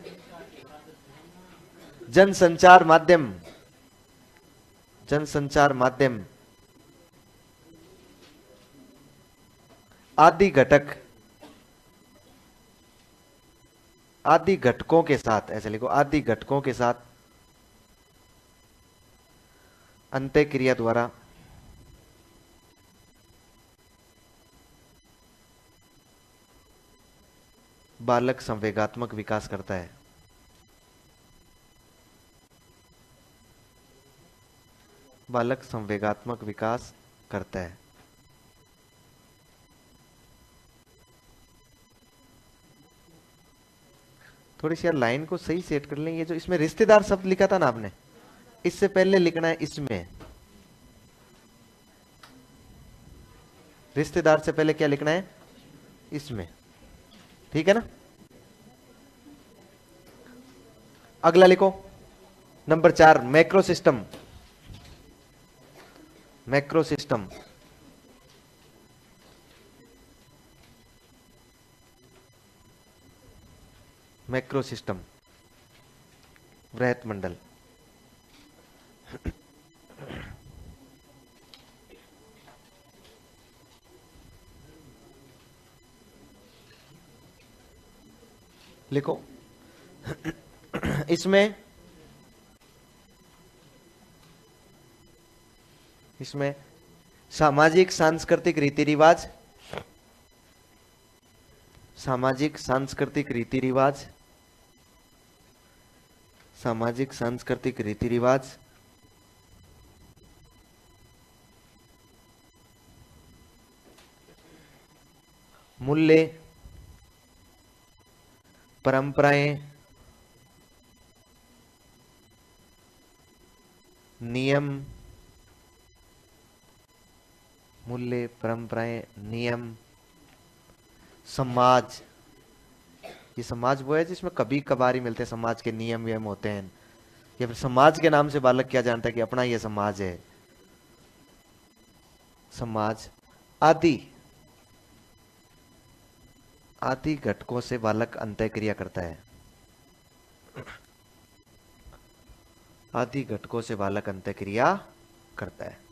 जनसंचार माध्यम, जनसंचार माध्यम आदि घटक, आदि घटकों के साथ, ऐसे लिखो, आदि घटकों के साथ अंत्यक्रिया द्वारा बालक संवेगात्मक विकास करता है। बालक संवेगात्मक विकास करता है। थोड़ी सी यार लाइन को सही सेट कर लें। ये जो इसमें रिश्तेदार शब्द लिखा था ना आपने, इससे पहले लिखना है इसमें, रिश्तेदार से पहले क्या लिखना है, इसमें, ठीक है ना। अगला लिखो number 4, macro system. Macro system, macro system, वृहत मंडल। लिखो इसमें सामाजिक सांस्कृतिक रीति रिवाज, सामाजिक सांस्कृतिक रीति रिवाज, सामाजिक सांस्कृतिक रीति रिवाज, मूल्य, परंपराएं, नियम, मूल्य, परंपराएं, नियम, समाज। ये समाज वो है जिसमें कभी कभार ही मिलते हैं, समाज के नियम वियम होते हैं, या फिर समाज के नाम से बालक क्या जानता है कि अपना ये समाज है। समाज आदि, आदि घटकों से बालक अंतःक्रिया करता है। आदि घटकों से बालक अंतःक्रिया करता है।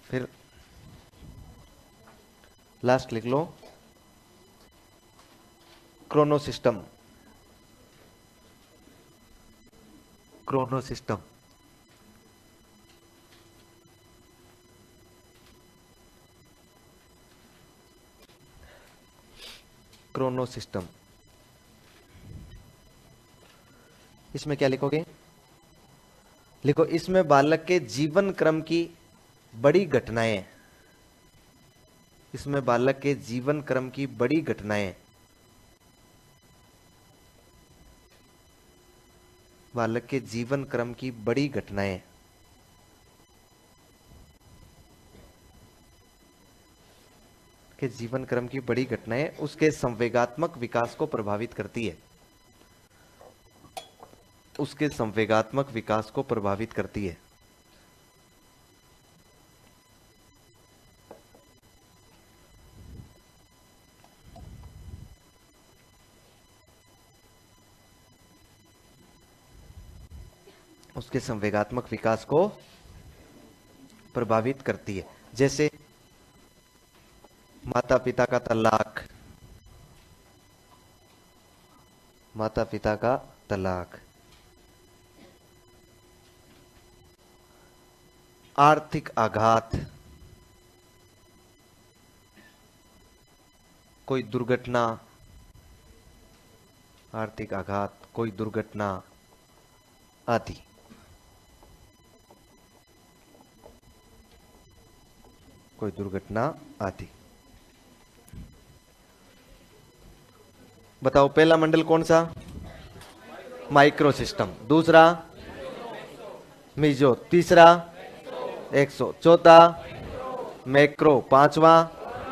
फिर लास्ट लिख लो, chronosystem. Chronosystem, chronosystem. इसमें क्या लिखोगे, लिखो इसमें बालक के जीवन क्रम की बड़ी घटनाएं, इसमें बालक के जीवन क्रम की बड़ी घटनाएं, बालक के जीवन क्रम की बड़ी घटनाएं के जीवन क्रम की बड़ी घटनाएं उसके संवेगात्मक विकास को प्रभावित करती है, उसके संवेगात्मक विकास को प्रभावित करती है। उसके संवेगात्मक विकास को प्रभावित करती है। जैसे माता पिता का तलाक, माता पिता का तलाक, आर्थिक आघात, कोई दुर्घटना, आर्थिक आघात, कोई दुर्घटना आदि। कोई दुर्घटना आदि। बताओ पहला मंडल कौन सा? Micro system. दूसरा मीजो। तीसरा एक्सो। चौथा मैक्रो। पांचवा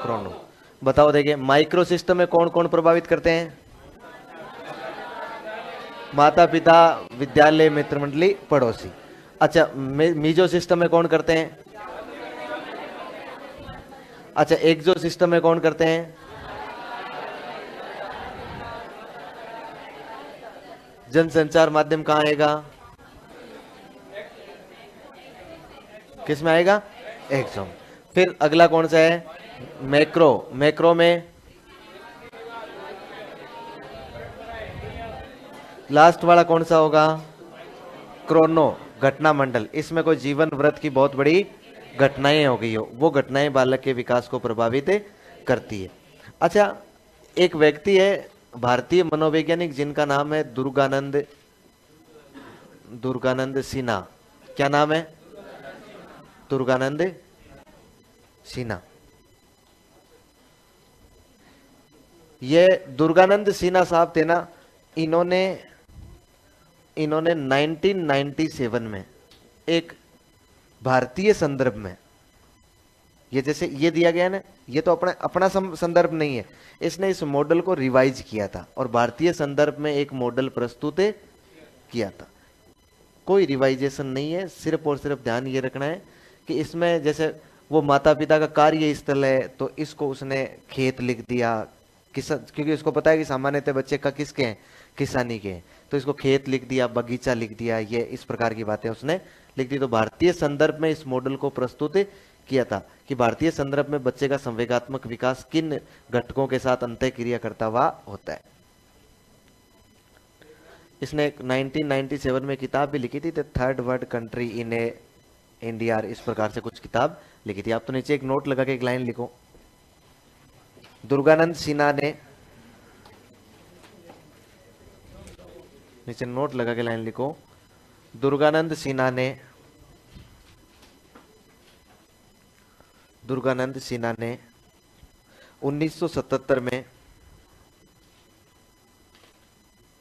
क्रोनो। बताओ देखिए माइक्रो सिस्टम में कौन कौन प्रभावित करते हैं? माता पिता, विद्यालय, मित्र मंडली, पड़ोसी। अच्छा मीजो सिस्टम में कौन करते हैं? अच्छा एक्सो सिस्टम में कौन करते हैं? जनसंचार माध्यम कहां आएगा? किस में आएगा? एक्सो। फिर अगला कौन सा है? मैक्रो। मैक्रो में लास्ट वाला कौन सा होगा? क्रोनो, घटना मंडल। इसमें कोई जीवन व्रत की बहुत बड़ी घटनाएं हो गई हो, वो घटनाएं बालक के विकास को प्रभावित करती है। अच्छा एक व्यक्ति है भारतीय मनोवैज्ञानिक जिनका नाम है दुर्गानंद, दुर्गानंद सिन्हा। क्या नाम है? दुर्गानंद सिन्हा। ये दुर्गानंद सिन्हा साहब थे ना, इन्होंने 1997 में एक भारतीय संदर्भ में, ये जैसे ये दिया गया ना, ये तो अपना अपना संदर्भ नहीं है, इसने इस मॉडल को रिवाइज किया था और भारतीय संदर्भ में एक मॉडल प्रस्तुत किया था। कोई रिवाइजेशन नहीं है, सिर्फ और सिर्फ ध्यान ये रखना है कि इसमें जैसे वो माता पिता का कार्य स्थल है तो इसको उसने खेत लिख दिया, किसान, क्योंकि उसको पता है कि सामान्यतः बच्चे का किसके हैं? किसानी के हैं, तो इसको खेत लिख दिया, बगीचा लिख दिया, ये इस प्रकार की बातें उसने लिख दी। तो भारतीय संदर्भ में इस मॉडल को प्रस्तुत किया था कि भारतीय संदर्भ में बच्चे का संवेगात्मक विकास किन घटकों के साथ अंतः क्रिया करता हुआ होता है। इसने 1997 में किताब भी लिखी थी, third world country in A India, इस प्रकार से कुछ किताब लिखी थी। आप तो नीचे एक नोट लगा के एक लाइन लिखो, दुर्गानंद सिन्हा ने, नीचे नोट लगा के लाइन लिखो, दुर्गानंद सिन्हा ने, दुर्गानंद सिन्हा ने 1977 में,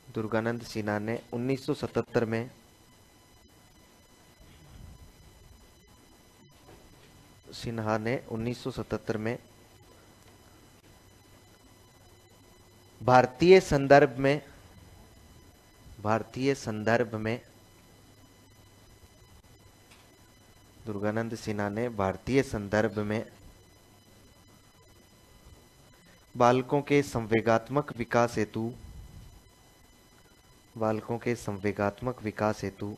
दुर्गानंद सिन्हा ने 1977 में सिन्हा ने 1977 में भारतीय संदर्भ में, भारतीय संदर्भ में, दुर्गानंद सिन्हा ने भारतीय संदर्भ में बालकों के संवेगात्मक विकास हेतु, बालकों के संवेगात्मक विकास हेतु,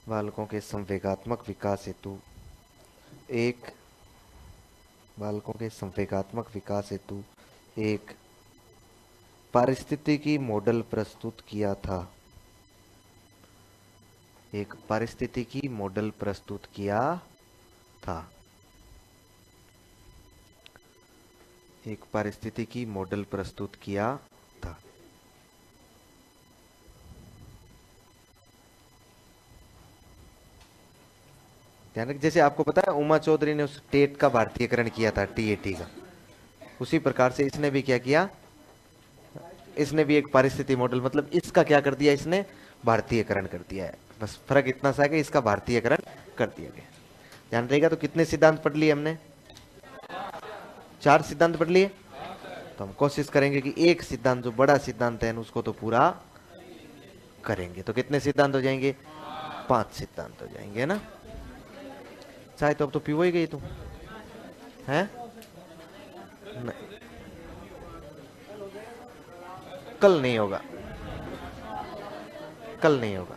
बालकों के संवेगात्मक विकास हेतु एक, बालकों के संवेगात्मक विकास हेतु एक पारिस्थितिकी मॉडल प्रस्तुत किया था, एक पारिस्थितिकी मॉडल प्रस्तुत किया था, एक पारिस्थितिकी मॉडल प्रस्तुत किया था। ध्यान रख, जैसे आपको पता है उमा चौधरी ने उस टेट का भारतीयकरण किया था, टीएटी का, उसी प्रकार से इसने भी क्या किया, इसने भी एक पारिस्थितिकी मॉडल, मतलब इसका क्या कर दिया, इसने भारतीयकरण कर दिया है। बस फर्क इतना सा है कि इसका भारतीयकरण कर दिया गया। ध्यान रहेगा। तो कितने सिद्धांत पढ़ लिए हमने? 4 सिद्धांत पढ़ लिए। तो हम कोशिश करेंगे कि एक सिद्धांत जो बड़ा सिद्धांत है उसको तो पूरा करेंगे। तो कितने सिद्धांत हो जाएंगे? 5 सिद्धांत हो जाएंगे ना। चाहे तो अब तो पीवो ही गई तुम है? कल नहीं होगा, कल नहीं होगा।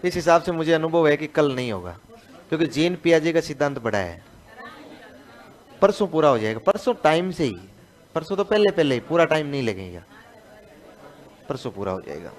इस हिसाब से मुझे अनुभव है कि कल नहीं होगा, क्योंकि जीन पियाजे का सिद्धांत बड़ा है। परसों पूरा हो जाएगा, परसों टाइम से ही, परसों तो पहले पहले ही, पूरा टाइम नहीं लगेगा, परसों पूरा हो जाएगा।